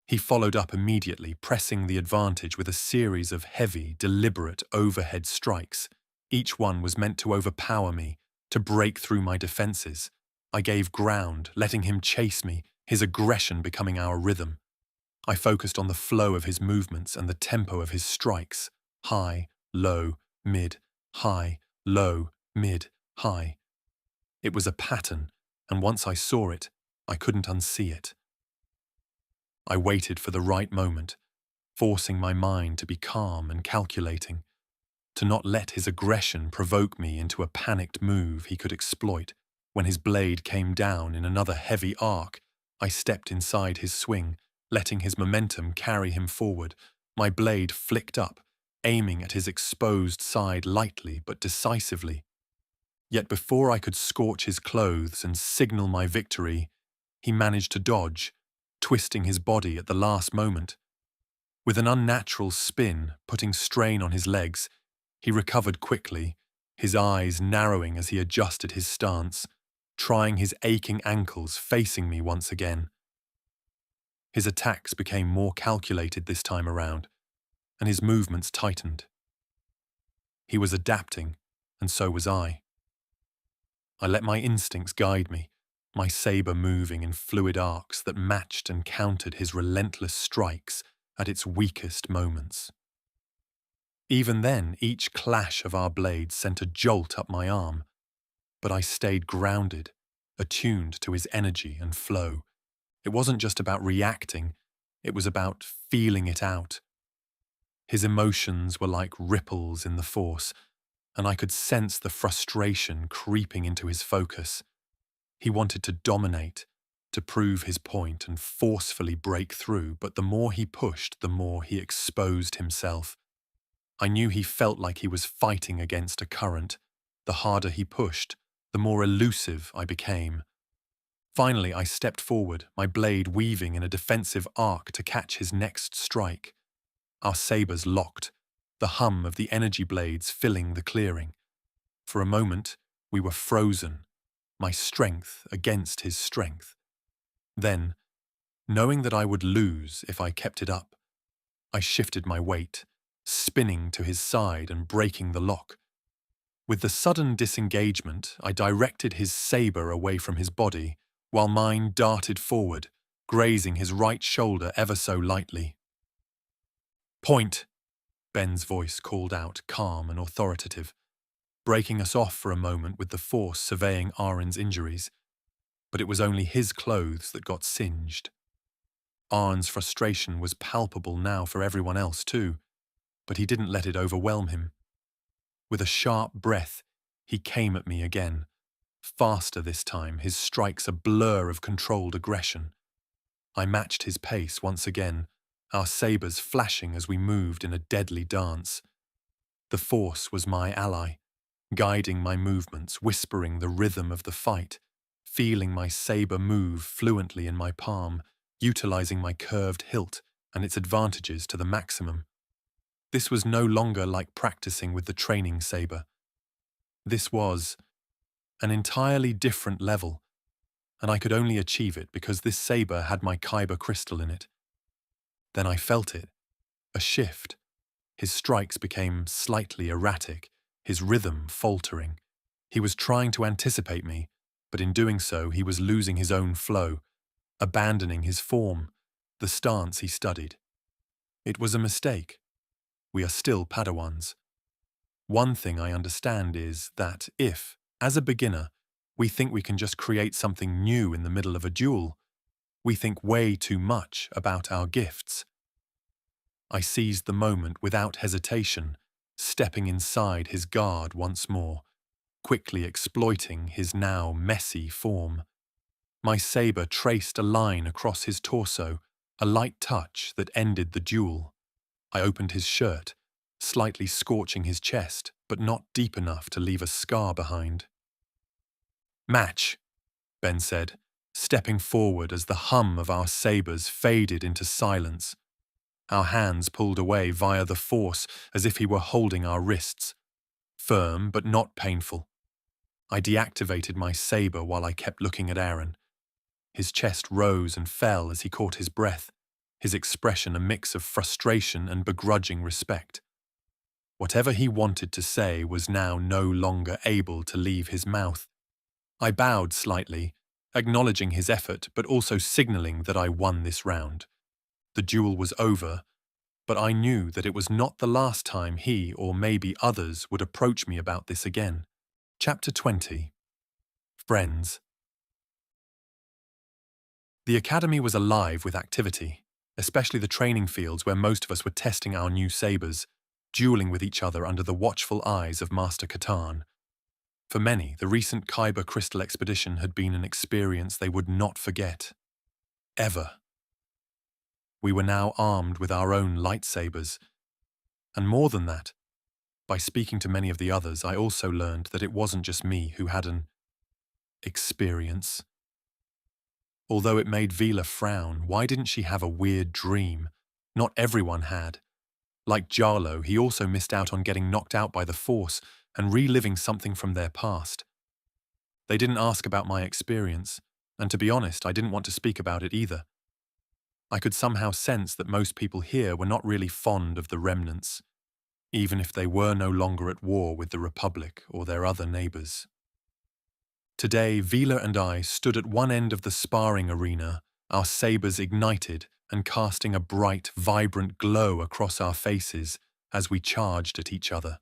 He followed up immediately, pressing the advantage with a series of heavy, deliberate overhead strikes. Each one was meant to overpower me, to break through my defenses. I gave ground, letting him chase me, his aggression becoming our rhythm. I focused on the flow of his movements and the tempo of his strikes. High, low, mid, high, low, mid, high. It was a pattern, and once I saw it, I couldn't unsee it. I waited for the right moment, forcing my mind to be calm and calculating, to not let his aggression provoke me into a panicked move he could exploit. When his blade came down in another heavy arc, I stepped inside his swing, letting his momentum carry him forward. My blade flicked up, aiming at his exposed side lightly but decisively. Yet before I could scorch his clothes and signal my victory, he managed to dodge, twisting his body at the last moment. With an unnatural spin, putting strain on his legs, he recovered quickly, his eyes narrowing as he adjusted his stance, trying his aching ankles facing me once again. His attacks became more calculated this time around, and his movements tightened. He was adapting, and so was I. I let my instincts guide me, my saber moving in fluid arcs that matched and countered his relentless strikes at its weakest moments. Even then, each clash of our blades sent a jolt up my arm, but I stayed grounded, attuned to his energy and flow. It wasn't just about reacting, it was about feeling it out. His emotions were like ripples in the Force, and I could sense the frustration creeping into his focus. He wanted to dominate, to prove his point and forcefully break through, but the more he pushed, the more he exposed himself. I knew he felt like he was fighting against a current. The harder he pushed, the more elusive I became. Finally, I stepped forward, my blade weaving in a defensive arc to catch his next strike. Our sabers locked, the hum of the energy blades filling the clearing. For a moment, we were frozen, my strength against his strength. Then, knowing that I would lose if I kept it up, I shifted my weight, spinning to his side and breaking the lock. With the sudden disengagement, I directed his saber away from his body, while mine darted forward, grazing his right shoulder ever so lightly. "Point!" Ben's voice called out, calm and authoritative, breaking us off for a moment with the Force surveying Arren's injuries. But it was only his clothes that got singed. Arn's frustration was palpable now for everyone else too, but he didn't let it overwhelm him. With a sharp breath, he came at me again, faster this time, his strikes a blur of controlled aggression. I matched his pace once again, our sabers flashing as we moved in a deadly dance. The Force was my ally, guiding my movements, whispering the rhythm of the fight, feeling my saber move fluently in my palm, utilizing my curved hilt and its advantages to the maximum. This was no longer like practicing with the training saber. This was an entirely different level, and I could only achieve it because this saber had my kyber crystal in it. Then I felt it, a shift. His strikes became slightly erratic, his rhythm faltering. He was trying to anticipate me, but in doing so he was losing his own flow, abandoning his form, the stance he studied. It was a mistake. We are still Padawans. One thing I understand is that if, as a beginner, we think we can just create something new in the middle of a duel, we think way too much about our gifts. I seized the moment without hesitation, stepping inside his guard once more, quickly exploiting his now messy form. My saber traced a line across his torso, a light touch that ended the duel. I opened his shirt, slightly scorching his chest, but not deep enough to leave a scar behind. "Match," Ben said, stepping forward as the hum of our sabers faded into silence. Our hands pulled away via the Force as if he were holding our wrists. Firm, but not painful. I deactivated my saber while I kept looking at Aaron. His chest rose and fell as he caught his breath, his expression a mix of frustration and begrudging respect. Whatever he wanted to say was now no longer able to leave his mouth. I bowed slightly, acknowledging his effort but also signaling that I won this round. The duel was over, but I knew that it was not the last time he or maybe others would approach me about this again. Chapter 20. Friends. The academy was alive with activity, especially the training fields where most of us were testing our new sabers, dueling with each other under the watchful eyes of Master Catan. For many, the recent Kyber Crystal expedition had been an experience they would not forget. Ever. We were now armed with our own lightsabers. And more than that, by speaking to many of the others, I also learned that it wasn't just me who had an experience. Although it made Vila frown, why didn't she have a weird dream? Not everyone had. Like Jarlo, he also missed out on getting knocked out by the Force and reliving something from their past. They didn't ask about my experience, and to be honest, I didn't want to speak about it either. I could somehow sense that most people here were not really fond of the Remnants, even if they were no longer at war with the Republic or their other neighbors. Today, Vila and I stood at one end of the sparring arena, our sabers ignited and casting a bright, vibrant glow across our faces as we charged at each other.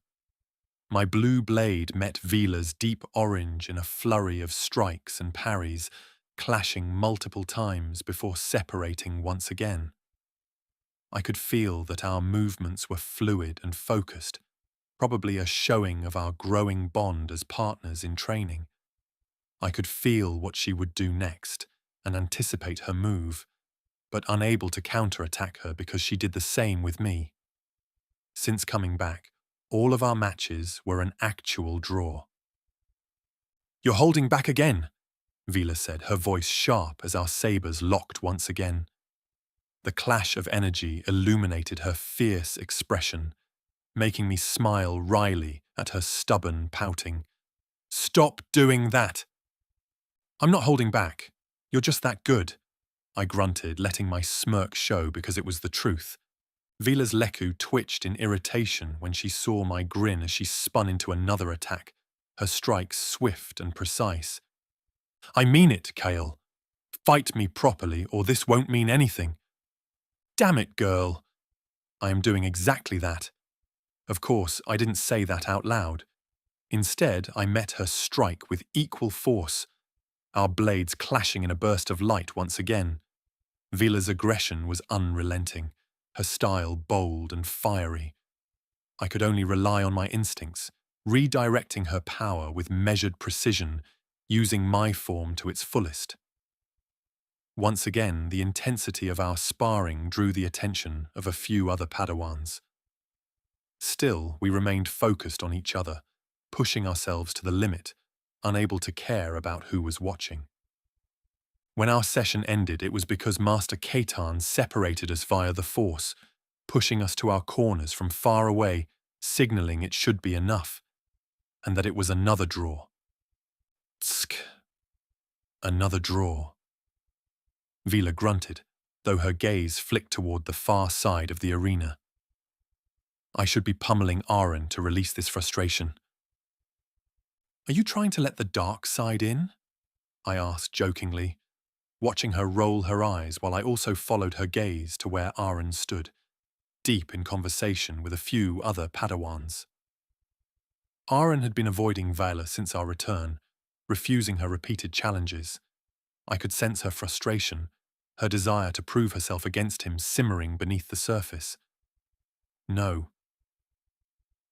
My blue blade met Vila's deep orange in a flurry of strikes and parries, clashing multiple times before separating once again. I could feel that our movements were fluid and focused, probably a showing of our growing bond as partners in training. I could feel what she would do next and anticipate her move, but unable to counterattack her because she did the same with me. Since coming back, all of our matches were an actual draw. "You're holding back again," Vila said, her voice sharp as our sabers locked once again. The clash of energy illuminated her fierce expression, making me smile wryly at her stubborn pouting. "Stop doing that!" "I'm not holding back. You're just that good," I grunted, letting my smirk show because it was the truth. Vila's leku twitched in irritation when she saw my grin as she spun into another attack, her strikes swift and precise. "I mean it, Kael. Fight me properly or this won't mean anything." "Damn it, girl." "I am doing exactly that." Of course, I didn't say that out loud. Instead, I met her strike with equal force, our blades clashing in a burst of light once again. Vila's aggression was unrelenting, her style bold and fiery. I could only rely on my instincts, redirecting her power with measured precision, using my form to its fullest. Once again, the intensity of our sparring drew the attention of a few other Padawans. Still, we remained focused on each other, pushing ourselves to the limit, unable to care about who was watching. When our session ended, it was because Master Kaetan separated us via the Force, pushing us to our corners from far away, signaling it should be enough, and that it was another draw. Tsk. Another draw. Vila grunted, though her gaze flicked toward the far side of the arena. I should be pummeling Aren to release this frustration. "Are you trying to let the dark side in?" I asked jokingly, watching her roll her eyes while I also followed her gaze to where Aren stood, deep in conversation with a few other Padawans. Aren had been avoiding Vila since our return, refusing her repeated challenges. I could sense her frustration, her desire to prove herself against him simmering beneath the surface. No.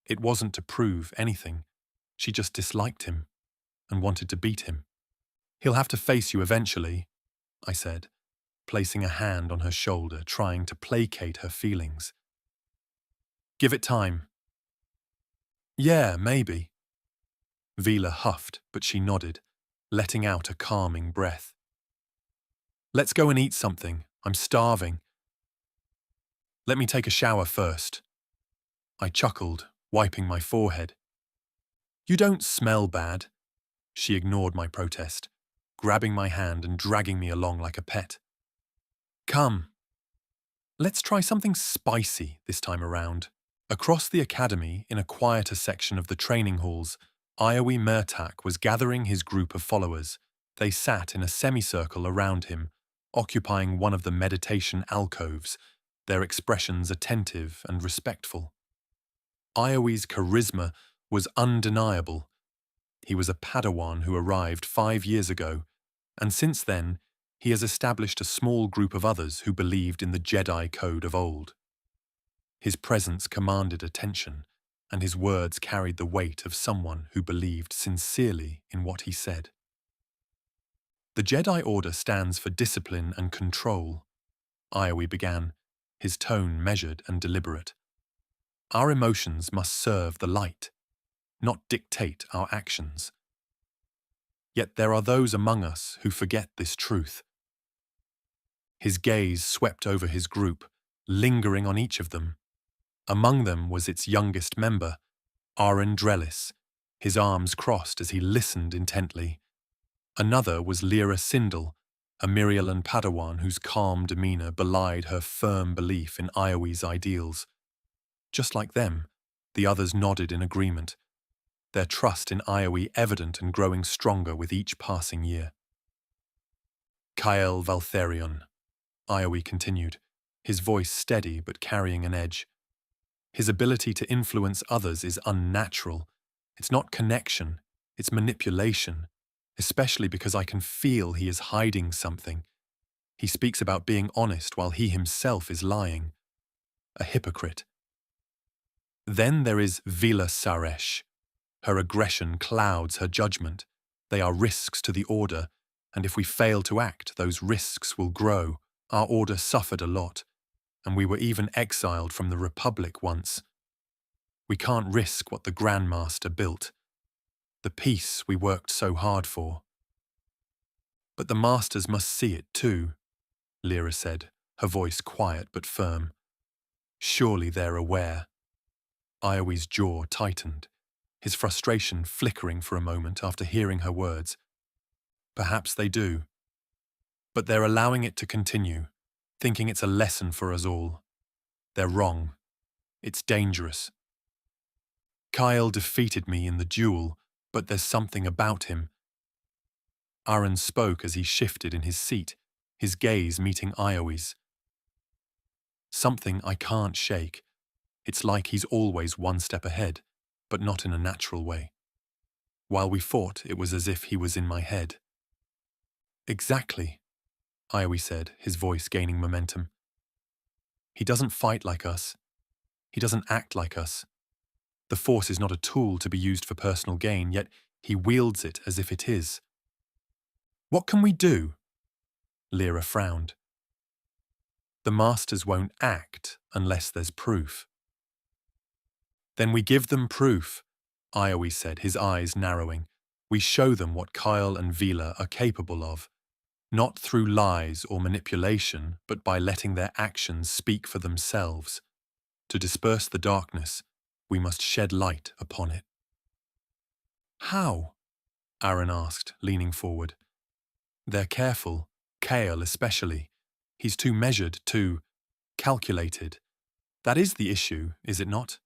It wasn't to prove anything. She just disliked him and wanted to beat him. "He'll have to face you eventually," I said, placing a hand on her shoulder, trying to placate her feelings. "Give it time." "Yeah, maybe." Vila huffed, but she nodded, letting out a calming breath. "Let's go and eat something. I'm starving." "Let me take a shower first." I chuckled, wiping my forehead. "You don't smell bad." She ignored my protest, grabbing my hand and dragging me along like a pet. "Come. Let's try something spicy this time around." Across the academy, in a quieter section of the training halls, Iowi Murtak was gathering his group of followers. They sat in a semicircle around him, occupying one of the meditation alcoves, their expressions attentive and respectful. Iowi's charisma was undeniable. He was a Padawan who arrived 5 years ago, and since then, he has established a small group of others who believed in the Jedi Code of old. His presence commanded attention, and his words carried the weight of someone who believed sincerely in what he said. "The Jedi Order stands for discipline and control," Iowi began, his tone measured and deliberate. "Our emotions must serve the light, not dictate our actions. Yet there are those among us who forget this truth." His gaze swept over his group, lingering on each of them. Among them was its youngest member, Aren Drellis, his arms crossed as he listened intently. Another was Lyra Sindel, a Mirialan Padawan whose calm demeanor belied her firm belief in Iowi's ideals. Just like them, the others nodded in agreement, their trust in Iowi evident and growing stronger with each passing year. "Kael Valtherion," Iowi continued, his voice steady but carrying an edge. "His ability to influence others is unnatural. It's not connection, it's manipulation, especially because I can feel he is hiding something. He speaks about being honest while he himself is lying. A hypocrite." Then there is Vila Saresh. Her aggression clouds her judgment. They are risks to the Order, and if we fail to act, those risks will grow. Our Order suffered a lot, and we were even exiled from the Republic once. We can't risk what the Grandmaster built, the peace we worked so hard for. But the masters must see it too, Lyra said, her voice quiet but firm. Surely they're aware. Iowe's jaw tightened, his frustration flickering for a moment after hearing her words. Perhaps they do. But they're allowing it to continue, thinking it's a lesson for us all. They're wrong. It's dangerous. Kael defeated me in the duel, but there's something about him. Aaron spoke as he shifted in his seat, his gaze meeting Iowe's. Something I can't shake. It's like he's always one step ahead, but not in a natural way. While we fought, it was as if he was in my head. Exactly, Iowe said, his voice gaining momentum. He doesn't fight like us. He doesn't act like us. The Force is not a tool to be used for personal gain, yet he wields it as if it is. What can we do? Lyra frowned. The Masters won't act unless there's proof. Then we give them proof, Iowe said, his eyes narrowing. We show them what Kael and Vila are capable of, not through lies or manipulation, but by letting their actions speak for themselves. To disperse the darkness, we must shed light upon it. How? Aaron asked, leaning forward. They're careful, Kael especially. He's too measured, too calculated. That is the issue, is it not?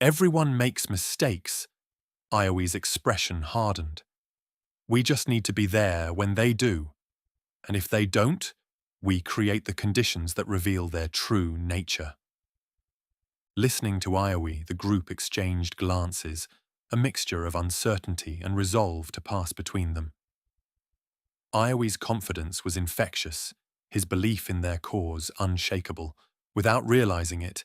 Everyone makes mistakes. Iowe's expression hardened. We just need to be there when they do. And if they don't, we create the conditions that reveal their true nature. Listening to Iowe, the group exchanged glances, a mixture of uncertainty and resolve to pass between them. Iowe's confidence was infectious, his belief in their cause unshakable. Without realizing it,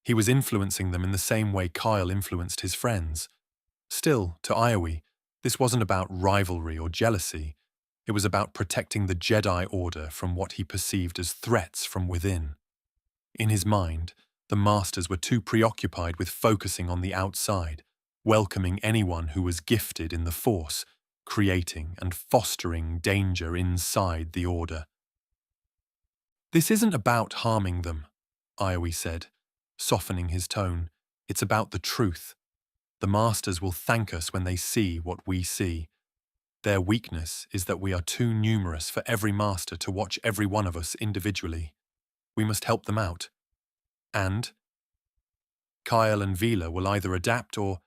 he was influencing them in the same way Kael influenced his friends. Still, to Iowe, this wasn't about rivalry or jealousy. It was about protecting the Jedi Order from what he perceived as threats from within. In his mind, the Masters were too preoccupied with focusing on the outside, welcoming anyone who was gifted in the Force, creating and fostering danger inside the Order. This isn't about harming them, Iowe said, softening his tone. It's about the truth. The Masters will thank us when they see what we see. Their weakness is that we are too numerous for every Master to watch every one of us individually. We must help them out. And Kael and Vila will either adapt or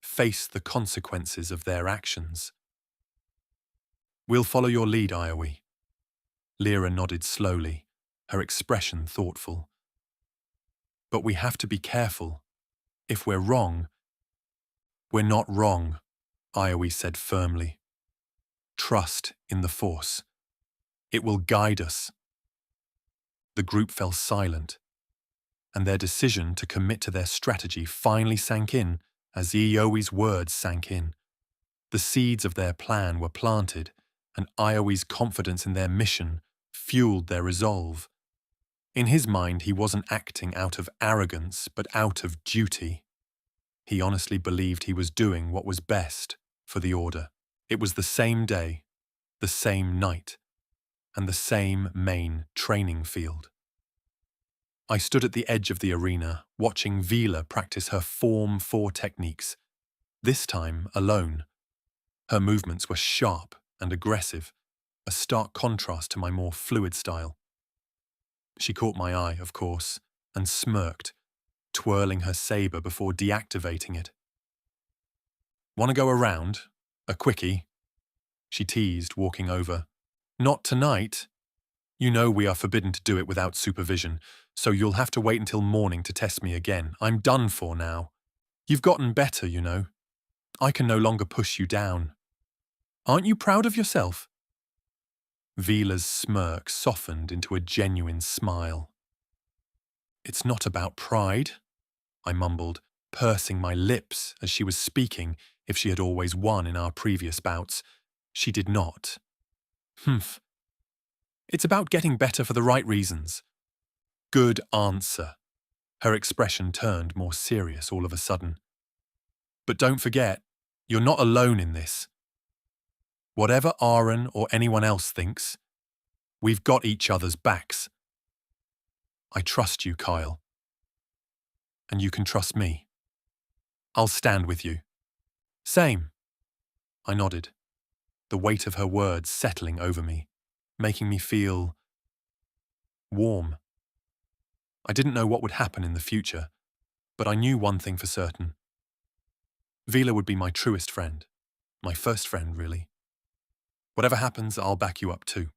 face the consequences of their actions. We'll follow your lead, Iowe. Lyra nodded slowly, her expression thoughtful. But we have to be careful. If we're wrong, we're not wrong, Iowe said firmly. Trust in the Force. It will guide us. The group fell silent, and their decision to commit to their strategy finally sank in as Iowe's words sank in. The seeds of their plan were planted, and Iowe's confidence in their mission fueled their resolve. In his mind, he wasn't acting out of arrogance, but out of duty. He honestly believed he was doing what was best for the Order. It was the same day, the same night, and the same main training field. I stood at the edge of the arena, watching Vila practice her Form 4 techniques, this time alone. Her movements were sharp and aggressive, a stark contrast to my more fluid style. She caught my eye, of course, and smirked, twirling her saber before deactivating it. Want to go around? A quickie? She teased, walking over. Not tonight. You know we are forbidden to do it without supervision, so you'll have to wait until morning to test me again. I'm done for now. You've gotten better, you know. I can no longer push you down. Aren't you proud of yourself? Vila's smirk softened into a genuine smile. It's not about pride, I mumbled, pursing my lips as she was speaking. If she had always won in our previous bouts, she did not. Humph. It's about getting better for the right reasons. Good answer. Her expression turned more serious all of a sudden. But don't forget, you're not alone in this. Whatever Aaron or anyone else thinks, we've got each other's backs. I trust you, Kael. And you can trust me. I'll stand with you. Same. I nodded, the weight of her words settling over me, making me feel warm. I didn't know what would happen in the future, but I knew one thing for certain. Vila would be my truest friend. My first friend, really. Whatever happens, I'll back you up too.